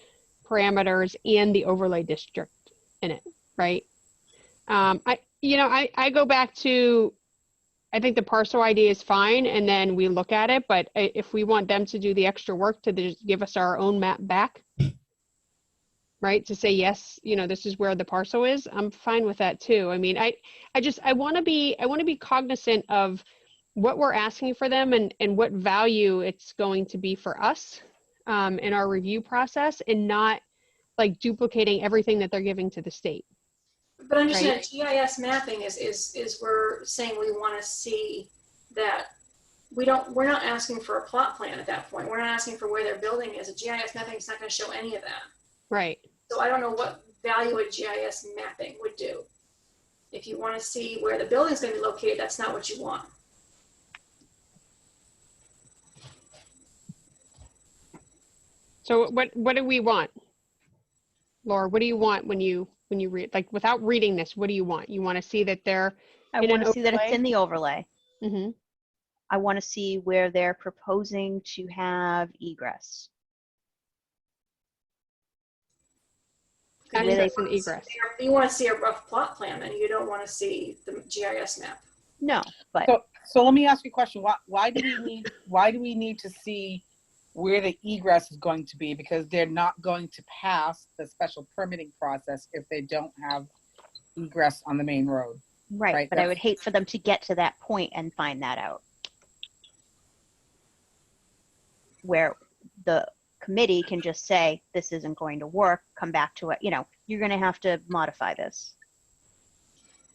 Speaker 1: parameters and the overlay district in it, right? I go back to, I think the parcel ID is fine, and then we look at it, but if we want them to do the extra work to just give us our own map back, right, to say, yes, this is where the parcel is, I'm fine with that too. I mean, I want to be cognizant of what we're asking for them and what value it's going to be for us in our review process, and not like duplicating everything that they're giving to the state.
Speaker 7: But understand, GIS mapping is we're saying we want to see that we're not asking for a plot plan at that point. We're not asking for where their building is. A GIS mapping is not going to show any of that.
Speaker 1: Right.
Speaker 7: So I don't know what value a GIS mapping would do. If you want to see where the building is going to be located, that's not what you want.
Speaker 1: So what do we want? Laura, what do you want when you read, like, without reading this, what do you want? You want to see that they're
Speaker 3: I
Speaker 1: in
Speaker 3: want
Speaker 1: an
Speaker 3: to see that it's
Speaker 1: overlay?
Speaker 3: in the overlay.
Speaker 1: Mm-hmm.
Speaker 3: I want to see where they're proposing to have egress.
Speaker 1: And
Speaker 3: Where they-
Speaker 1: ingress and egress.
Speaker 7: You want to see a rough plot plan, and you don't want to see the GIS map.
Speaker 3: No, but
Speaker 5: So let me ask you a question. Why do we need to see where the egress is going to be? Because they're not going to pass the special permitting process if they don't have egress on the main road.
Speaker 3: right, but I would hate for them to get to that point and find that out. Where the committee can just say, this isn't going to work, come back to it, you're going to have to modify this.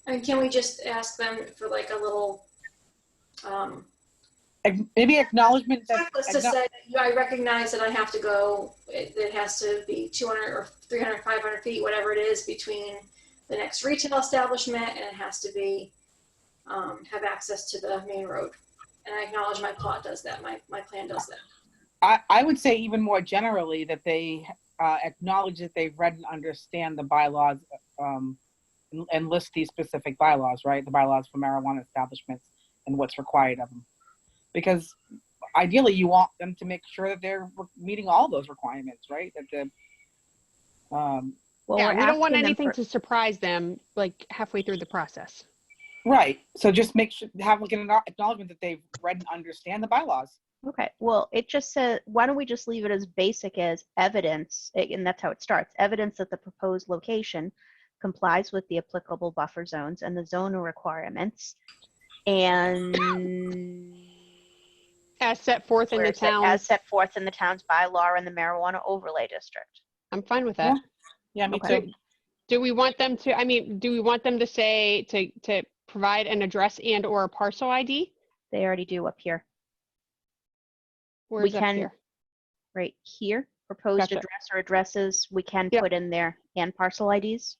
Speaker 7: And can we just ask them for like a little
Speaker 5: maybe acknowledgement that,
Speaker 7: Checklist to say, I recognize that I have to go, it has to be 200 or 300, 500 feet, whatever it is, between the next retail establishment, and it has to be, have access to the main road. And I acknowledge my plot does that, my plan does that.
Speaker 5: I would say even more generally that they acknowledge that they've read and understand the bylaws and list these specific bylaws, right? The bylaws for marijuana establishments and what's required of them. Because ideally you want them to make sure that they're meeting all those requirements, right? That the
Speaker 3: Well,
Speaker 1: Yeah,
Speaker 3: we're
Speaker 1: we don't want
Speaker 3: asking them
Speaker 1: anything
Speaker 3: for-
Speaker 1: to surprise them like halfway through the process.
Speaker 5: right. So just make sure have like an acknowledgement that they've read and understand the bylaws.
Speaker 3: Okay, well, it just says, why don't we just leave it as basic as evidence, and that's how it starts, evidence that the proposed location complies with the applicable buffer zones and the zoning requirements, and
Speaker 1: As set forth in
Speaker 3: where
Speaker 1: the
Speaker 3: is it? As
Speaker 1: town.
Speaker 3: set forth in the town's bylaw and the marijuana overlay district.
Speaker 1: I'm fine with that.
Speaker 5: Yeah, me
Speaker 3: Okay.
Speaker 5: too.
Speaker 1: Do we want them to, I mean, do we want them to say, to provide an address and or a parcel ID?
Speaker 3: They already do up here,
Speaker 1: Where's up
Speaker 3: can-
Speaker 1: here?
Speaker 3: right here, proposed
Speaker 1: Gotcha.
Speaker 3: address or addresses, we can
Speaker 1: Yep.
Speaker 3: put in there, and parcel IDs.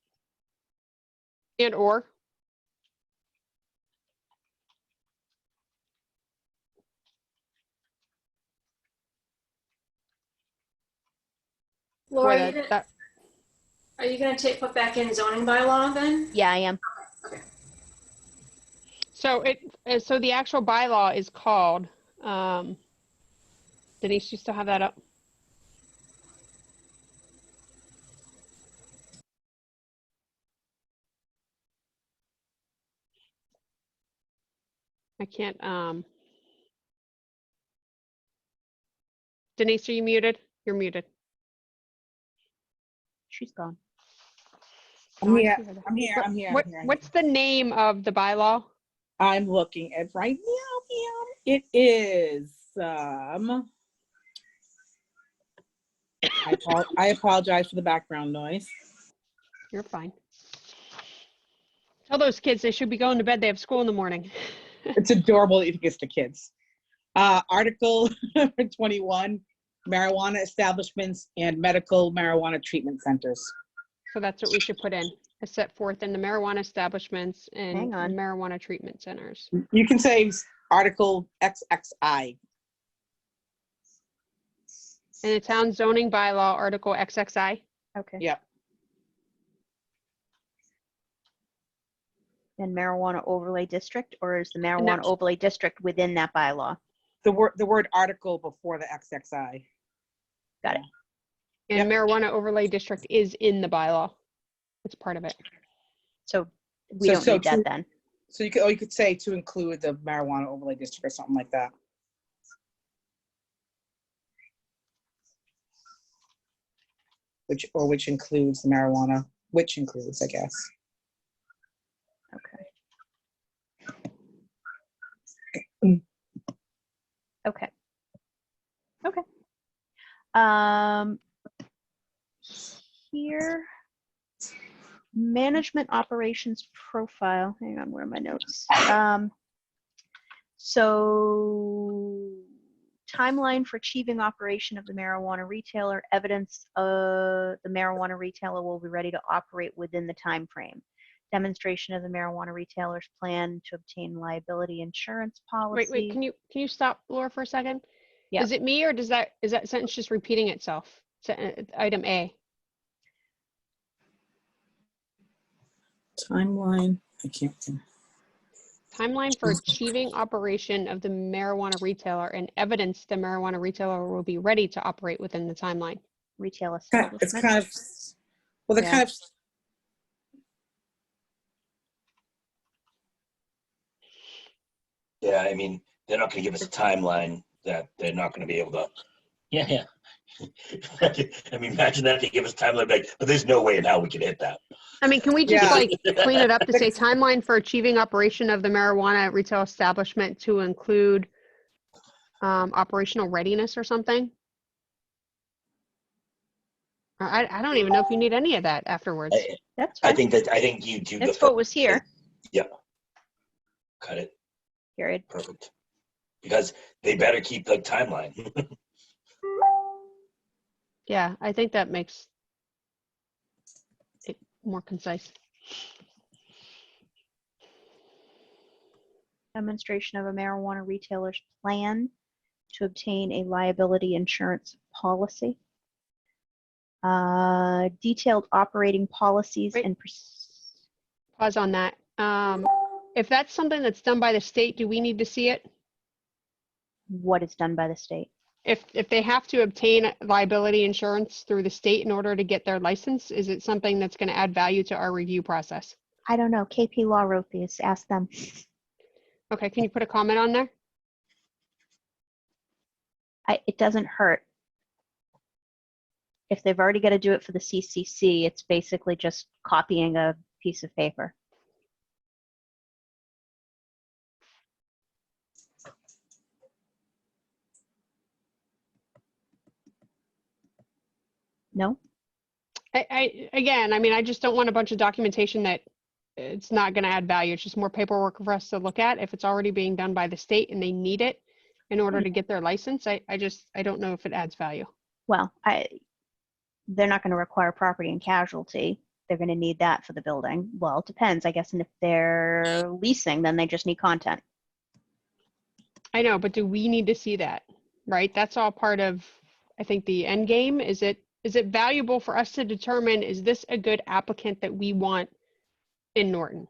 Speaker 1: And or?
Speaker 7: Laura,
Speaker 1: Boy, that-
Speaker 7: are you gonna put back in zoning bylaw then?
Speaker 3: Yeah, I am.
Speaker 1: So so the actual bylaw is called, Denise, you still have that up? I can't, Denise, are you muted? You're muted.
Speaker 3: She's gone.
Speaker 5: I'm
Speaker 1: Oh, I
Speaker 5: here.
Speaker 1: see her there.
Speaker 5: I'm here.
Speaker 1: What-
Speaker 5: I'm here.
Speaker 1: what-
Speaker 5: I'm here.
Speaker 1: What's the name of the bylaw?
Speaker 5: I'm looking at right now. It is. I apologize for the background noise.
Speaker 1: You're fine. Tell those kids they should be going to bed. They have school in the morning.
Speaker 5: It's adorable that you think it's the kids. Article 21, marijuana establishments and medical marijuana treatment centers.
Speaker 1: So that's what we should put in, as set forth in the marijuana establishments and
Speaker 3: Hang on.
Speaker 1: marijuana treatment centers.
Speaker 5: You can say Article XXI.
Speaker 1: And the town zoning bylaw, Article XXI.
Speaker 3: Okay.
Speaker 5: Yep.
Speaker 3: And marijuana overlay district, or is the
Speaker 1: that-
Speaker 3: marijuana overlay district within that bylaw?
Speaker 5: The word article before the XXI.
Speaker 3: Got it.
Speaker 1: And marijuana overlay district is in the bylaw. It's part of it.
Speaker 3: So we don't
Speaker 5: So
Speaker 3: need that
Speaker 5: to-
Speaker 3: then.
Speaker 5: So you could say to include the marijuana overlay district or something like that. Which includes the marijuana, which includes, I guess.
Speaker 3: Okay. Okay. Okay. Here, management operations profile. Hang on, where are my notes? So timeline for achieving operation of the marijuana retailer. Evidence the marijuana retailer will be ready to operate within the time frame. Demonstration of the marijuana retailer's plan to obtain liability insurance policy.
Speaker 1: Wait, can you stop, Laura, for a second?
Speaker 3: Yeah.
Speaker 1: Is it me or is that sentence just repeating itself? Item A.
Speaker 5: Timeline, I can't.
Speaker 1: Timeline for achieving operation of the marijuana retailer and evidence the marijuana retailer will be ready to operate within the timeline.
Speaker 3: Retail
Speaker 5: It's
Speaker 3: establishment.
Speaker 5: kind of, well, they're
Speaker 3: Yeah.
Speaker 5: kind of,
Speaker 4: Yeah, I mean, they're not gonna give us a timeline that they're not gonna be able to. Yeah. I mean, imagine that they give us a timeline, like, but there's no way in how we can hit that.
Speaker 1: I mean, can we just
Speaker 5: Yeah.
Speaker 1: like clean it up to say timeline for achieving operation of the marijuana retail establishment to include operational readiness or something? I don't even know if you need any of that afterwards.
Speaker 3: That's
Speaker 4: I
Speaker 3: fine.
Speaker 4: think you do the.
Speaker 3: That's what was here,
Speaker 4: Yep. Cut it.
Speaker 3: period.
Speaker 4: Perfect. because they better keep the timeline.
Speaker 1: Yeah, I think that makes it more concise.
Speaker 3: Demonstration of a marijuana retailer's plan to obtain a liability insurance policy. Detailed operating policies
Speaker 1: Wait.
Speaker 3: and
Speaker 1: Pause on that. If that's something that's done by the state, do we need to see it?
Speaker 3: what is done by the state.
Speaker 1: If they have to obtain liability insurance through the state in order to get their license, is it something that's going to add value to our review process?
Speaker 3: I don't know. KP Law wrote these. Ask them.
Speaker 1: Okay, can you put a comment on there?
Speaker 3: It doesn't hurt. If they've already got to do it for the CCC, it's basically just copying a piece of paper. No?
Speaker 1: Again, I mean, I just don't want a bunch of documentation that it's not going to add value. It's just more paperwork for us to look at. If it's already being done by the state and they need it in order to get their license, I don't know if it adds value.
Speaker 3: Well, they're not going to require property and casualty. They're going to need that for the building. Well, it depends, I guess. And if they're leasing, then they just need content.
Speaker 1: I know, but do we need to see that? Right? That's all part of, I think, the end game. Is it valuable for us to determine, is this a good applicant that we want in Norton?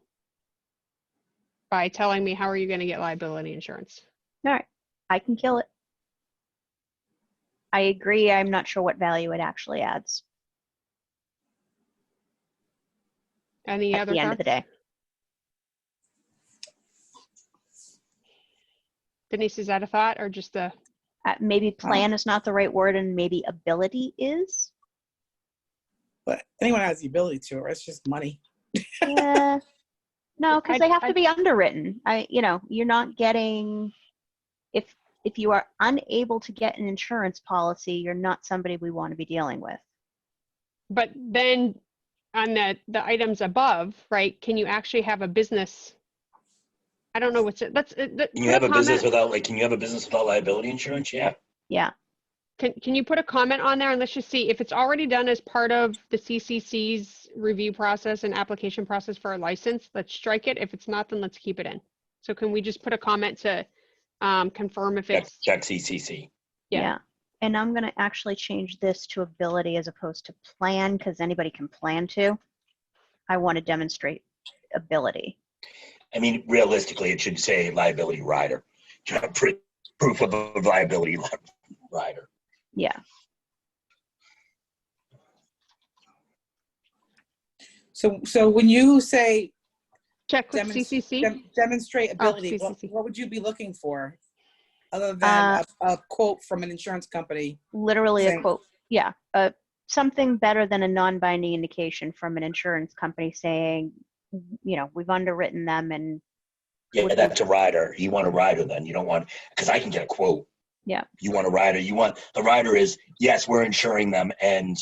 Speaker 1: By telling me, how are you going to get liability insurance?
Speaker 3: All right, I can kill it. I agree. I'm not sure what value it actually adds
Speaker 1: Any
Speaker 3: at
Speaker 1: other
Speaker 3: the end of the
Speaker 1: thoughts?
Speaker 3: day.
Speaker 1: Denise, is that a thought or just a?
Speaker 3: Maybe plan is not the right word, and maybe ability is.
Speaker 5: But anyone has the ability to, or it's just money.
Speaker 3: Yeah. No, because they have
Speaker 1: I-
Speaker 3: to be underwritten. You're not getting, if you are unable to get an insurance policy, you're not somebody we want to be dealing with.
Speaker 1: But then on the items above, right, can you actually have a business? I don't know what's it.
Speaker 4: Can you have a business without liability insurance? Yeah.
Speaker 3: Yeah.
Speaker 1: Can you put a comment on there and let's just see if it's already done as part of the CCC's review process and application process for a license, let's strike it. If it's not, then let's keep it in. So can we just put a comment to confirm if it's
Speaker 4: Check CCC.
Speaker 1: Yeah.
Speaker 3: And I'm going to actually change this to ability as opposed to plan, because anybody can plan to. I want to demonstrate ability.
Speaker 4: I mean, realistically, it should say liability rider. Proof of a liability rider.
Speaker 3: Yeah.
Speaker 5: So when you say
Speaker 1: check with CCC?
Speaker 5: demonstrate ability,
Speaker 1: CCC.
Speaker 5: what would you be looking for other than a quote from an insurance company?
Speaker 3: Literally
Speaker 5: saying,
Speaker 3: a quote. Yeah. Something better than a non-binding indication from an insurance company saying, we've underwritten them and.
Speaker 4: Yeah, that's a rider. You want a rider then. You don't want, because I can get a quote.
Speaker 3: Yeah.
Speaker 4: You want a rider. The rider is, yes, we're insuring them. And,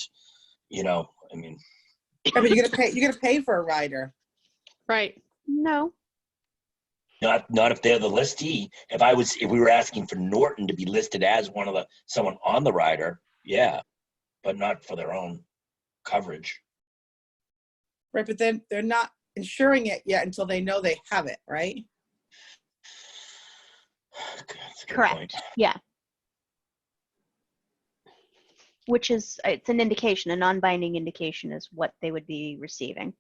Speaker 5: Yeah, but you're gonna pay for a rider.
Speaker 1: Right.
Speaker 3: No.
Speaker 4: not if they're the listee. If we were asking for Norton to be listed as someone on the rider, yeah, but not for their own coverage.
Speaker 5: Right, but then they're not insuring it yet until they know they have it, right?
Speaker 4: That's a good
Speaker 3: Correct.
Speaker 4: point.
Speaker 3: Yeah. Which is, it's an indication, a non-binding indication is what they would be receiving.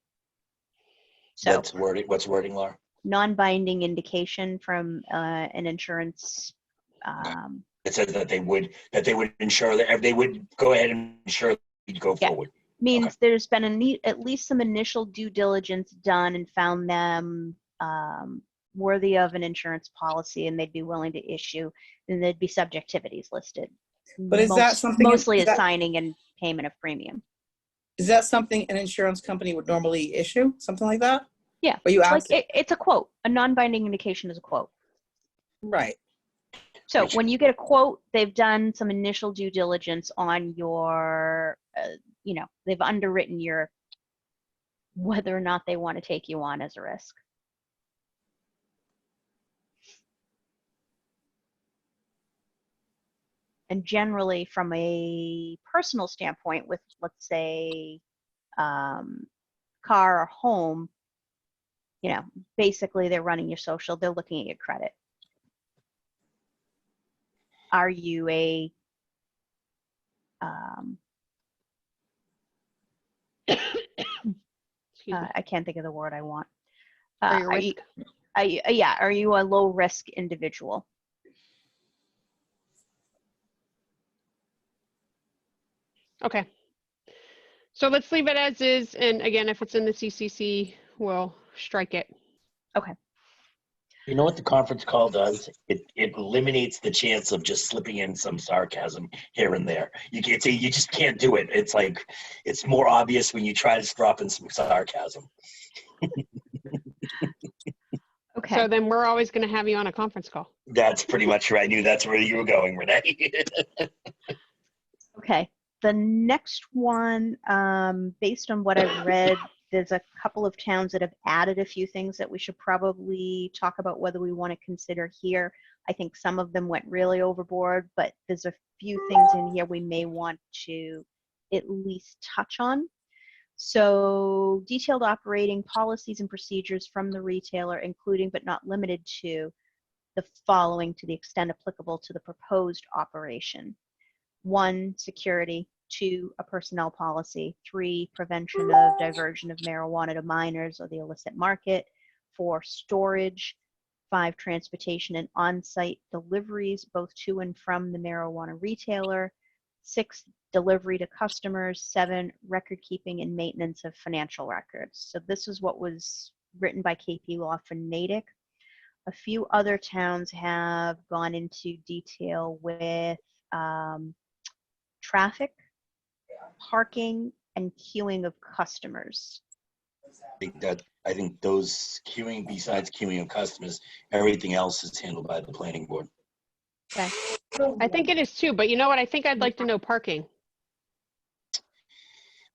Speaker 3: So
Speaker 4: What's wording, Laura?
Speaker 3: non-binding indication from an insurance.
Speaker 4: It says that they would insure that they would go ahead and insure you'd go
Speaker 3: Yeah.
Speaker 4: forward.
Speaker 3: Means
Speaker 4: Okay.
Speaker 3: there's been at least some initial due diligence done and found them worthy of an insurance policy, and they'd be willing to issue, and there'd be subjectivities listed.
Speaker 5: But is that something?
Speaker 3: Mostly
Speaker 5: is
Speaker 3: assigning and payment of premium.
Speaker 5: Is that something an insurance company would normally issue? Something like that?
Speaker 3: Yeah.
Speaker 5: Or you ask?
Speaker 3: It's a quote. A non-binding indication is a quote.
Speaker 5: Right.
Speaker 3: So when you get a quote, they've done some initial due diligence on your, they've underwritten your, whether or not they want to take you on as a risk. And generally, from a personal standpoint, with, let's say, car or home, you know, basically they're running your social, they're looking at your credit. Are you a
Speaker 1: Excuse me.
Speaker 3: I can't think of the word I want.
Speaker 1: Or your
Speaker 3: Are you,
Speaker 1: risk.
Speaker 3: yeah, are you a low risk individual?
Speaker 1: Okay. So let's leave it as is. And again, if it's in the CCC, we'll strike it.
Speaker 4: You know what the conference call does? It eliminates the chance of just slipping in some sarcasm here and there. You can't say, you just can't do it. It's like, it's more obvious when you try to drop in some sarcasm.
Speaker 3: Okay.
Speaker 1: So then we're always going to have you on a conference call.
Speaker 4: That's pretty much right. I knew that's where you were going, Renee.
Speaker 3: Okay. The next one, based on what I've read, there's a couple of towns that have added a few things that we should probably talk about whether we want to consider here. I think some of them went really overboard, but there's a few things in here we may want to at least touch on. So detailed operating policies and procedures from the retailer, including but not limited to the following to the extent applicable to the proposed operation. 1, security. 2, a personnel policy. 3, prevention of diversion of marijuana to minors or the illicit market. 4, storage. 5, transportation and on-site deliveries, both to and from the marijuana retailer. 6, delivery to customers. 7, record keeping and maintenance of financial records. So this is what was written by KP Law for Natick. A few other towns have gone into detail with traffic, parking, and queuing of customers.
Speaker 4: I think those queuing, besides queuing of customers, everything else is handled by the planning board.
Speaker 3: Okay.
Speaker 1: I think it is too, but you know what? I think I'd like to know parking.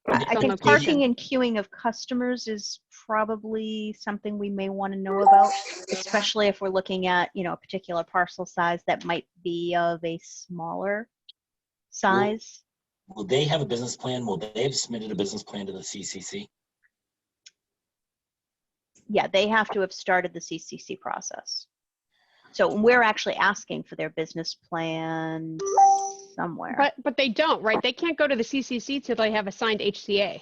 Speaker 3: I
Speaker 1: Some
Speaker 3: think
Speaker 1: location.
Speaker 3: parking and queuing of customers is probably something we may want to know about, especially if we're looking at, you know, a particular parcel size that might be of a smaller size.
Speaker 4: Will they have a business plan? Will they have submitted a business plan to the CCC?
Speaker 3: Yeah, they have to have started the CCC process. So we're actually asking for their business plan somewhere.
Speaker 1: But they don't, right? They can't go to the CCC till they have a signed HCA.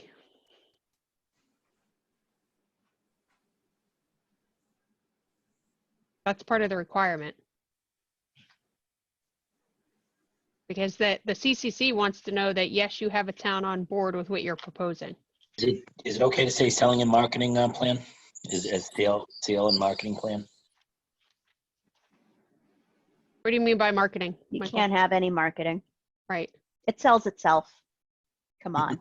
Speaker 1: That's part of the requirement. Because the CCC wants to know that, yes, you have a town on board with what you're proposing.
Speaker 4: Is it okay to say selling and marketing plan? Is sale and marketing plan?
Speaker 1: What do you mean by marketing,
Speaker 3: You
Speaker 1: Michael?
Speaker 3: can't have any marketing.
Speaker 1: Right.
Speaker 3: It sells itself. Come on.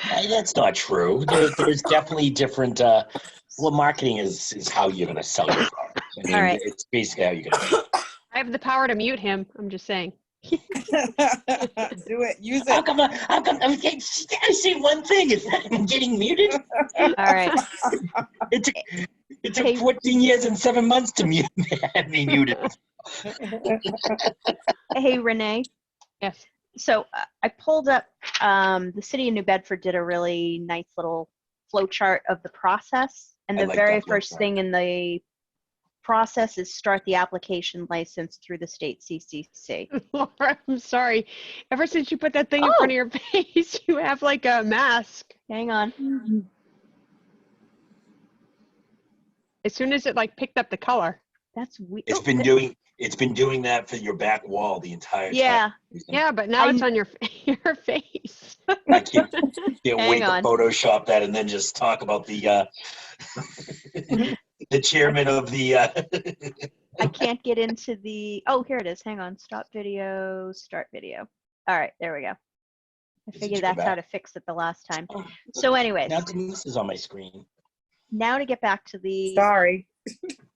Speaker 4: That's not true. There's definitely different. Well, marketing is how you're going to sell your product. I mean,
Speaker 3: All right.
Speaker 4: it's basically how you're going to.
Speaker 1: I have the power to mute him. I'm just saying.
Speaker 5: Do it. Use
Speaker 4: How
Speaker 5: it.
Speaker 4: come? I say one thing. I'm getting muted.
Speaker 3: All right.
Speaker 4: It took 14 years and 7 months to mute me muted.
Speaker 3: Hey, Renee.
Speaker 1: Yes.
Speaker 3: So I pulled up, the city of New Bedford did a really nice little flow chart of the process. And
Speaker 4: I
Speaker 3: the
Speaker 4: like
Speaker 3: very
Speaker 4: that flow
Speaker 3: first
Speaker 4: chart.
Speaker 3: thing in the process is start the application license through the state CCC.
Speaker 1: Laura, I'm sorry. Ever since you put that thing in front of your face, you have like a mask.
Speaker 3: Hang on.
Speaker 1: As soon as it like picked up the color.
Speaker 3: That's weird.
Speaker 4: It's been doing that for your back wall the entire time.
Speaker 3: Yeah.
Speaker 1: Yeah, but now it's on your your face.
Speaker 4: I can't wait
Speaker 3: on.
Speaker 4: to Photoshop that and then just talk about the the chairman of the.
Speaker 3: I can't get into the, oh, here it is. Hang on. Stop video, start video. All right, there we go. I
Speaker 4: Is it
Speaker 3: figured
Speaker 4: your
Speaker 3: that's how
Speaker 4: back?
Speaker 3: to fix it the last time.
Speaker 4: Oh,
Speaker 3: So anyways,
Speaker 4: now Denise is on my screen.
Speaker 3: now to get back to the,
Speaker 5: Sorry.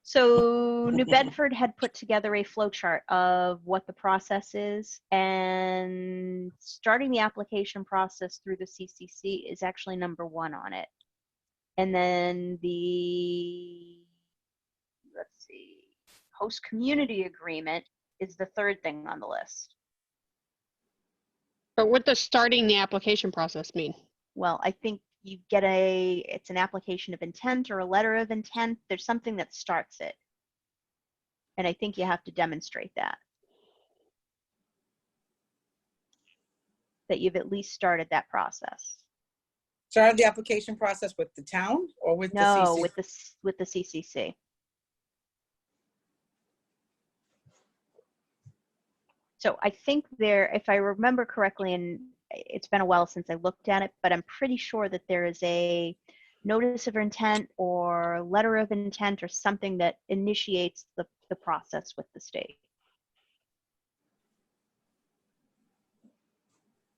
Speaker 3: so New Bedford had put together a flow chart of what the process is, and starting the application process through the CCC is actually number 1 on it. And then the, let's see, host community agreement is the third thing on the list.
Speaker 1: But what does starting the application process mean?
Speaker 3: Well, I think you get it's an application of intent or a letter of intent. There's something that starts it. And I think you have to demonstrate that you've at least started that process.
Speaker 5: Started the application process with the town or with the
Speaker 3: No,
Speaker 5: CC?
Speaker 3: with the CCC. So I think if I remember correctly, and it's been a while since I looked at it, but I'm pretty sure that there is a notice of intent or letter of intent or something that initiates the process with the state.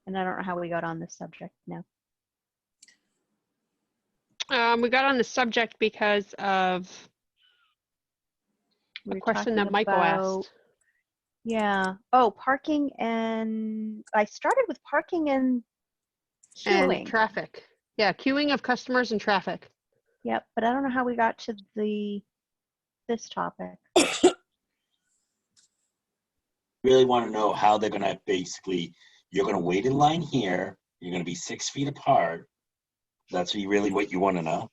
Speaker 3: And I don't know how we got on this subject now.
Speaker 1: We got on the subject because of
Speaker 3: We
Speaker 1: a
Speaker 3: were
Speaker 1: question
Speaker 3: talking
Speaker 1: that Michael
Speaker 3: about-
Speaker 1: asked.
Speaker 3: Yeah. Oh, parking and I started with parking and queuing.
Speaker 1: And traffic. Yeah, queuing of customers and traffic.
Speaker 3: Yep, but I don't know how we got to this topic.
Speaker 4: Really want to know how they're going to basically, you're going to wait in line here. You're going to be 6 feet apart. That's really what you want to know.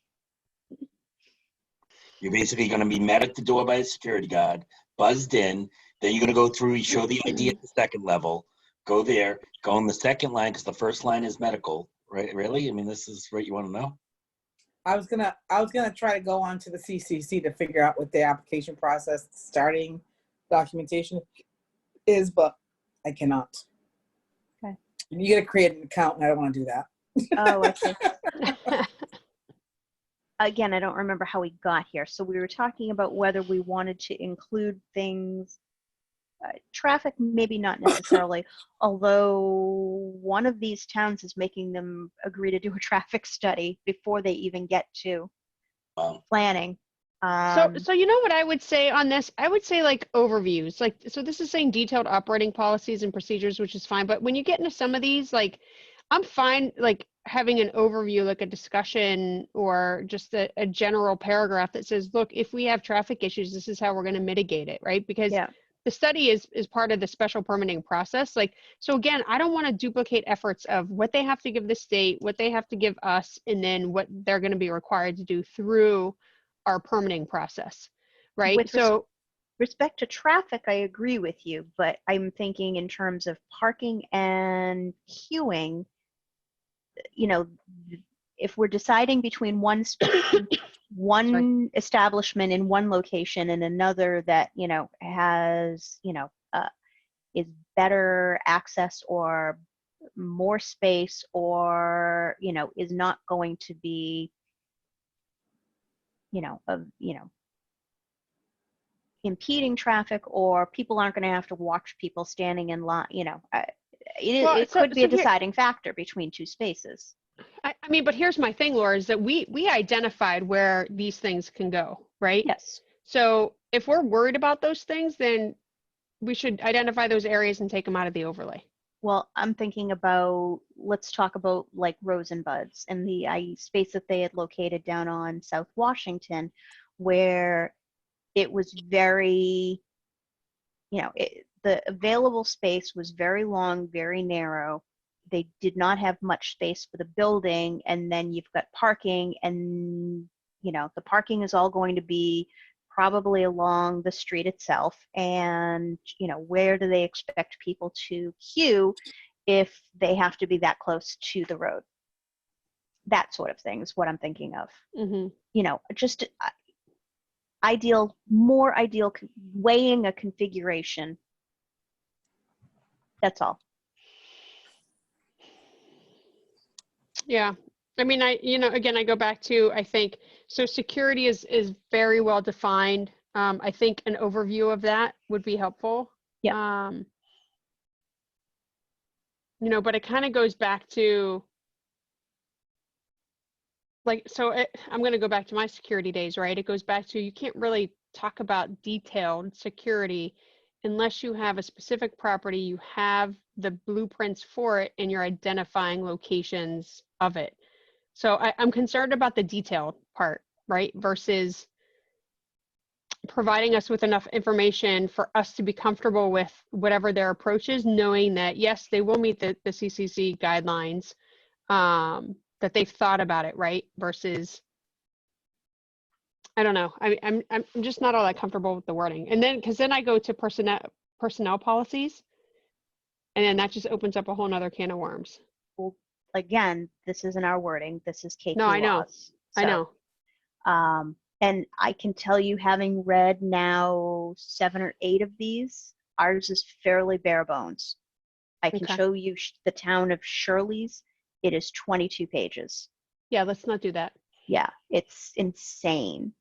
Speaker 4: You're basically going to be met at the door by a security guard, buzzed in. Then you're going to go through, you show the ID at the second level, go there, go on the second line because the first line is medical, right? Really? I mean, this is what you want to know?
Speaker 5: I was gonna try to go on to the CCC to figure out what the application process starting documentation is, but I cannot.
Speaker 3: Okay.
Speaker 5: You gotta create an account, and I don't want to do that.
Speaker 3: Oh, I see. Again, I don't remember how we got here. So we were talking about whether we wanted to include things, traffic, maybe not necessarily, although one of these towns is making them agree to do a traffic study before they even get to planning.
Speaker 1: So you know what I would say on this? I would say like overviews. Like, so this is saying detailed operating policies and procedures, which is fine. But when you get into some of these, like, I'm fine like having an overview, like a discussion or just a general paragraph that says, look, if we have traffic issues, this is how we're going to mitigate it, right? Because
Speaker 3: Yeah.
Speaker 1: the study is part of the special permitting process. Like, so again, I don't want to duplicate efforts of what they have to give the state, what they have to give us, and then what they're going to be required to do through our permitting process, right?
Speaker 3: With
Speaker 1: So
Speaker 3: respect to traffic, I agree with you, but I'm thinking in terms of parking and queuing, you know, if we're deciding between one establishment in one location and another that, you know, has, you know, is better access or more space or, you know, is not going to be, impeding traffic, or people aren't going to have to watch people standing in line, you know, it could be a deciding factor between two spaces.
Speaker 1: I mean, but here's my thing, Laura, is that we identified where these things can go, right?
Speaker 3: Yes.
Speaker 1: So if we're worried about those things, then we should identify those areas and take them out of the overlay.
Speaker 3: Well, I'm thinking about, let's talk about like Rose and Buds and the space that they had located down on South Washington, where it was very, you know, the available space was very long, very narrow. They did not have much space for the building, and then you've got parking, and, you know, the parking is all going to be probably along the street itself, and, you know, where do they expect people to queue if they have to be that close to the road? That sort of thing is what I'm thinking of.
Speaker 1: Mm-hmm.
Speaker 3: You know, just more ideal weighing a configuration. That's all.
Speaker 1: Yeah. I mean, again, I go back to, I think, so security is very well defined. I think an overview of that would be helpful.
Speaker 3: Yeah.
Speaker 1: You know, but it kind of goes back to, like, so I'm going to go back to my security days, right? It goes back to, you can't really talk about detailed security unless you have a specific property, you have the blueprints for it, and you're identifying locations of it. So I'm concerned about the detailed part, right? Versus providing us with enough information for us to be comfortable with whatever their approach is, knowing that yes, they will meet the CCC guidelines, that they've thought about it, right? Versus, I don't know. I'm just not all that comfortable with the wording. And then, because then I go to personnel policies, and then that just opens up a whole nother can of worms.
Speaker 3: Well, again, this isn't our wording. This is KQ
Speaker 1: No, I know.
Speaker 3: laws.
Speaker 1: I know.
Speaker 3: And I can tell you, having read now 7 or 8 of these, ours is fairly bare bones. I can
Speaker 1: Okay.
Speaker 3: show you the town of Shirley's. It is 22 pages.
Speaker 1: Yeah, let's not do that.
Speaker 3: Yeah, it's insane.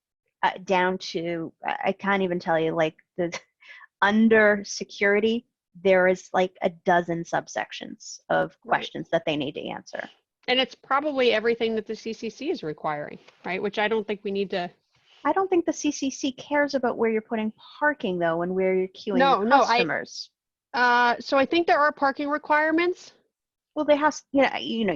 Speaker 3: Down to, I can't even tell you, like the under security, there is like a dozen subsections of
Speaker 1: Right.
Speaker 3: questions that they need to answer.
Speaker 1: And it's probably everything that the CCC is requiring, right? Which I don't think we need to.
Speaker 3: I don't think the CCC cares about where you're putting parking though, and where you're queuing
Speaker 1: No,
Speaker 3: the
Speaker 1: no,
Speaker 3: customers.
Speaker 1: So I think there are parking requirements.
Speaker 3: Well, they have, you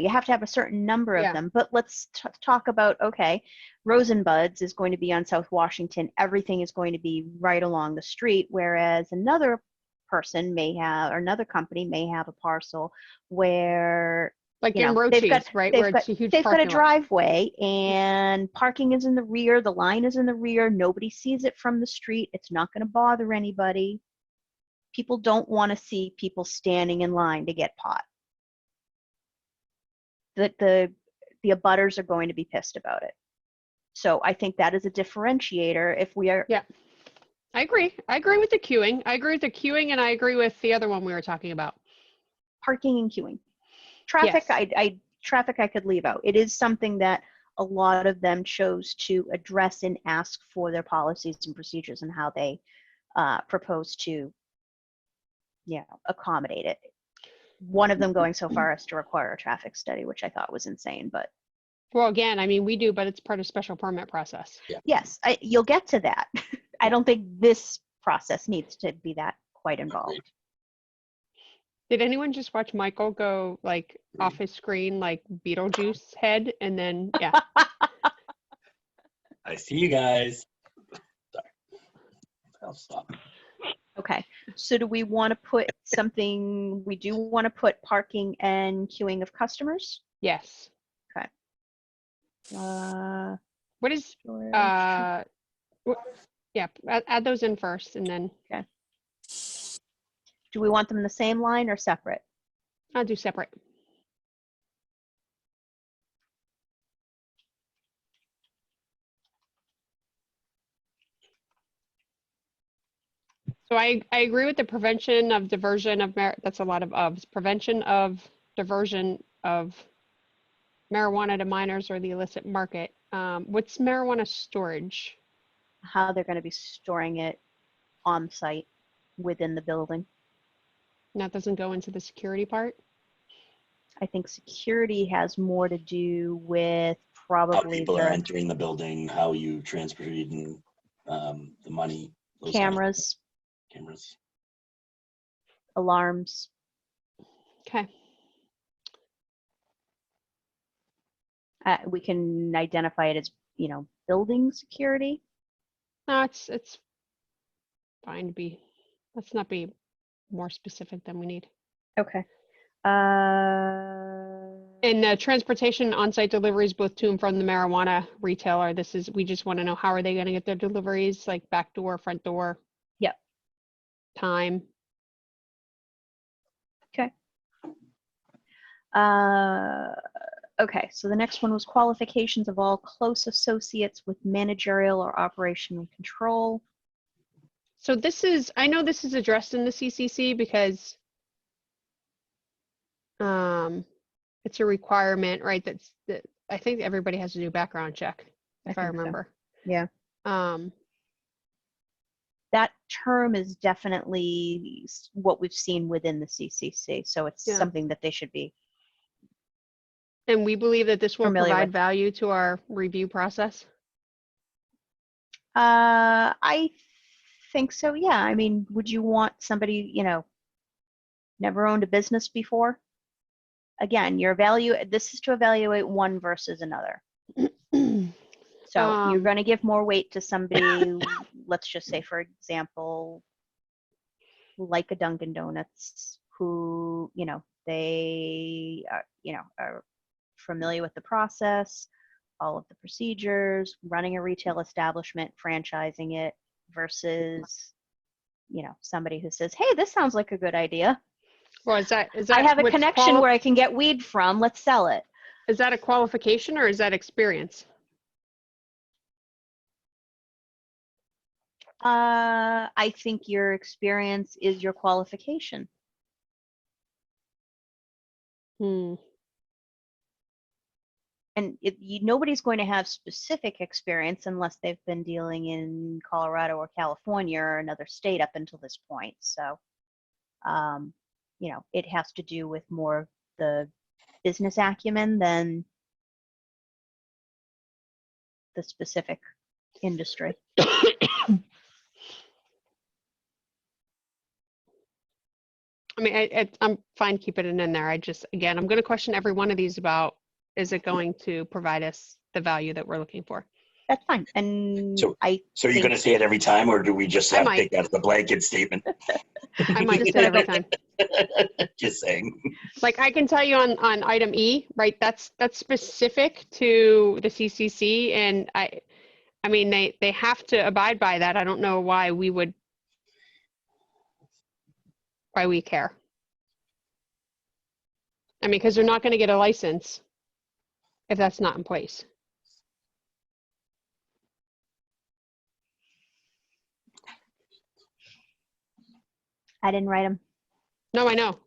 Speaker 3: have to have a certain number of
Speaker 1: Yeah.
Speaker 3: them. But let's talk about, okay, Rosenbud's is going to be on South Washington. Everything is going to be right along the street, whereas another person may have, or another company may have a parcel where,
Speaker 1: Like
Speaker 3: you
Speaker 1: in
Speaker 3: know, they've
Speaker 1: Rochi's,
Speaker 3: got-
Speaker 1: right?
Speaker 3: they've
Speaker 1: Where it's a huge
Speaker 3: they've got a
Speaker 1: parking lot.
Speaker 3: driveway and parking is in the rear, the line is in the rear, nobody sees it from the street, it's not going to bother anybody. People don't want to see people standing in line to get pot. The abutters are going to be pissed about it. So I think that is a differentiator if we are.
Speaker 1: Yeah. I agree. I agree with the queuing. I agree with the queuing, and I agree with the other one we were talking about.
Speaker 3: Parking and queuing. Traffic,
Speaker 1: Yes.
Speaker 3: traffic I could leave out. It is something that a lot of them chose to address and ask for their policies and procedures and how they propose to, accommodate it. One of them going so far as to require a traffic study, which I thought was insane, but
Speaker 1: Well, again, I mean, we do, but it's part of special permit process.
Speaker 3: yes, you'll get to that. I don't think this process needs to be that quite involved.
Speaker 1: Did anyone just watch Michael go like off his screen like Beetlejuice head, and then yeah.
Speaker 4: I see you guys. Sorry. I'll stop.
Speaker 3: Okay, so do we want to put something, we do want to put parking and queuing of customers?
Speaker 1: Yes. What is
Speaker 3: Storage.
Speaker 1: yeah, add those in first, and then
Speaker 3: Do we want them in the same line or separate?
Speaker 1: I'll do separate. So I agree with the prevention of diversion of that's a lot of ofs. Prevention of diversion of marijuana to minors or the illicit market. What's marijuana storage?
Speaker 3: How they're going to be storing it on site within the building.
Speaker 1: And that doesn't go into the security part.
Speaker 3: I think security has more to do with
Speaker 4: How
Speaker 3: probably
Speaker 4: people are
Speaker 3: the
Speaker 4: entering the building, how you transferring the money. those kind of
Speaker 3: cameras,
Speaker 4: cameras.
Speaker 3: alarms.
Speaker 1: Okay.
Speaker 3: We can identify it as, building security.
Speaker 1: No, it's fine to be. Let's not be more specific than we need.
Speaker 3: Okay.
Speaker 1: And transportation on-site deliveries both to and from the marijuana retailer. We just want to know how are they going to get their deliveries, like back door, front door.
Speaker 3: Yep.
Speaker 1: Time.
Speaker 3: Okay. Okay, so the next one was qualifications of all close associates with managerial or operational control.
Speaker 1: So I know this is addressed in the CCC because it's a requirement, right? That I think everybody has to do background check, if I
Speaker 3: think so.
Speaker 1: remember.
Speaker 3: Yeah. That term is definitely what we've seen within the CCC, so it's
Speaker 1: Yeah.
Speaker 3: something that they should be.
Speaker 1: And we believe that this will
Speaker 3: Familiar
Speaker 1: provide
Speaker 3: with.
Speaker 1: value to our review process.
Speaker 3: I think so, yeah. I mean, would you want somebody, never owned a business before? Again, this is to evaluate one versus another. So you're going to give more weight to somebody let's just say, for example, like a Dunkin' Donuts, who, they are familiar with the process, all of the procedures, running a retail establishment, franchising it, versus, somebody who says, hey, this sounds like a good idea.
Speaker 1: Well, is that
Speaker 3: I have a
Speaker 1: what's
Speaker 3: connection where I can get weed from. Let's sell it.
Speaker 1: Is that a qualification or is that experience?
Speaker 3: I think your experience is your qualification.
Speaker 1: Hmm.
Speaker 3: And nobody's going to have specific experience unless they've been dealing in Colorado or California or another state up until this point. So, it has to do with more of the business acumen than the specific industry.
Speaker 1: I mean, I'm fine keeping it in there. Again, I'm going to question every one of these about, is it going to provide us the value that we're looking for?
Speaker 3: That's fine. And
Speaker 4: So
Speaker 3: I
Speaker 4: you're
Speaker 3: think
Speaker 4: going to say it every time, or do we just
Speaker 1: I
Speaker 4: have to
Speaker 1: might.
Speaker 4: take that as a blanket statement?
Speaker 1: I might say it every time.
Speaker 4: Just saying.
Speaker 1: Like I can tell you on item E, right? That's specific to the CCC, and I mean they have to abide by that. I don't know why we care. I mean, because they're not going to get a license if that's not in place.
Speaker 3: I didn't write them.
Speaker 1: No, I know.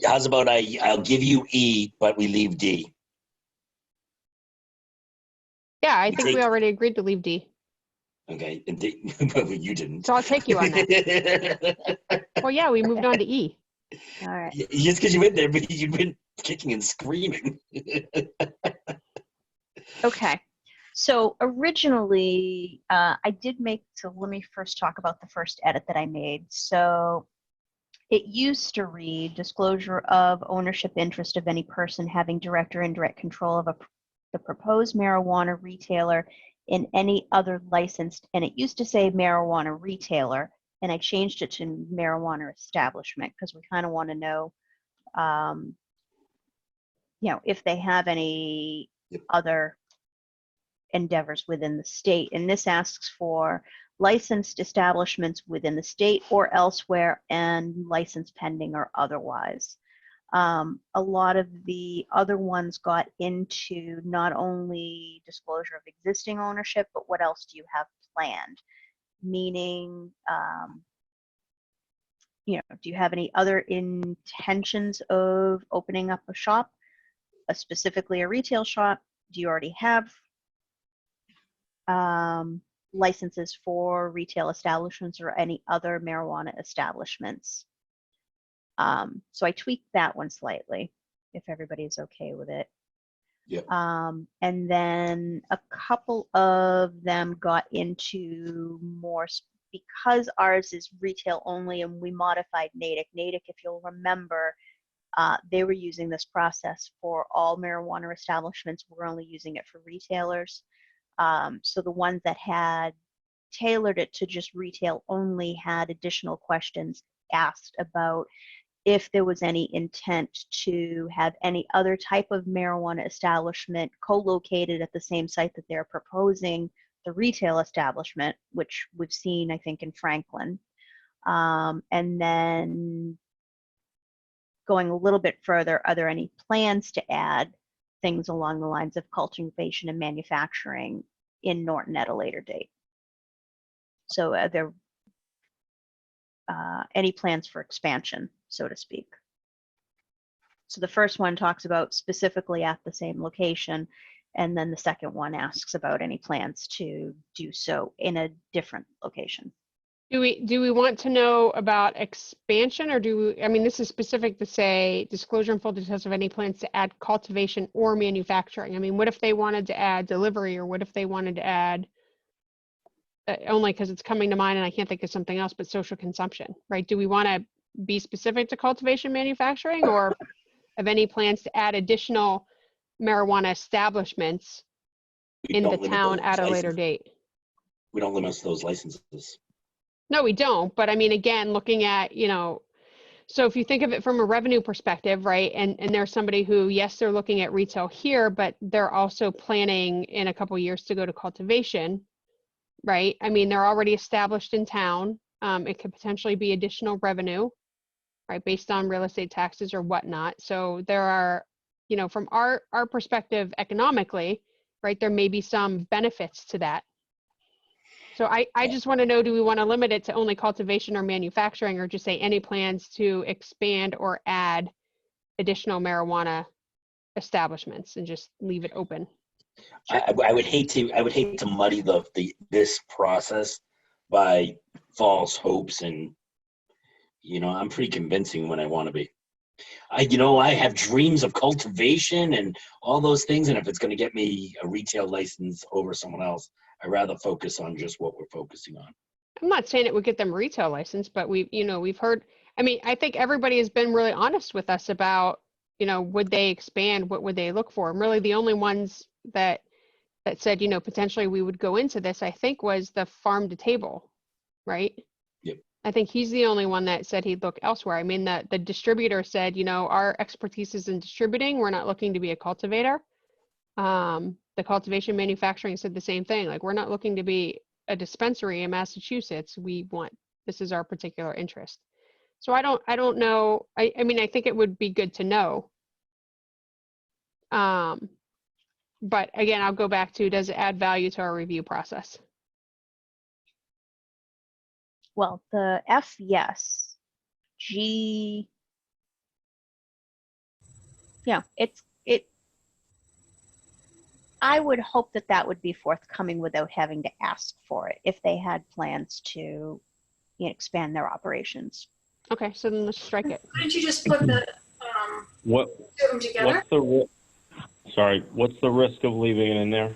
Speaker 4: How's about I'll give you E, but we leave D.
Speaker 1: Yeah, I
Speaker 4: You
Speaker 1: think we
Speaker 4: take-
Speaker 1: already agreed to leave D.
Speaker 4: Okay, and D, but you didn't.
Speaker 1: So I'll take you on that. Well, yeah, we moved on to E.
Speaker 3: All right.
Speaker 4: Just because you went there, but you've been kicking and screaming.
Speaker 3: Okay. So originally, I did so let me first talk about the first edit that I made. So it used to read disclosure of ownership interest of any person having direct or indirect control of the proposed marijuana retailer in any other licensed, and it used to say marijuana retailer, and I changed it to marijuana establishment because we kind of want to know, if they have any other endeavors within the state. And this asks for licensed establishments within the state or elsewhere and license pending or otherwise. A lot of the other ones got into not only disclosure of existing ownership, but what else do you have planned? Meaning, do you have any other intentions of opening up a shop, specifically a retail shop? Do you already have licenses for retail establishments or any other marijuana establishments? So I tweaked that one slightly, if everybody's okay with it.
Speaker 4: Yep.
Speaker 3: And then a couple of them got into more, because ours is retail only and we modified Natick. Natick, if you'll remember, they were using this process for all marijuana establishments. We're only using it for retailers. So the ones that had tailored it to just retail only had additional questions asked about if there was any intent to have any other type of marijuana establishment co-located at the same site that they're proposing the retail establishment, which we've seen, I think, in Franklin. And then going a little bit further, are there any plans to add things along the lines of cultivation and manufacturing in Norton at a later date? So are there any plans for expansion, so to speak? So the first one talks about specifically at the same location, and then the second one asks about any plans to do so in a different location.
Speaker 1: Do we want to know about expansion, or I mean, this is specific to say disclosure and full details of any plans to add cultivation or manufacturing. I mean, what if they wanted to add delivery, or what if they wanted to add, only because it's coming to mind and I can't think of something else, but social consumption, right? Do we want to be specific to cultivation manufacturing, or have any plans to add additional marijuana establishments in the town at a later date?
Speaker 4: We don't limit those licenses.
Speaker 1: No, we don't. But I mean, again, looking at, so if you think of it from a revenue perspective, right? And there's somebody who, yes, they're looking at retail here, but they're also planning in a couple years to go to cultivation, right? I mean, they're already established in town. It could potentially be additional revenue, right? Based on real estate taxes or whatnot. So there are, from our perspective economically, right, there may be some benefits to that. So I just want to know, do we want to limit it to only cultivation or manufacturing, or just say any plans to expand or add additional marijuana establishments and just leave it open?
Speaker 4: I would hate to muddy this process by false hopes, and I'm pretty convincing when I want to be. I have dreams of cultivation and all those things, and if it's going to get me a retail license over someone else, I'd rather focus on just what we're focusing on.
Speaker 1: I'm not saying it would get them a retail license, but we've heard, I mean, I think everybody has been really honest with us about, would they expand? What would they look for? And really the only ones that said, potentially we would go into this, I think, was the farm to table, right?
Speaker 4: Yep.
Speaker 1: I think he's the only one that said he'd look elsewhere. I mean, the distributor said, our expertise is in distributing. We're not looking to be a cultivator. The cultivation manufacturing said the same thing. Like, we're not looking to be a dispensary in Massachusetts. This is our particular interest. So I don't know. I mean, I think it would be good to know. But again, I'll go back to, does it add value to our review process?
Speaker 3: Well, the F, yes. G, I would hope that would be forthcoming without having to ask for it if they had plans to expand their operations.
Speaker 1: Okay, so then let's strike it.
Speaker 7: Why didn't you just put the
Speaker 8: What,
Speaker 7: two of them together?
Speaker 8: what's the risk of leaving it in there?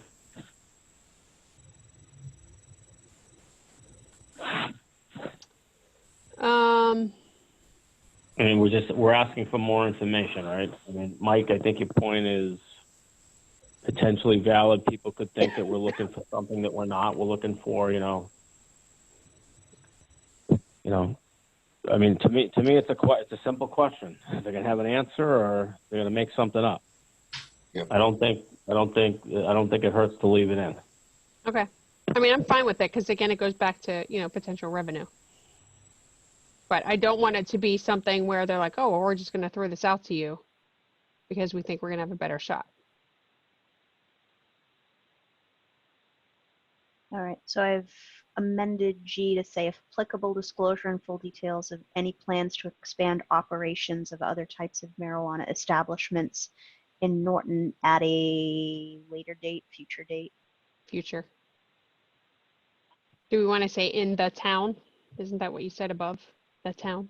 Speaker 8: I mean, we're asking for more information, right? I mean, Mike, I think your point is potentially valid. People could think that we're looking for something that we're not. We're looking for, I mean, to me, it's a simple question. They're gonna have an answer, or they're gonna make something up.
Speaker 4: Yep.
Speaker 8: I don't think it hurts to leave it in.
Speaker 1: Okay. I mean, I'm fine with it because, again, it goes back to, potential revenue. But I don't want it to be something where they're like, oh, well, we're just going to throw this out to you because we think we're going to have a better shot.
Speaker 3: All right, so I've amended G to say, if applicable, disclosure and full details of any plans to expand operations of other types of marijuana establishments in Norton at a later date, future date.
Speaker 1: Future. Do we want to say in the town? Isn't that what you said above? The town?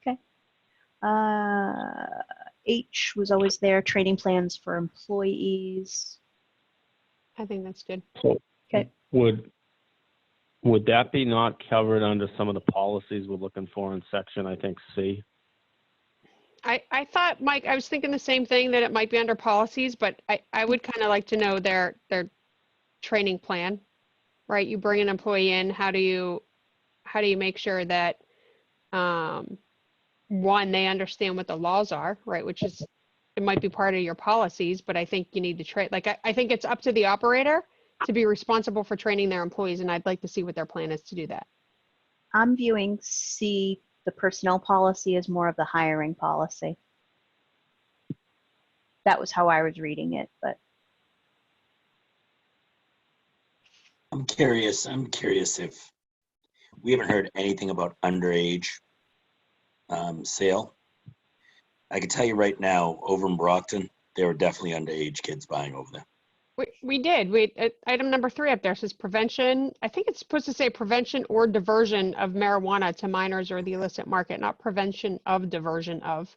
Speaker 3: Okay. H was always there, training plans for employees.
Speaker 1: I think that's good.
Speaker 8: So
Speaker 3: Okay.
Speaker 8: Would that be not covered under some of the policies we're looking for in section, I think, C?
Speaker 1: I thought, Mike, I was thinking the same thing, that it might be under policies, but I would kind of like to know their training plan, right? You bring an employee in, how do you make sure that, one, they understand what the laws are, right? Which is, it might be part of your policies, but I think you need to train, like, I think it's up to the operator to be responsible for training their employees, and I'd like to see what their plan is to do that.
Speaker 3: I'm viewing C, the personnel policy, as more of the hiring policy. That was how I was reading it, but.
Speaker 4: I'm curious if we haven't heard anything about underage sale. I can tell you right now, over in Brockton, there were definitely underage kids buying over there.
Speaker 1: We did. Item number 3 up there says prevention. I think it's supposed to say prevention or diversion of marijuana to minors or the illicit market, not prevention of diversion of.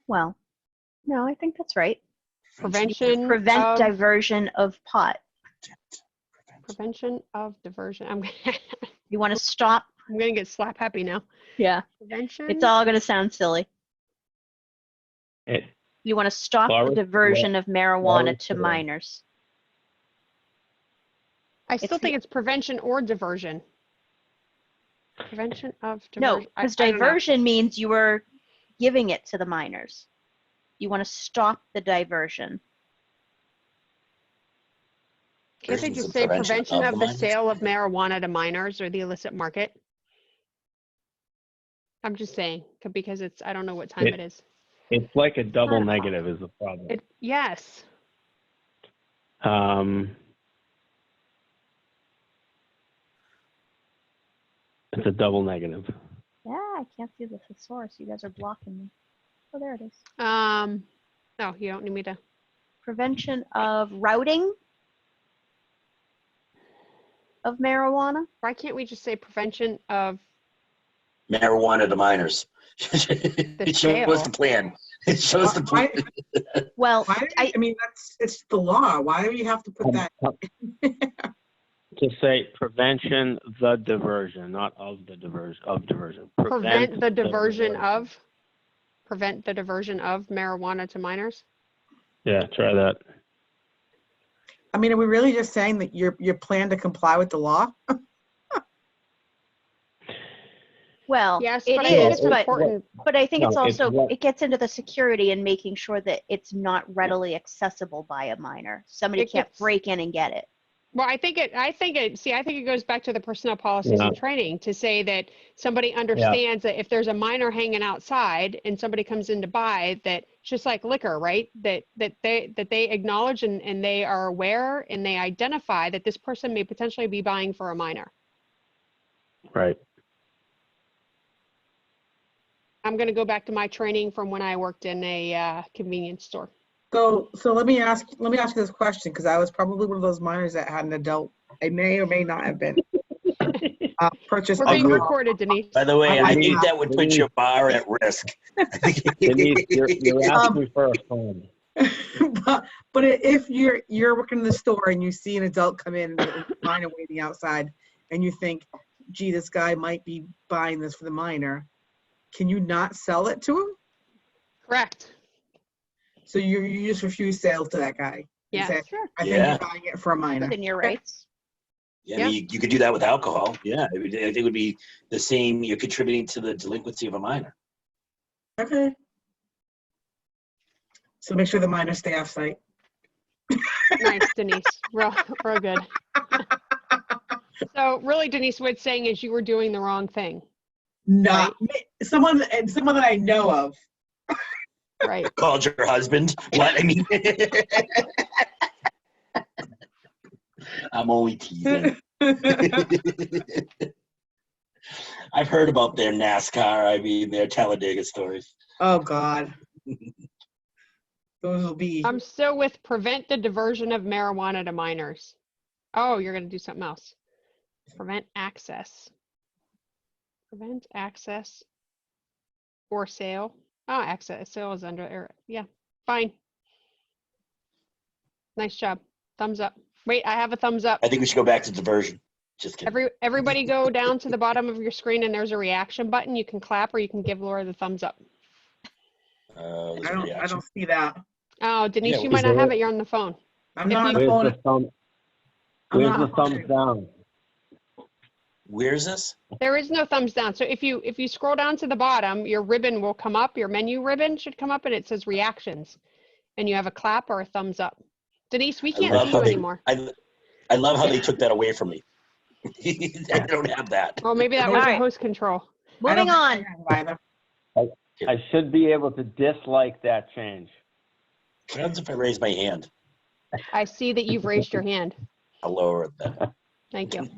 Speaker 3: Well, no, I think that's right.
Speaker 1: Prevention
Speaker 3: Prevent
Speaker 1: of
Speaker 3: diversion of pot.
Speaker 1: prevention of diversion.
Speaker 3: You want to stop?
Speaker 1: I'm gonna get slap happy now.
Speaker 3: Yeah.
Speaker 1: Prevention.
Speaker 3: It's all going to sound silly.
Speaker 8: It,
Speaker 3: You want to stop the
Speaker 8: Laura-
Speaker 3: diversion of marijuana
Speaker 8: Laura-
Speaker 3: to minors.
Speaker 1: I still
Speaker 3: it's
Speaker 1: think it's prevention or diversion. Prevention of
Speaker 3: No,
Speaker 1: diversion.
Speaker 3: because
Speaker 1: I don't know.
Speaker 3: diversion means you are giving it to the minors. You want to stop the diversion.
Speaker 1: Can't they
Speaker 4: Diversion's
Speaker 1: just
Speaker 4: the
Speaker 1: say
Speaker 4: prevention
Speaker 1: prevention
Speaker 4: of
Speaker 1: of
Speaker 4: the
Speaker 1: the
Speaker 4: minors?
Speaker 1: sale of marijuana to minors or the illicit market? I'm just saying, because it's, I don't know what time it is.
Speaker 8: it's like a double
Speaker 3: 9 o'clock.
Speaker 8: negative is the problem.
Speaker 1: Yes.
Speaker 8: It's a double negative.
Speaker 3: Yeah, I can't see the thesaurus. You guys are blocking me. Oh, there it is.
Speaker 1: No, you don't need me to.
Speaker 3: Prevention of routing of marijuana.
Speaker 1: Why can't we just say prevention of
Speaker 4: Marijuana to minors. It shows
Speaker 1: sale.
Speaker 4: the plan. It shows the plan.
Speaker 3: Well,
Speaker 5: Why? I mean, it's the law. Why do you have to put that?
Speaker 8: To say prevention the diversion, not of the diversion, of diversion.
Speaker 1: prevent the diversion
Speaker 8: diversion.
Speaker 1: of? Prevent the diversion of marijuana to minors?
Speaker 8: Yeah, try that.
Speaker 5: I mean, are we really just saying that your plan to comply with the law?
Speaker 3: well,
Speaker 1: Yes,
Speaker 3: it
Speaker 1: but I think
Speaker 3: is,
Speaker 1: it's
Speaker 3: but
Speaker 1: important.
Speaker 3: I think it's
Speaker 8: No, it's
Speaker 3: also
Speaker 8: what-
Speaker 3: it gets into the security and making sure that it's not readily accessible by a minor. Somebody
Speaker 1: It
Speaker 3: can't
Speaker 1: gets-
Speaker 3: break in and get it.
Speaker 1: Well, I think it goes back to the personnel policies and training to say that somebody understands that if there's a minor hanging outside and somebody comes in to buy, that it's just like liquor, right? That they acknowledge and they are aware and they identify that this person may potentially be buying for a minor.
Speaker 8: Right.
Speaker 1: I'm going to go back to my training from when I worked in a convenience store.
Speaker 5: So let me ask you this question, because I was probably one of those minors that had an adult. I may or may not have been purchased.
Speaker 1: We're being
Speaker 5: alcohol.
Speaker 1: recorded, Denise.
Speaker 4: By the way, I think that would put
Speaker 8: Denise.
Speaker 4: your bar at risk.
Speaker 8: Denise, you're asking for a friend.
Speaker 5: but if you're working in the store and you see an adult come in and a minor waiting outside, and you think, gee, this guy might be buying this for the minor, can you not sell it to him?
Speaker 1: Correct.
Speaker 5: So you just refuse sales to that guy? You
Speaker 1: Yeah.
Speaker 5: say,
Speaker 3: Sure.
Speaker 5: I think
Speaker 4: Yeah.
Speaker 5: you're buying it for a minor.
Speaker 3: Within your rights.
Speaker 4: Yeah, I mean, you could do that with alcohol. Yeah, I think it would be the same. You're contributing to the delinquency of a minor.
Speaker 5: Okay. So make sure the minors stay off site.
Speaker 1: Nice, Denise. Real good. So really, Denise, what it's saying is you were doing the wrong thing.
Speaker 5: Not someone that I know of.
Speaker 1: Right.
Speaker 4: Called your husband? What? I mean, I'm only teasing. I've heard about their NASCAR. I mean, their Talladega stories.
Speaker 5: Oh God. Those will be.
Speaker 1: I'm still with prevent the diversion of marijuana to minors. Oh, you're going to do something else. Prevent access. Prevent access or sale. Oh, access. Sale is under there. Yeah, fine. Nice job. Thumbs up. Wait, I have a thumbs up.
Speaker 4: I think we should go back to diversion. Just kidding.
Speaker 1: Everybody go down to the bottom of your screen and there's a reaction button. You can clap or you can give Laura the thumbs up.
Speaker 4: There's
Speaker 5: I
Speaker 4: a
Speaker 5: don't
Speaker 4: reaction.
Speaker 5: see that.
Speaker 1: Oh, Denise,
Speaker 4: Yeah,
Speaker 1: you
Speaker 4: is
Speaker 1: might not
Speaker 8: there-
Speaker 1: have it. You're on the phone.
Speaker 5: I'm not on the
Speaker 8: Where's
Speaker 5: phone.
Speaker 8: the Where's
Speaker 5: not
Speaker 8: the
Speaker 5: on the phone.
Speaker 8: thumbs down?
Speaker 4: Where's this?
Speaker 1: There is no thumbs down. So if you scroll down to the bottom, your ribbon will come up. Your menu ribbon should come up and it says reactions. And you have a clap or a thumbs up. Denise, we can't
Speaker 4: love
Speaker 1: see
Speaker 4: how
Speaker 1: you
Speaker 4: they-
Speaker 1: anymore.
Speaker 4: I love how they took that away from me. I don't have that.
Speaker 1: Well, maybe that was
Speaker 3: All
Speaker 1: a
Speaker 3: right.
Speaker 1: host control.
Speaker 5: I don't
Speaker 3: Moving on.
Speaker 5: think I have either.
Speaker 8: I should be able to dislike that change.
Speaker 4: What happens if I raise my hand?
Speaker 1: I see that you've raised your hand.
Speaker 4: I'll lower it then.
Speaker 1: Thank you.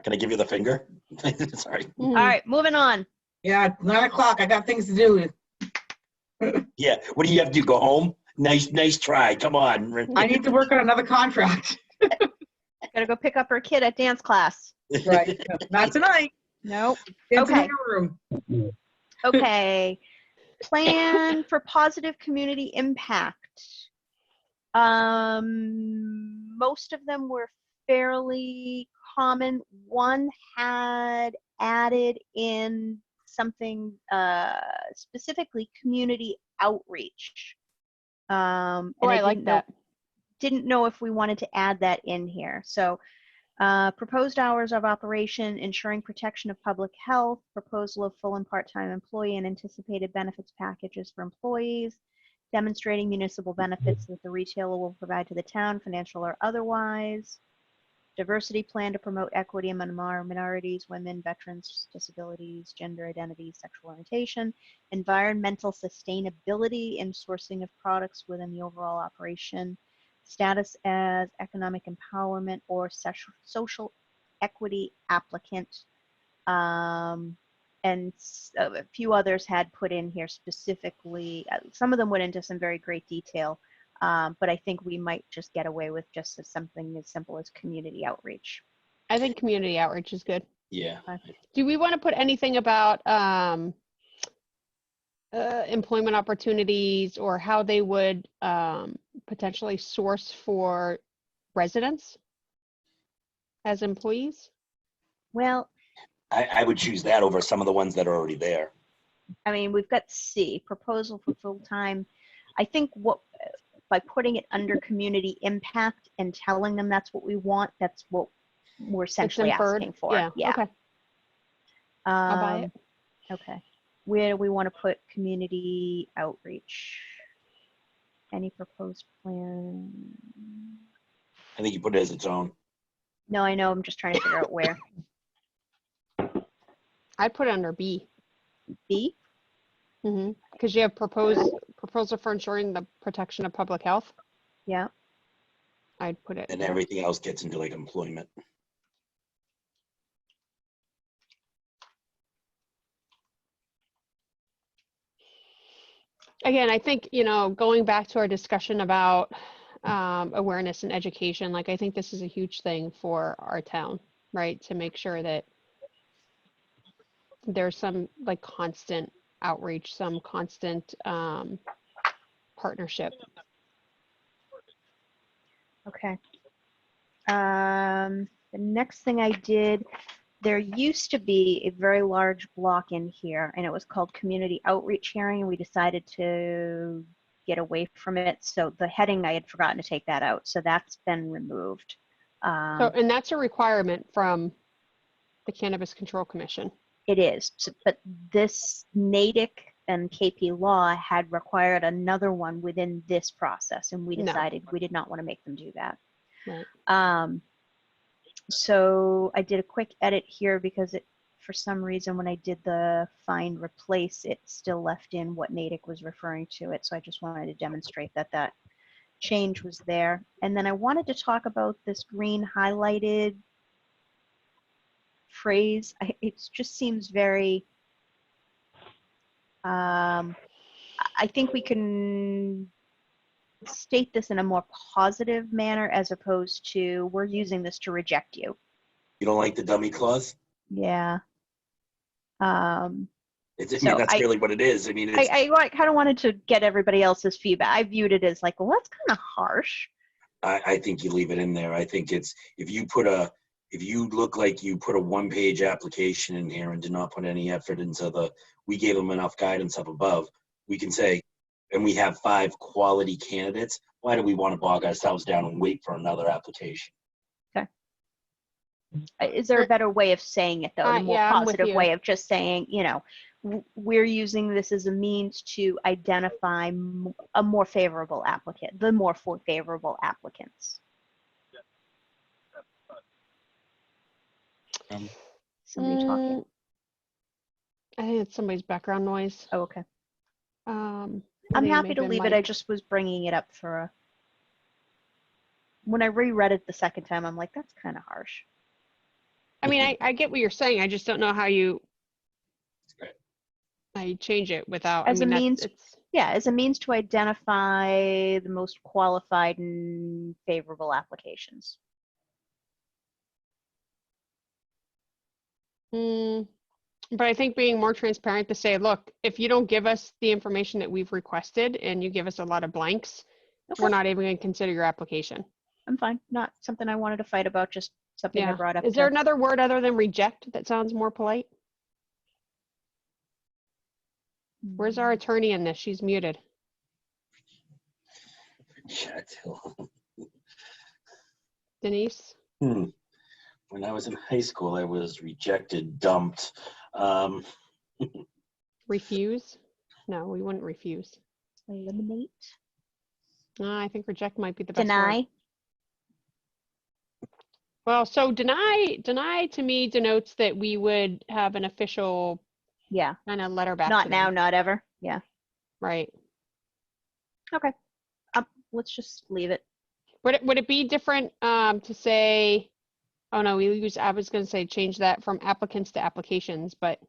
Speaker 4: Can I give you the finger? Sorry.
Speaker 3: All right, moving on.
Speaker 5: Yeah, 9 o'clock. I got things to do.
Speaker 4: Yeah. What do you have to do? Go home? Nice try. Come on.
Speaker 5: I need to work on another contract.
Speaker 3: Gotta go pick up her kid at dance class.
Speaker 5: Right. Not tonight.
Speaker 3: Nope.
Speaker 5: Into
Speaker 3: Okay.
Speaker 5: the room.
Speaker 3: Okay. Plan for positive community impact. Most of them were fairly common. One had added in something specifically community outreach. And
Speaker 1: Oh, I
Speaker 3: didn't
Speaker 1: like
Speaker 3: know,
Speaker 1: that.
Speaker 3: didn't know if we wanted to add that in here. So proposed hours of operation, ensuring protection of public health, proposal of full and part-time employee and anticipated benefits packages for employees, demonstrating municipal benefits that the retailer will provide to the town, financial or otherwise, diversity plan to promote equity among minorities, women, veterans, disabilities, gender identity, sexual orientation, environmental sustainability in sourcing of products within the overall operation, status as economic empowerment or social equity applicant. And a few others had put in here specifically, some of them went into some very great detail, but I think we might just get away with just something as simple as community outreach.
Speaker 1: I think community outreach is good.
Speaker 4: Yeah.
Speaker 1: Do we want to put anything about employment opportunities or how they would potentially source for residents as employees?
Speaker 3: Well,
Speaker 4: I would choose that over some of the ones that are already there.
Speaker 3: I mean, we've got C, proposal for full-time. I think by putting it under community impact and telling them that's what we want, that's what we're essentially
Speaker 1: inferred.
Speaker 3: asking for.
Speaker 1: Yeah. Okay. I'll buy it.
Speaker 3: Okay. Where do we want to put community outreach? Any proposed plan?
Speaker 4: I think you put it as its own.
Speaker 3: No, I know. I'm just trying to figure out where.
Speaker 1: I'd put it under B.
Speaker 3: B?
Speaker 1: Because you have proposal for ensuring the protection of public health.
Speaker 3: Yeah.
Speaker 1: I'd put it.
Speaker 4: And everything else gets into like employment.
Speaker 1: Again, I think, going back to our discussion about awareness and education, like I think this is a huge thing for our town, right? To make sure that there's some like constant outreach, some constant partnership.
Speaker 3: Okay. The next thing I did, there used to be a very large block in here, and it was called Community Outreach Hearing, and we decided to get away from it. So the heading, I had forgotten to take that out, so that's been removed.
Speaker 1: And that's a requirement from the Cannabis Control Commission.
Speaker 3: It is, but this NADIC and KP Law had required another one within this process, and we decided we did not want to make them do that.
Speaker 1: Right.
Speaker 3: So I did a quick edit here because for some reason, when I did the find replace, it still left in what NADIC was referring to it. So I just wanted to demonstrate that change was there. And then I wanted to talk about this green highlighted phrase. It just seems very, I think we can state this in a more positive manner as opposed to we're using this to reject you.
Speaker 4: You don't like the dummy clause?
Speaker 3: Yeah.
Speaker 4: That's really what it is. I mean,
Speaker 3: I kind of wanted to get everybody else's feedback. I viewed it as like, well, that's kind of harsh.
Speaker 4: I think you leave it in there. I think it's, if you look like you put a one-page application in here and did not put any effort into we gave them enough guidance up above, we can say, and we have 5 quality candidates, why do we want to bog ourselves down and wait for another application?
Speaker 3: Okay. Is there a better way of saying it, though? A more positive way of just saying, we're using this as a means to identify a more favorable applicant, the more favorable applicants. Somebody talking?
Speaker 1: I think it's somebody's background noise.
Speaker 3: Oh, okay.
Speaker 1: I'm
Speaker 3: happy to leave it. I just was bringing it up for when I reread it the second time, I'm like, that's kind of harsh.
Speaker 1: I mean, I get what you're saying. I just don't know how you change it without,
Speaker 3: as a means to identify the most qualified and favorable applications.
Speaker 1: But I think being more transparent to say, look, if you don't give us the information that we've requested and you give us a lot of blanks, we're not even going to consider your application.
Speaker 3: I'm fine. Not something I wanted to fight about, just something I
Speaker 1: Yeah.
Speaker 3: brought up.
Speaker 1: Is there another word other than reject that sounds more polite? Where's our attorney in this? She's muted. Denise?
Speaker 4: When I was in high school, I was rejected, dumped.
Speaker 1: Refuse? No, we wouldn't refuse.
Speaker 3: Eliminate.
Speaker 1: I think reject might be the best word.
Speaker 3: Deny.
Speaker 1: Well, so deny to me denotes that we would have an official
Speaker 3: Yeah.
Speaker 1: kind of letter back
Speaker 3: Not
Speaker 1: to
Speaker 3: now,
Speaker 1: them.
Speaker 3: not ever. Yeah.
Speaker 1: Right.
Speaker 3: Okay. Let's just leave it.
Speaker 1: Would it be different to say, oh no, I was going to say change that from applicants to applications, but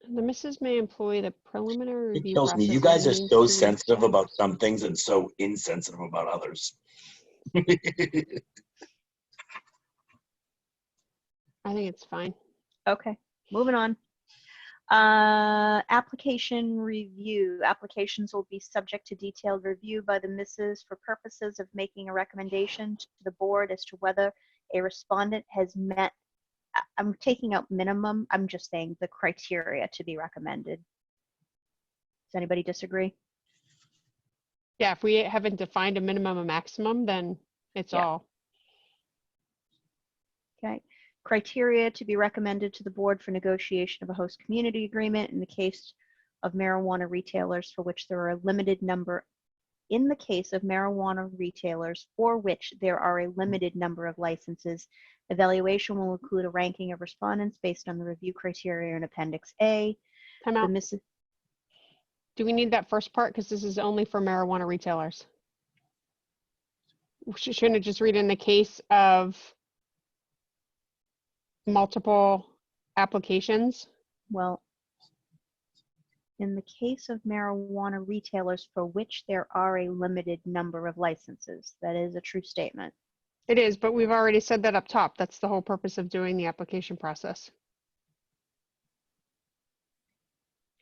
Speaker 1: the missus may employ the preliminary
Speaker 4: It
Speaker 1: review
Speaker 4: kills me.
Speaker 1: process.
Speaker 4: You
Speaker 1: as
Speaker 4: guys
Speaker 1: a
Speaker 4: are
Speaker 1: means
Speaker 4: so
Speaker 1: to
Speaker 4: sensitive
Speaker 1: reject.
Speaker 4: about some things and so insensitive about others.
Speaker 1: I think it's fine.
Speaker 3: Okay. Moving on. Application review. Applications will be subject to detailed review by the missus for purposes of making a recommendation to the board as to whether a respondent has met. I'm taking out minimum. I'm just saying the criteria to be recommended. Does anybody disagree?
Speaker 1: Yeah, if we haven't defined a minimum or maximum, then it's
Speaker 3: Yeah.
Speaker 1: all.
Speaker 3: Okay. Criteria to be recommended to the board for negotiation of a host community agreement in the case of marijuana retailers for which there are a limited number. In the case of marijuana retailers for which there are a limited number of licenses, evaluation will include a ranking of respondents based on the review criteria in Appendix A.
Speaker 1: Time out. Do we need that first part? Because this is only for marijuana retailers. Shouldn't it just read in the case of multiple applications?
Speaker 3: Well, in the case of marijuana retailers for which there are a limited number of licenses, that is a true statement.
Speaker 1: It is, but we've already said that up top. That's the whole purpose of doing the application process.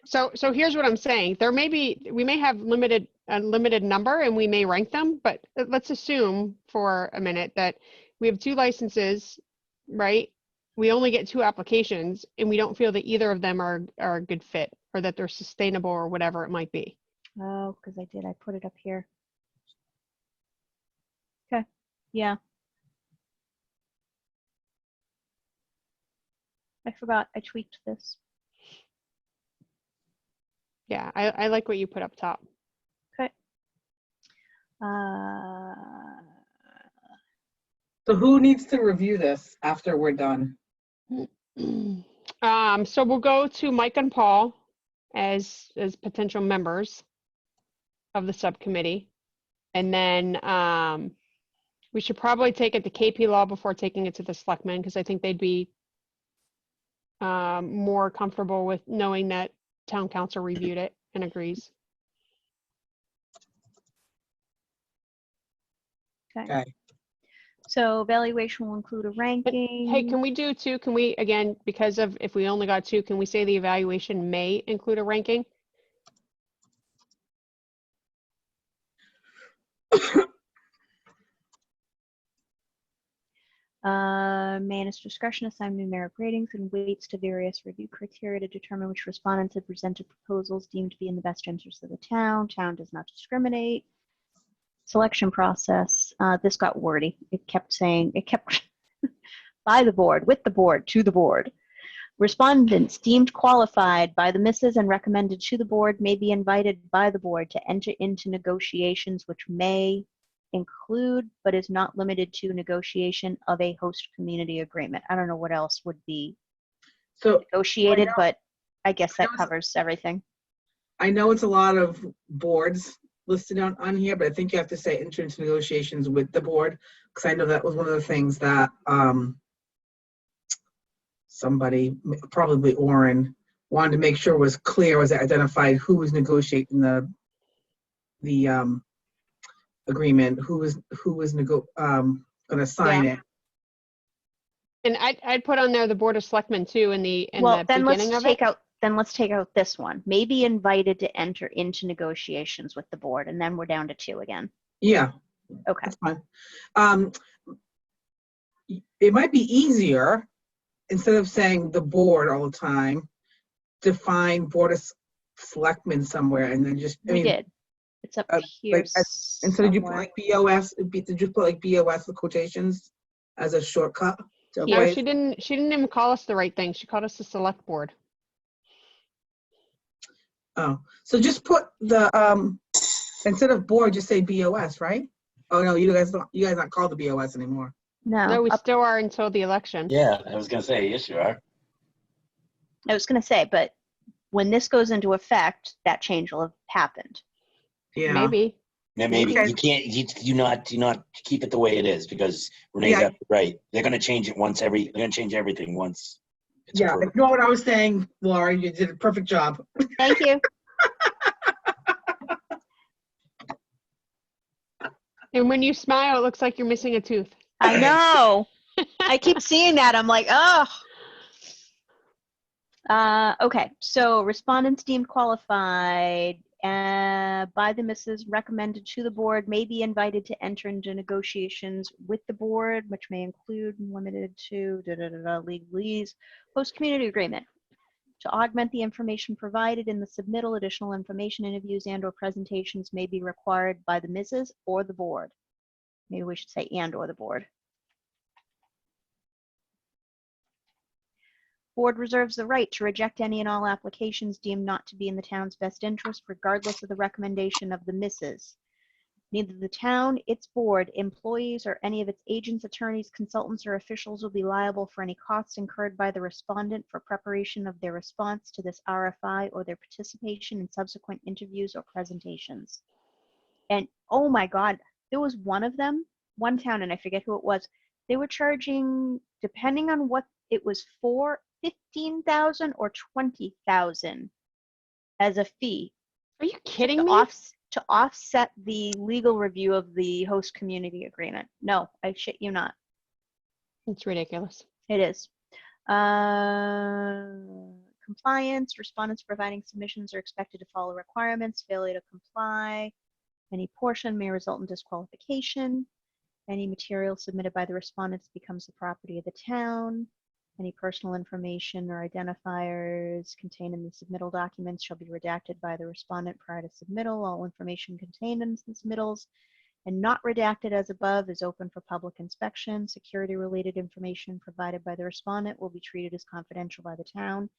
Speaker 1: So here's what I'm saying. We may have a limited number and we may rank them, but let's assume for a minute that we have 2 licenses, right? We only get 2 applications and we don't feel that either of them are a good fit or that they're sustainable or whatever it might be.
Speaker 3: Oh, because I put it up here. Okay, yeah. I forgot, I tweaked this.
Speaker 1: Yeah, I like what you put up top.
Speaker 3: Okay.
Speaker 5: So who needs to review this after we're done?
Speaker 1: So we'll go to Mike and Paul as potential members of the subcommittee. And then we should probably take it to KP Law before taking it to the selectmen, because I think they'd be more comfortable with knowing that town council reviewed it and agrees.
Speaker 3: Okay. So evaluation will include a ranking.
Speaker 1: Hey, can we do 2? Can we, again, because of if we only got 2, can we say the evaluation may include a ranking?
Speaker 3: May in its discretion assign numeric ratings and weights to various review criteria to determine which respondents have presented proposals deemed to be in the best interest of the town. Town does not discriminate. Selection process. This got wordy. It kept by the board, with the board, to the board. Respondents deemed qualified by the missus and recommended to the board may be invited by the board to enter into negotiations which may include but is not limited to negotiation of a host community agreement. I don't know what else would be negotiated, but I guess that covers everything.
Speaker 5: I know it's a lot of boards listed on here, but I think you have to say enter into negotiations with the board, because I know that was one of the things that somebody, probably Orrin, wanted to make sure was clear, was identified who was negotiating the agreement, who was going to sign it.
Speaker 1: And I'd put on there the Board of Selectmen too in the
Speaker 3: then
Speaker 1: beginning of it.
Speaker 3: Let's take out this one. May be invited to enter into negotiations with the board, and then we're down to 2 again.
Speaker 5: Yeah,
Speaker 3: Okay.
Speaker 5: that's fine. It might be easier, instead of saying the board all the time, define board of selectmen somewhere and then just,
Speaker 3: We did. It's up here
Speaker 5: like, instead of you put
Speaker 3: somewhere.
Speaker 5: like BOS, did you put like BOS with quotations as a shortcut? to
Speaker 1: No,
Speaker 5: avoid-
Speaker 1: she didn't even call us the right thing. She called us the select board.
Speaker 5: Oh, so just put the, instead of board, just say BOS, right? Oh, no, you guys not called the BOS anymore.
Speaker 1: No, we
Speaker 3: up,
Speaker 1: still are until the election.
Speaker 4: Yeah, I was gonna say, yes, you are.
Speaker 3: I was going to say, but when this goes into effect, that change will have happened.
Speaker 5: Yeah.
Speaker 1: Maybe.
Speaker 4: Yeah, maybe
Speaker 5: Okay.
Speaker 4: you can't, you not keep it the way it is because Renee's
Speaker 5: Yeah.
Speaker 4: absolutely right. They're gonna change it they're gonna change everything once it's
Speaker 5: Yeah,
Speaker 4: approved.
Speaker 5: ignore what I was saying, Laura. You did a perfect job.
Speaker 3: Thank you.
Speaker 1: And when you smile, it looks like you're missing a tooth.
Speaker 3: I know. I keep seeing that. I'm like, oh. Okay, so respondents deemed qualified by the misses recommended to the board may be invited to enter into negotiations with the board, which may include and limited to legalese, post-community agreement. To augment the information provided in the submittal, additional information, interviews, and/or presentations may be required by the misses or the board. Maybe we should say and/or the board. Board reserves the right to reject any and all applications deemed not to be in the town's best interest, regardless of the recommendation of the misses. Neither the town, its board, employees, or any of its agents, attorneys, consultants, or officials will be liable for any costs incurred by the respondent for preparation of their response to this RFI or their participation in subsequent interviews or presentations. And oh my God, there was one of them, one town, and I forget who it was. They were charging, depending on what it was for, $15,000 or $20,000 as a fee.
Speaker 1: Are you kidding me?
Speaker 3: To offset the legal review of the host community agreement. No, I shit you not.
Speaker 1: It's ridiculous.
Speaker 3: It is. Compliance, respondents providing submissions are expected to follow requirements. Failure to comply, any portion may result in disqualification. Any material submitted by the respondents becomes the property of the town. Any personal information or identifiers contained in the submittal documents shall be redacted by the respondent prior to submittal. All information contained in the submittals and not redacted as above is open for public inspection. Security-related information provided by the respondent will be treated as confidential by the town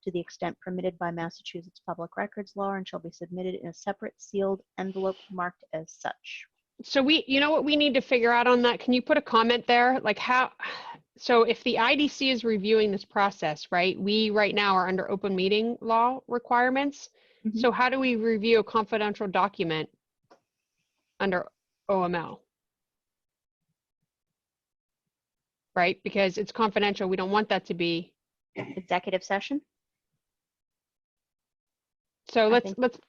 Speaker 3: to the extent permitted by Massachusetts Public Records Law and shall be submitted in a separate sealed envelope marked as such.
Speaker 1: So you know what we need to figure out on that? Can you put a comment there? Like so if the IDC is reviewing this process, right? We right now are under open meeting law requirements.
Speaker 3: Mhm.
Speaker 1: So how do we review a confidential document under OML? Right? Because it's confidential. We don't want that to be.
Speaker 3: Executive session?
Speaker 1: So
Speaker 3: I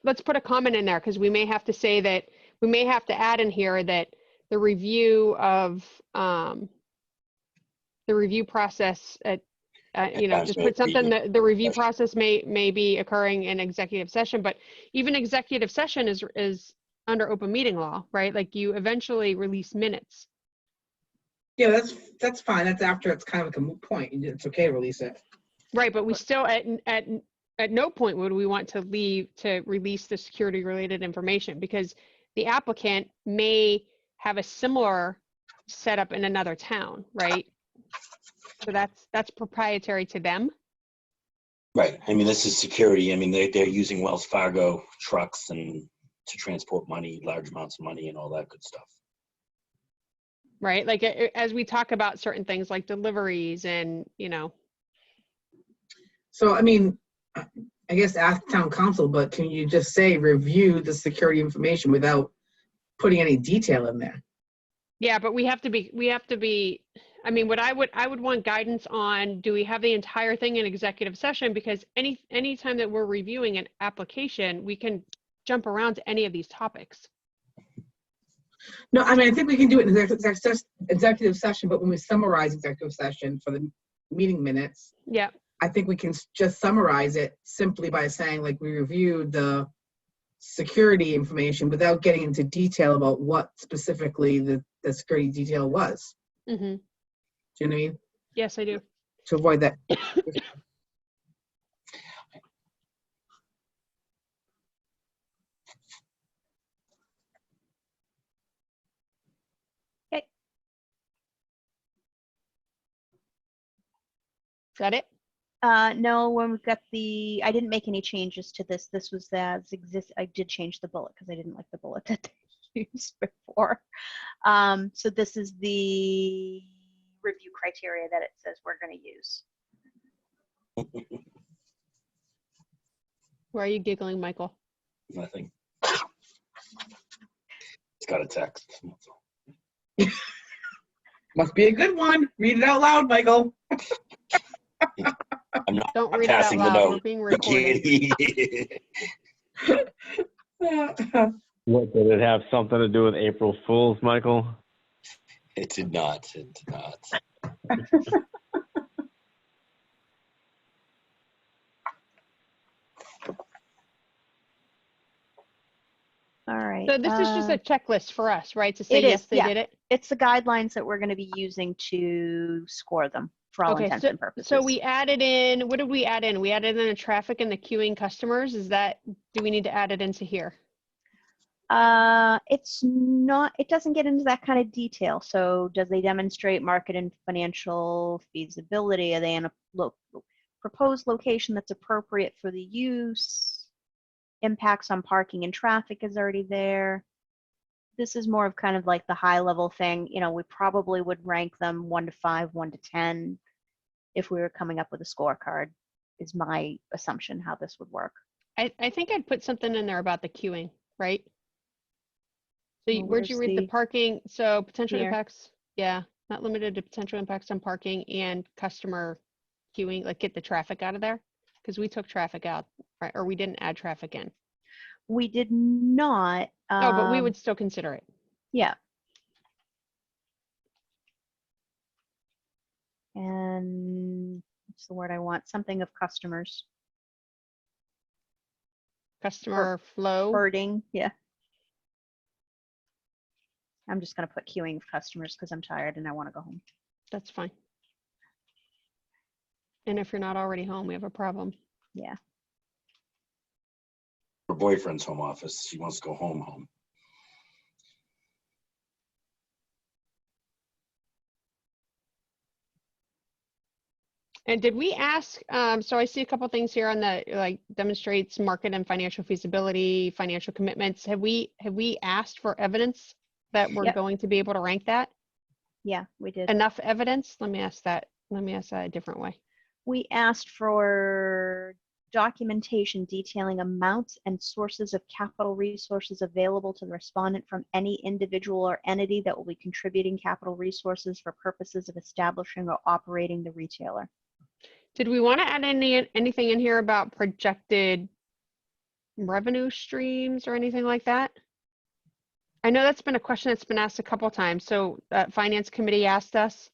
Speaker 1: let's put a comment in there because we may have to say that we may have to add in here that the review of the review process at just put something that the review process may be occurring in executive session, but even executive session is under open meeting law, right? Like you eventually release minutes.
Speaker 5: Yeah, that's fine. That's after it's kind of like a moot point. It's okay to release it.
Speaker 1: Right, but we still at no point would we want to release the security related information because the applicant may have a similar setup in another town, right? So that's proprietary to them.
Speaker 4: Right. I mean, this is security. I mean, they're using Wells Fargo trucks and to transport money, large amounts of money and all that good stuff.
Speaker 1: Right, like as we talk about certain things like deliveries and,
Speaker 5: So, I mean, I guess ask town council, but can you just say review the security information without putting any detail in there?
Speaker 1: Yeah, but we have to be, I mean, what I would want guidance on, do we have the entire thing in executive session? Because any time that we're reviewing an application, we can jump around to any of these topics.
Speaker 5: No, I mean, I think we can do it in executive session, but when we summarize executive session for the meeting minutes,
Speaker 1: Yeah.
Speaker 5: I think we can just summarize it simply by saying like we reviewed the security information without getting into detail about what specifically the security detail was.
Speaker 1: Mm-hmm.
Speaker 5: Do you know what I mean?
Speaker 1: Yes, I do.
Speaker 5: To avoid that.
Speaker 1: Is that it?
Speaker 3: No, when we've got I didn't make any changes to this. This was as exist. I did change the bullet because I didn't like the bullet that they used before. So this is the review criteria that it says we're going to use.
Speaker 1: Why are you giggling, Michael?
Speaker 4: Nothing. It's got a text.
Speaker 5: Must be a good one. Read it out loud, Michael.
Speaker 4: I'm not
Speaker 1: Don't read it out
Speaker 4: passing the
Speaker 1: loud. We're
Speaker 4: note.
Speaker 1: being
Speaker 4: You
Speaker 1: recorded.
Speaker 4: can't-
Speaker 8: What, did it have something to do with April Fools, Michael?
Speaker 4: It did not. It did not.
Speaker 3: All right.
Speaker 1: So this is just a checklist for us, right? To say
Speaker 3: It
Speaker 1: yes,
Speaker 3: is,
Speaker 1: they
Speaker 3: yeah.
Speaker 1: did it.
Speaker 3: It's the guidelines that we're going to be using to score them for all
Speaker 1: Okay,
Speaker 3: intents and purposes.
Speaker 1: So we added in, what did we add in? We added in the traffic and the queuing customers. Do we need to add it into here?
Speaker 3: It's not, it doesn't get into that kind of detail. So does they demonstrate market and financial feasibility? Are they in a proposed location that's appropriate for the use? Impacts on parking and traffic is already there. This is more of kind of like the high level thing. You know, we probably would rank them 1 to 5, 1 to 10 if we were coming up with a scorecard, is my assumption how this would work.
Speaker 1: I think I'd put something in there about the queuing, right? So
Speaker 3: Well,
Speaker 1: where'd you
Speaker 3: where's
Speaker 1: read the parking? So potential
Speaker 3: Here.
Speaker 1: impacts, yeah, not limited to potential impacts on parking and customer queuing, like get the traffic out of there. Because we took traffic out, right? Or we didn't add traffic in.
Speaker 3: We did not.
Speaker 1: No, but we would still consider it.
Speaker 3: Yeah. And what's the word I want? Something of customers.
Speaker 1: Customer flow.
Speaker 3: Herding, yeah. I'm just going to put queuing of customers because I'm tired and I want to go home.
Speaker 1: That's fine. And if you're not already home, we have a problem.
Speaker 3: Yeah.
Speaker 4: Her boyfriend's home office. She wants to go home.
Speaker 1: And did we ask, so I see a couple things here on the, like, demonstrates market and financial feasibility, financial commitments. Have we asked for evidence that we're
Speaker 3: Yep.
Speaker 1: going to be able to rank that?
Speaker 3: Yeah, we did.
Speaker 1: Enough evidence? Let me ask that a different way.
Speaker 3: We asked for documentation detailing amounts and sources of capital resources available to the respondent from any individual or entity that will be contributing capital resources for purposes of establishing or operating the retailer.
Speaker 1: Did we want to add anything in here about projected revenue streams or anything like that? I know that's been a question that's been asked a couple times. So Finance Committee asked us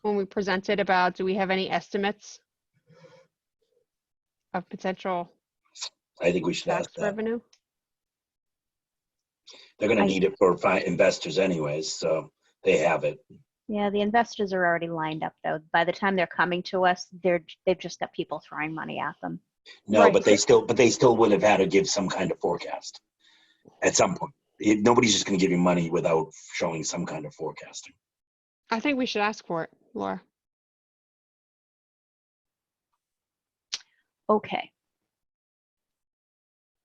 Speaker 1: when we presented about, do we have any estimates of potential
Speaker 4: I think we should ask
Speaker 1: tax
Speaker 4: that.
Speaker 1: revenue?
Speaker 4: They're going to need it for investors anyways, so they have it.
Speaker 3: Yeah, the investors are already lined up though. By the time they're coming to us, they've just got people throwing money at them.
Speaker 4: No,
Speaker 1: Right.
Speaker 4: but they still would have had to give some kind of forecast at some point. Nobody's just going to give you money without showing some kind of forecasting.
Speaker 1: I think we should ask for it, Laura.
Speaker 3: Okay,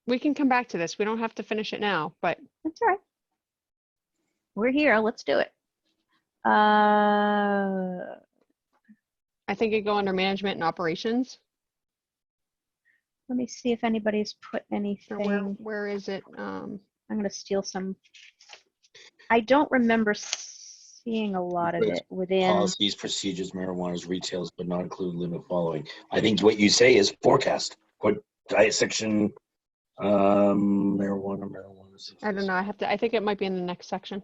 Speaker 1: We can come back to this. We don't have to finish it now, but
Speaker 3: that's all right. We're here, let's do it.
Speaker 1: I think it'd go under management and operations.
Speaker 3: Let me see if anybody's put
Speaker 1: Or
Speaker 3: anything.
Speaker 1: where is it?
Speaker 3: I'm going to steal some. I don't remember seeing a lot of it within.
Speaker 4: Policies, procedures, marijuana's retails, but not include limit following. I think what you say is forecast. What section? Marijuana.
Speaker 1: I don't know. I think it might be in the next section.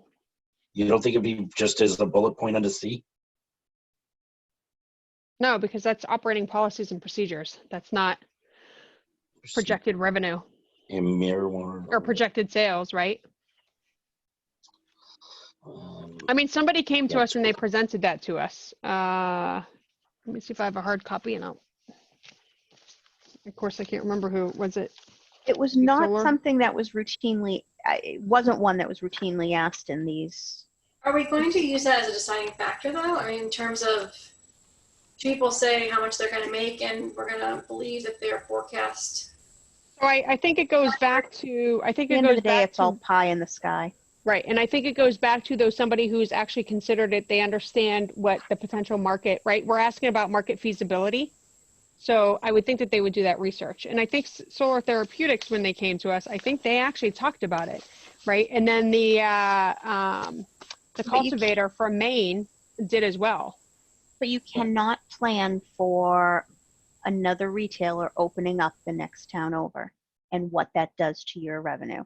Speaker 4: You don't think it'd be just as a bullet point under C?
Speaker 1: No, because that's operating policies and procedures. That's not projected revenue.
Speaker 4: in marijuana.
Speaker 1: or projected sales, right? I mean, somebody came to
Speaker 4: Yeah,
Speaker 1: us and they presented that to us. Let me see if I have a hard copy and I'll, of course, I can't remember who, was it?
Speaker 3: It was
Speaker 1: Maybe
Speaker 3: not
Speaker 1: Solar?
Speaker 3: something that was routinely, it wasn't one that was routinely asked in these.
Speaker 7: Are we going to use that as a deciding factor though? I mean, in terms of people say how much they're gonna make and we're gonna believe that their forecast.
Speaker 1: So I think it goes back to, I think
Speaker 3: At the
Speaker 1: it
Speaker 3: end of
Speaker 1: goes
Speaker 3: the day,
Speaker 1: back
Speaker 3: it's all
Speaker 1: to,
Speaker 3: pie in the sky.
Speaker 1: right. And I think it goes back to though somebody who's actually considered it, they understand what the potential market, right? We're asking about market feasibility. So I would think that they would do that research. And I think Solar Therapeutics, when they came to us, I think they actually talked about it, right? And then the cultivator from Maine did as well.
Speaker 3: But you cannot plan for another retailer opening up the next town over and what that does to your revenue.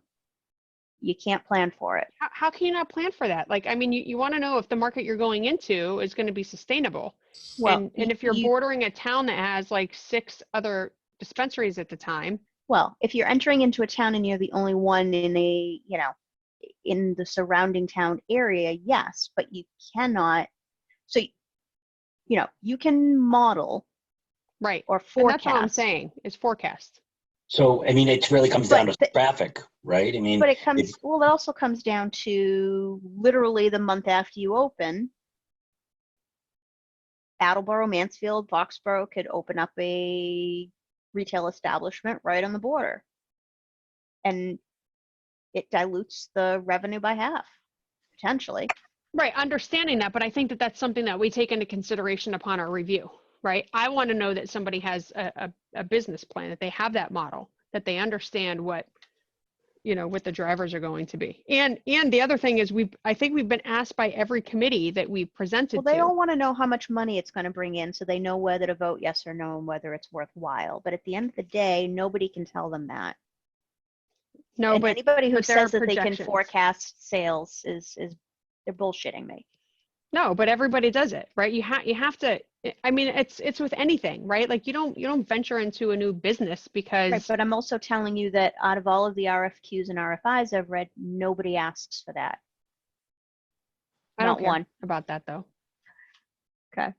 Speaker 3: You can't plan for it.
Speaker 1: How can you not plan for that? Like, I mean, you want to know if the market you're going into is going to be sustainable.
Speaker 3: Well,
Speaker 1: And if you're bordering a town that has like 6 other dispensaries at the time.
Speaker 3: Well, if you're entering into a town and you're the only one in a, you know, in the surrounding town area, yes, but you cannot. So, you know, you can model
Speaker 1: Right.
Speaker 3: or
Speaker 1: And
Speaker 3: forecast.
Speaker 1: that's all I'm saying is forecast.
Speaker 4: So, I mean, it really comes down to
Speaker 3: But
Speaker 4: traffic, right? I mean,
Speaker 3: But it comes, well, it also comes down to literally the month after you open, Attleboro, Mansfield, Foxborough could open up a retail establishment right on the border. And it dilutes the revenue by half, potentially.
Speaker 1: Right, understanding that, but I think that that's something that we take into consideration upon our review, right? I want to know that somebody has a business plan, that they have that model, that they understand what, you know, what the drivers are going to be. And the other thing is I think we've been asked by every committee that we presented
Speaker 3: Well, they
Speaker 1: to.
Speaker 3: all want to know how much money it's going to bring in so they know whether to vote yes or no and whether it's worthwhile. But at the end of the day, nobody can tell them that.
Speaker 1: No,
Speaker 3: And
Speaker 1: but
Speaker 3: anybody who
Speaker 1: but there are
Speaker 3: says that they can
Speaker 1: projections.
Speaker 3: forecast sales is they're bullshitting me.
Speaker 1: No, but everybody does it, right? You have to, I mean, it's with anything, right? Like you don't venture into a new business because.
Speaker 3: Right, but I'm also telling you that out of all of the RFQs and RFIs I've read, nobody asks for that.
Speaker 1: I don't
Speaker 3: Not
Speaker 1: care
Speaker 3: one.
Speaker 1: about that though.
Speaker 3: Okay.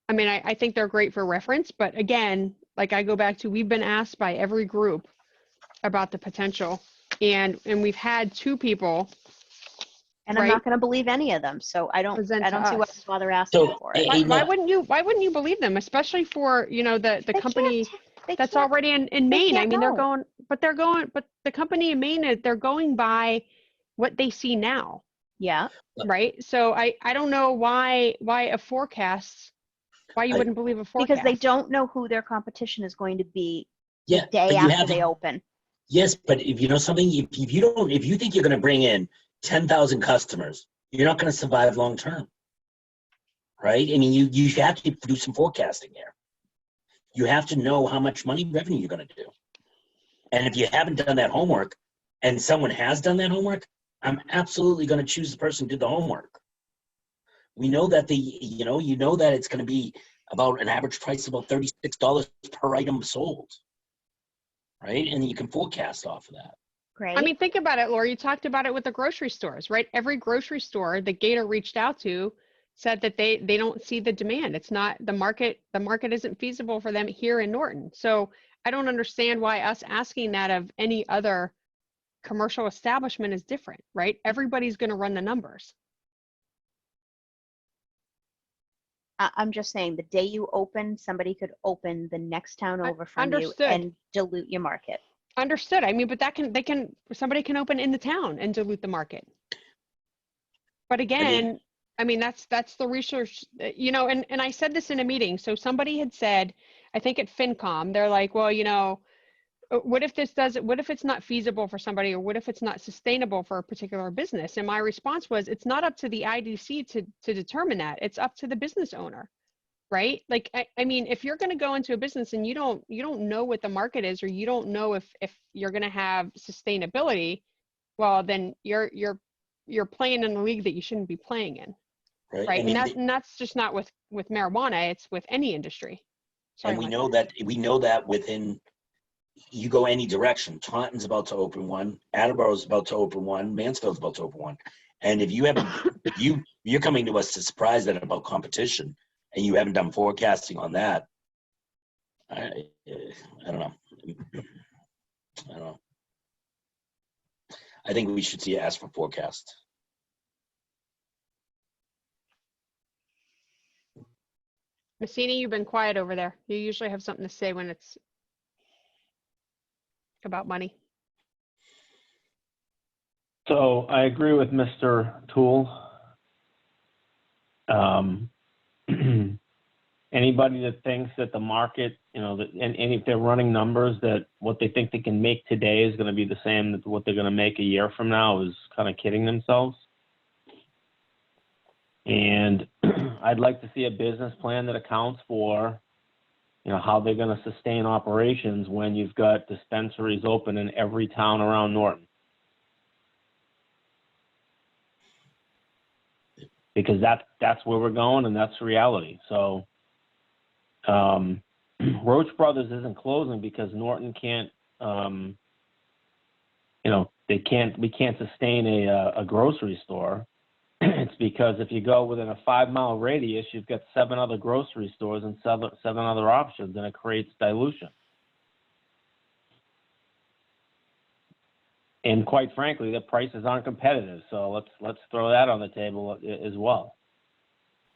Speaker 1: I mean, I think they're great for reference, but again, like I go back to, we've been asked by every group about the potential, and we've had 2 people.
Speaker 3: And I'm
Speaker 1: Right.
Speaker 3: not going to believe any of them, so I don't
Speaker 1: Present
Speaker 3: see
Speaker 1: to
Speaker 3: why
Speaker 1: us.
Speaker 3: to bother asking
Speaker 4: So,
Speaker 3: for it.
Speaker 1: Why wouldn't you believe them, especially for, you know, the company that's already in Maine? I mean, but the company in Maine, they're going by what they see now,
Speaker 3: Yeah.
Speaker 1: right? So I don't know why a forecast, why you wouldn't believe a forecast.
Speaker 3: Because they don't know who their competition is going to be
Speaker 4: yeah,
Speaker 3: the day
Speaker 4: but you
Speaker 3: after
Speaker 4: have,
Speaker 3: they open.
Speaker 4: yes, but if you know something, if you think you're going to bring in 10,000 customers, you're not going to survive long term, right? I mean, you have to do some forecasting there. You have to know how much money revenue you're going to do. And if you haven't done that homework, and someone has done that homework, I'm absolutely going to choose the person who did the homework. We know that you know that it's going to be about an average price of about $36 per item sold, right? And you can forecast off of that.
Speaker 3: Great.
Speaker 1: I mean, think about it, Laura. You talked about it with the grocery stores, right? Every grocery store that Gator reached out to said that they don't see the demand. It's not the market isn't feasible for them here in Norton. So I don't understand why us asking that of any other commercial establishment is different, right? Everybody's going to run the numbers.
Speaker 3: I'm just saying the day you open, somebody could open the next town over from
Speaker 1: Understood.
Speaker 3: you and dilute your market.
Speaker 1: Understood. I mean, but somebody can open in the town and dilute the market. But again, I mean, that's the research, you know, and I said this in a meeting. So somebody had said, I think at FinCom, they're like, well, you know, what if it's not feasible for somebody, or what if it's not sustainable for a particular business? And my response was, it's not up to the IDC to determine that. It's up to the business owner, right? Like, I mean, if you're going to go into a business and you don't know what the market is, or you don't know if you're going to have sustainability, well, then you're playing in a league that you shouldn't be playing in, right?
Speaker 4: I mean,
Speaker 1: and that's just not with marijuana. It's with any industry. Sorry,
Speaker 4: and we
Speaker 1: Mike.
Speaker 4: know that within you go any direction. Taunton's about to open one, Attleboro's about to open one, Mansfield's about to open one. And if you haven't, you're coming to us to surprise that about competition, and you haven't done forecasting on that. I don't know. I don't know. I think we should see ask for forecast.
Speaker 1: Messini, you've been quiet over there. You usually have something to say when it's about money.
Speaker 8: So I agree with Mr. Toole. Anybody that thinks that the market, you know, that, and if they're running numbers that what they think they can make today is going to be the same as what they're going to make a year from now is kind of kidding themselves. And I'd like to see a business plan that accounts for, you know, how they're going to sustain operations when you've got dispensaries open in every town around Norton. Because that's where we're going, and that's reality. So Roach Brothers isn't closing because Norton can't, you know, we can't sustain a grocery store. It's because if you go within a 5-mile radius, you've got 7 other grocery stores and 7 other options, and it creates dilution. And quite frankly, the prices aren't competitive. So let's throw that on the table as well.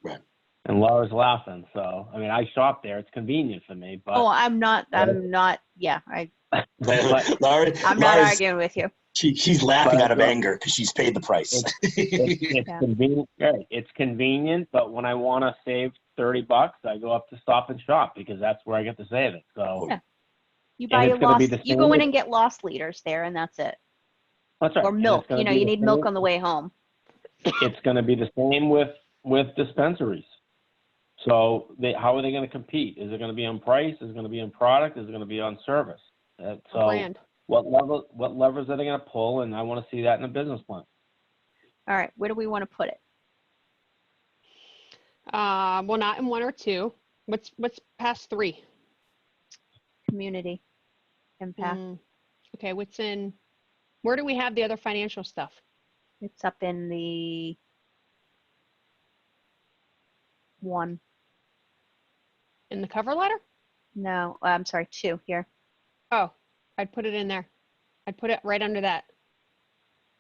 Speaker 4: Right.
Speaker 8: And Laura's laughing. So I mean, I shop there; it's convenient for me. But
Speaker 3: I'm not. Yeah,
Speaker 4: Laura,
Speaker 3: I'm not arguing with you.
Speaker 4: She's laughing out of anger because she's paid the price.
Speaker 8: It's
Speaker 3: Yeah.
Speaker 8: convenient. Right. It's convenient, but when I want to save $30, I go up to Stop and Shop because that's where I get to save it. So
Speaker 3: Yeah. You buy
Speaker 8: it's
Speaker 3: your
Speaker 8: gonna be
Speaker 3: lost.
Speaker 8: the
Speaker 3: You go in
Speaker 8: same-
Speaker 3: and get lost leaders there, and that's it.
Speaker 8: that's right.
Speaker 3: Or
Speaker 8: And it's
Speaker 3: milk.
Speaker 8: gonna
Speaker 3: You know,
Speaker 8: be
Speaker 3: you
Speaker 8: the
Speaker 3: need milk
Speaker 8: same-
Speaker 3: on the way home.
Speaker 8: It's going to be the same with dispensaries. So how are they going to compete? Is it going to be on price? Is it going to be on product? Is it going to be on service? So
Speaker 1: Brand.
Speaker 8: what levers are they going to pull? And I want to see that in a business plan.
Speaker 3: All right, where do we want to put it?
Speaker 1: Well, not in 1 or 2. What's past 3?
Speaker 3: Community impact.
Speaker 1: Okay, where do we have the other financial stuff?
Speaker 3: It's up in the 1.
Speaker 1: In the cover letter?
Speaker 3: No, I'm sorry, 2 here.
Speaker 1: Oh, I'd put it in there. I'd put it right under that.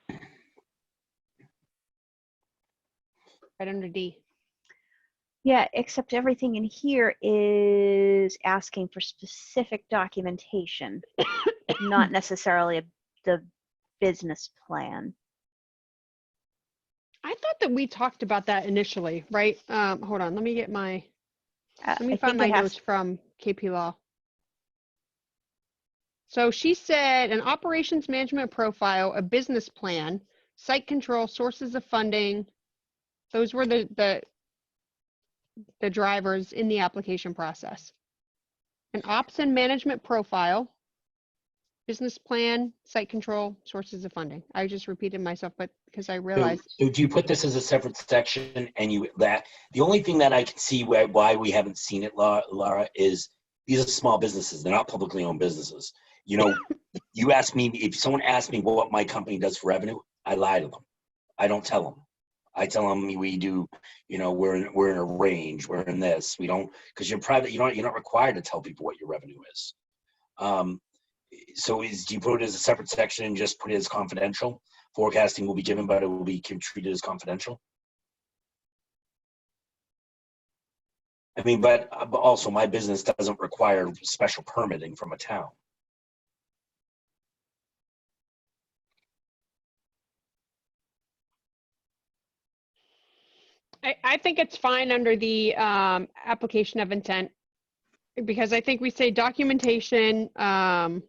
Speaker 1: Right under D.
Speaker 3: Yeah, except everything in here is asking for specific documentation, not necessarily the business plan.
Speaker 1: I thought that we talked about that initially, right? Hold on, let me get my, let me
Speaker 3: I
Speaker 1: find
Speaker 3: think
Speaker 1: my
Speaker 3: it
Speaker 1: notes
Speaker 3: has,
Speaker 1: from KP Law. So she said an operations management profile, a business plan, site control, sources of funding. Those were the drivers in the application process. An ops and management profile, business plan, site control, sources of funding. I just repeated myself, but because I realized.
Speaker 4: So do you put this as a separate section and the only thing that I can see why we haven't seen it, Laura, is these are small businesses. They're not publicly owned businesses. You know, you ask me, if someone asks me what my company does for revenue, I lie to them. I don't tell them. I tell them we do, you know, we're in a range, we're in this. We don't, because you're private, you're not required to tell people what your revenue is. So do you put it as a separate section and just put it as confidential? Forecasting will be given, but it will be treated as confidential. I mean, but also my business doesn't require special permitting from a town.
Speaker 1: I think it's fine under the application of intent, because I think we say documentation of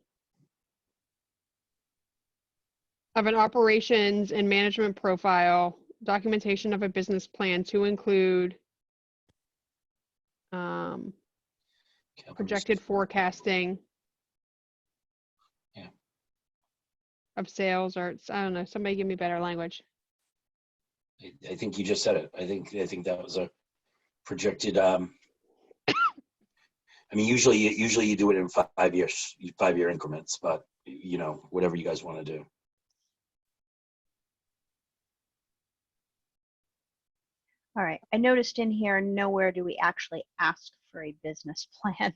Speaker 1: an operations and management profile, documentation of a business plan to include projected forecasting of sales, or I don't know, somebody give me better language.
Speaker 4: I think you just said it. I think that was a projected I mean, usually you do it in 5 years, 5-year increments, but you know, whatever you guys want to do.
Speaker 3: All right, I noticed in here, nowhere do we actually ask for a business plan.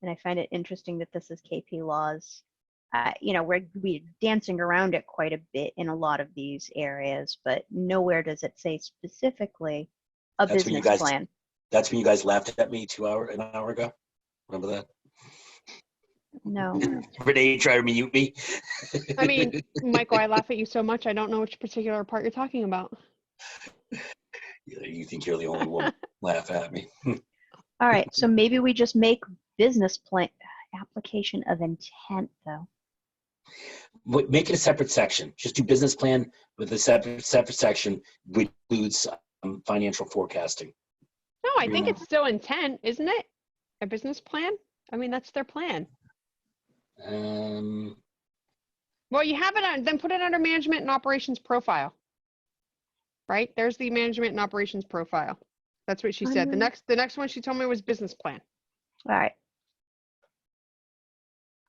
Speaker 3: And I find it interesting that this is KP laws. You know, we're dancing around it quite a bit in a lot of these areas, but nowhere does it say specifically a
Speaker 4: That's when you
Speaker 3: business
Speaker 4: guys-
Speaker 3: plan.
Speaker 4: That's when you guys laughed at me an hour ago. Remember that?
Speaker 3: No.
Speaker 4: Renee tried to mute me.
Speaker 1: I mean, Michael, I laugh at you so much, I don't know which particular part you're talking about.
Speaker 4: You think you're the only one laugh at me.
Speaker 3: All right, so maybe we just make business plan application of intent though.
Speaker 4: Make it a separate section. Just do business plan with a separate section, which includes financial forecasting.
Speaker 1: No, I think it's still intent, isn't it? A business plan? I mean, that's their plan. Well, you have it on, then put it under management and operations profile. Right? There's the management and operations profile. That's what she said. The next one she told me was business plan.
Speaker 3: All right.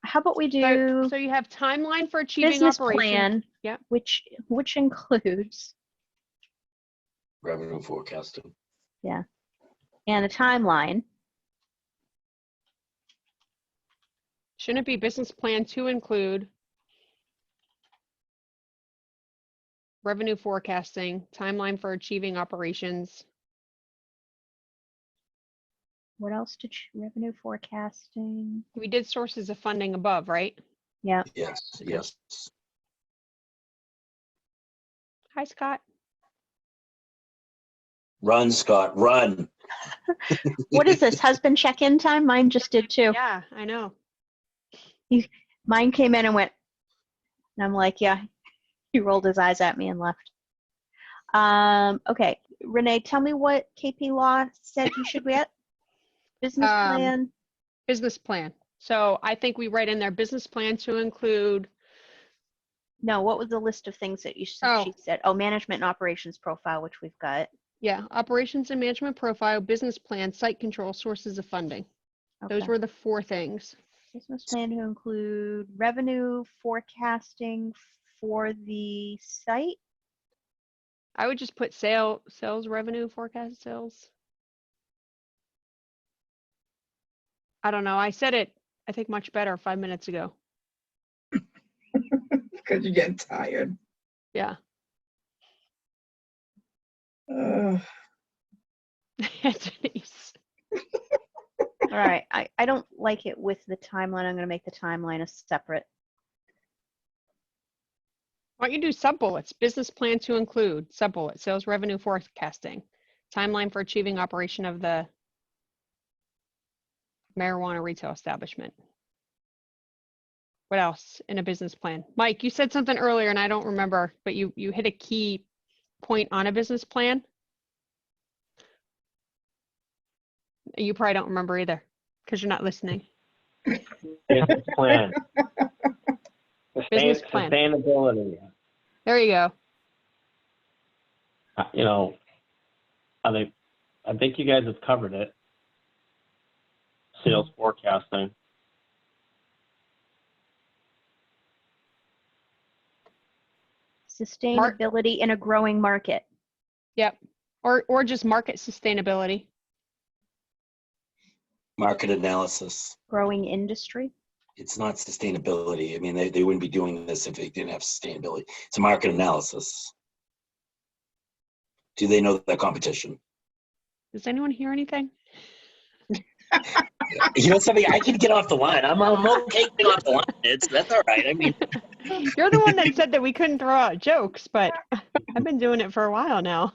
Speaker 3: How about we do
Speaker 1: So you have timeline for achieving
Speaker 3: business
Speaker 1: operations.
Speaker 3: plan,
Speaker 1: Yeah.
Speaker 3: which includes
Speaker 4: Revenue forecasting.
Speaker 3: and a timeline.
Speaker 1: Shouldn't it be business plan to include revenue forecasting, timeline for achieving operations?
Speaker 3: What else did revenue forecasting?
Speaker 1: We did sources of funding above, right?
Speaker 3: Yeah.
Speaker 4: Yes.
Speaker 1: Hi, Scott.
Speaker 4: Run, Scott, run.
Speaker 3: What is this? Husband check-in time? Mine just did too.
Speaker 1: Yeah, I know.
Speaker 3: Mine came in and went, and I'm like, yeah. He rolled his eyes at me and left. Okay, Renee, tell me what KP law said you should be at. Business plan.
Speaker 1: Business plan. So I think we write in there business plan to include.
Speaker 3: No, what was the list of things that she said? Oh, management and operations profile, which we've got.
Speaker 1: Yeah, operations and management profile, business plan, site control, sources of funding.
Speaker 3: Okay.
Speaker 1: Those were the 4 things.
Speaker 3: Business plan to include revenue forecasting for the site.
Speaker 1: I would just put sales revenue forecast sales. I don't know. I said it, I think, much better 5 minutes ago.
Speaker 5: Because you're getting tired.
Speaker 1: Yeah. Denise.
Speaker 3: All right, I don't like it with the timeline. I'm going to make the timeline a separate.
Speaker 1: Why don't you do sub-bullets? Business plan to include sub-bullet, sales revenue forecasting, timeline for achieving operation of the marijuana retail establishment. What else in a business plan? Mike, you said something earlier and I don't remember, but you hit a key point on a business plan. You probably don't remember either because you're not listening.
Speaker 8: Business plan.
Speaker 1: Business plan.
Speaker 8: Sustainability.
Speaker 1: There you go.
Speaker 8: You know, I think you guys have covered it. Sales forecasting.
Speaker 3: Sustainability in a growing market.
Speaker 1: Yep. Or just market sustainability.
Speaker 4: Market analysis.
Speaker 3: Growing industry.
Speaker 4: It's not sustainability. I mean, they wouldn't be doing this if they didn't have sustainability. It's a market analysis. Do they know their competition?
Speaker 1: Does anyone hear anything?
Speaker 4: You know something? I can get off the line. I'm okay getting off the line. That's all right. I mean,
Speaker 1: You're the one that said that we couldn't throw out jokes, but I've been doing it for a while now.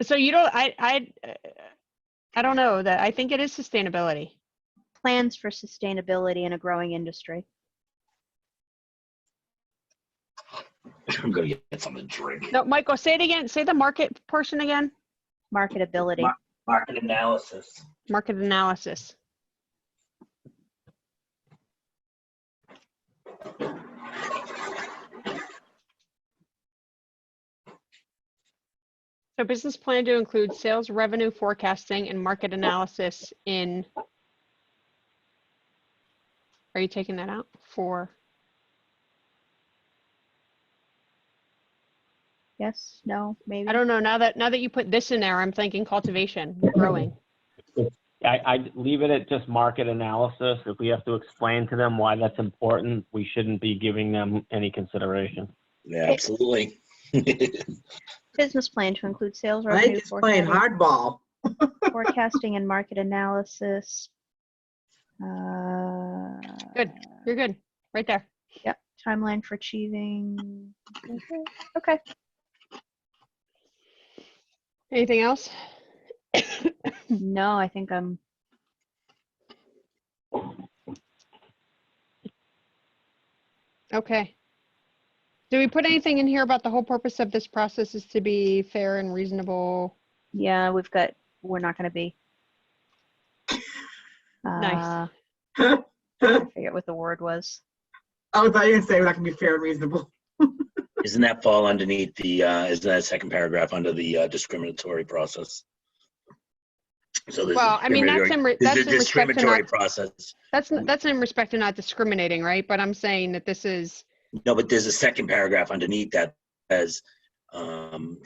Speaker 1: So you don't, I don't know that. I think it is sustainability.
Speaker 3: Plans for sustainability in a growing industry.
Speaker 4: I'm gonna get something to drink.
Speaker 1: No, Michael, say it again. Say the market portion again.
Speaker 3: Marketability.
Speaker 4: Market analysis.
Speaker 1: Market analysis. So business plan to include sales revenue forecasting and market analysis in. Are you taking that out for?
Speaker 3: Yes, no, maybe.
Speaker 1: I don't know. Now that you put this in there, I'm thinking cultivation, growing.
Speaker 8: I'd leave it at just market analysis. If we have to explain to them why that's important, we shouldn't be giving them any consideration.
Speaker 4: Yeah, absolutely.
Speaker 3: Business plan to include sales
Speaker 5: I think
Speaker 3: revenue
Speaker 5: it's playing hardball.
Speaker 3: forecasting and market analysis.
Speaker 1: Good. You're good. Right there.
Speaker 3: Yep. Timeline for achieving. Okay.
Speaker 1: Anything else?
Speaker 3: No, I think I'm.
Speaker 1: Okay. Do we put anything in here about the whole purpose of this process is to be fair and reasonable?
Speaker 3: Yeah, we're not going to be.
Speaker 1: Nice.
Speaker 3: I forget what the word was.
Speaker 5: I thought you were going to say we're not going to be fair and reasonable.
Speaker 4: Isn't that fall underneath the, isn't that second paragraph under the discriminatory process? So there's
Speaker 1: Well, I mean, that's
Speaker 4: there's
Speaker 1: in
Speaker 4: a
Speaker 1: respect to
Speaker 4: discriminatory
Speaker 1: not,
Speaker 4: process.
Speaker 1: that's in respect to not discriminating, right? But I'm saying that this is,
Speaker 4: No, but there's a second paragraph underneath that says, shouldn't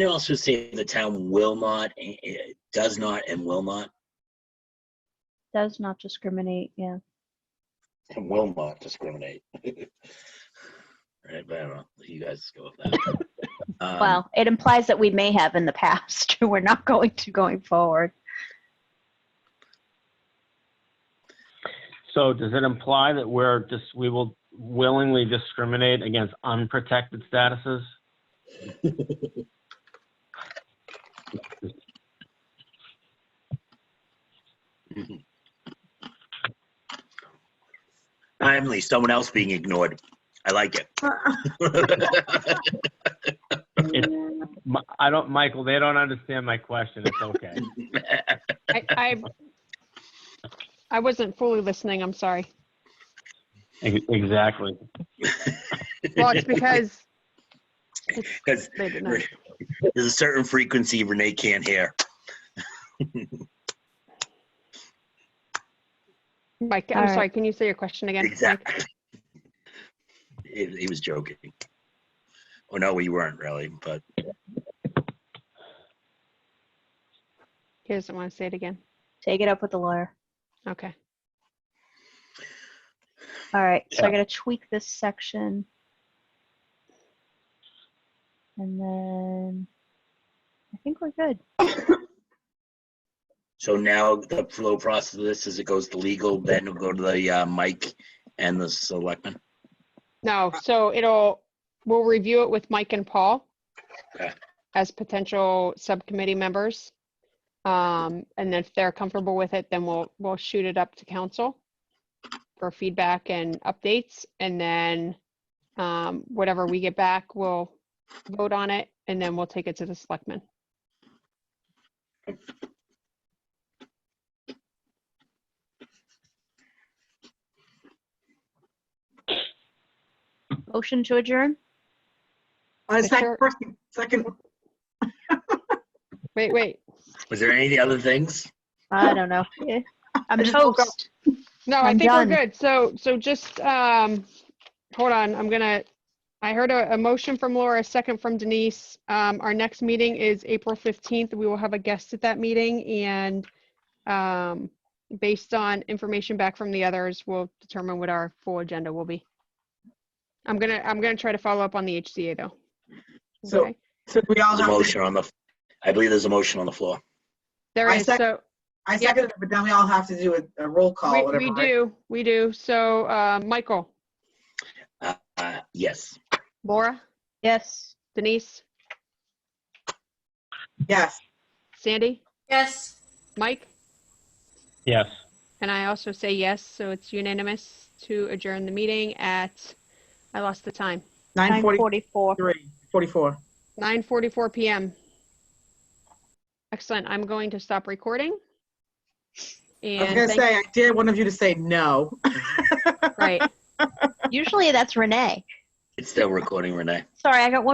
Speaker 4: it also say the town will not, does not, and will not?
Speaker 3: Does not discriminate. Yeah.
Speaker 4: And will not discriminate. Right, but I don't know. You guys go with that.
Speaker 3: Well, it implies that we may have in the past. We're not going to going forward.
Speaker 8: So does it imply that we will willingly discriminate against unprotected statuses?
Speaker 4: Finally, someone else being ignored. I like it.
Speaker 8: Michael, they don't understand my question. It's okay.
Speaker 1: I wasn't fully listening. I'm sorry.
Speaker 8: Exactly.
Speaker 1: Well, it's because
Speaker 4: Because
Speaker 1: late at night.
Speaker 4: there's a certain frequency Renee can't hear.
Speaker 1: Mike,
Speaker 3: All
Speaker 1: I'm
Speaker 3: right.
Speaker 1: sorry. Can you say your question again? Mike?
Speaker 4: Exactly. He was joking. Oh no, we weren't really, but
Speaker 1: He doesn't want to say it again.
Speaker 3: Take it up with the lawyer.
Speaker 1: Okay.
Speaker 3: All right. So I
Speaker 8: Yeah.
Speaker 3: got to tweak this section. And then I think we're good.
Speaker 4: so now the flow process of this is it goes to legal, then it'll go to the Mike and the selectmen.
Speaker 1: No, so we'll review it with Mike and Paul
Speaker 4: Okay.
Speaker 1: as potential subcommittee members. And then if they're comfortable with it, then we'll shoot it up to council for feedback and updates. And then whatever we get back, we'll vote on it, and then we'll take it to the selectmen.
Speaker 3: Motion to adjourn?
Speaker 1: Sure.
Speaker 5: Second.
Speaker 1: Wait.
Speaker 4: Was there any other things?
Speaker 3: I don't know. Yeah. I'm
Speaker 5: just woke up.
Speaker 3: toast.
Speaker 1: No, I
Speaker 3: I'm
Speaker 1: think
Speaker 3: done.
Speaker 1: we're good. So just hold on. I heard a motion from Laura, a second from Denise. Our next meeting is April 15th. We will have a guest at that meeting, and based on information back from the others, we'll determine what our full agenda will be. I'm gonna try to follow up on the HCA though.
Speaker 5: So-
Speaker 1: Okay.
Speaker 5: So we all
Speaker 4: There's a
Speaker 5: have
Speaker 4: motion
Speaker 5: to,
Speaker 4: on the, I believe there's a motion on the floor.
Speaker 1: There
Speaker 5: I
Speaker 1: is.
Speaker 5: sec-
Speaker 1: So
Speaker 5: I second it, but then we all have to do a roll call, whatever.
Speaker 1: we do. So Michael,
Speaker 4: Yes.
Speaker 1: Laura,
Speaker 3: Yes.
Speaker 1: Denise,
Speaker 5: Yes.
Speaker 1: Sandy,
Speaker 7: Yes.
Speaker 1: Mike,
Speaker 8: Yes.
Speaker 1: and I also say yes. So it's unanimous to adjourn the meeting at, I lost the time,
Speaker 3: 9:44.
Speaker 5: 44.
Speaker 1: 9:44 p.m. Excellent. I'm going to stop recording.
Speaker 5: I was
Speaker 1: And
Speaker 5: going to say, I dare one of you to say no.
Speaker 1: right.
Speaker 3: Usually that's Renee.
Speaker 4: It's still recording, Renee.
Speaker 3: Sorry, I got one.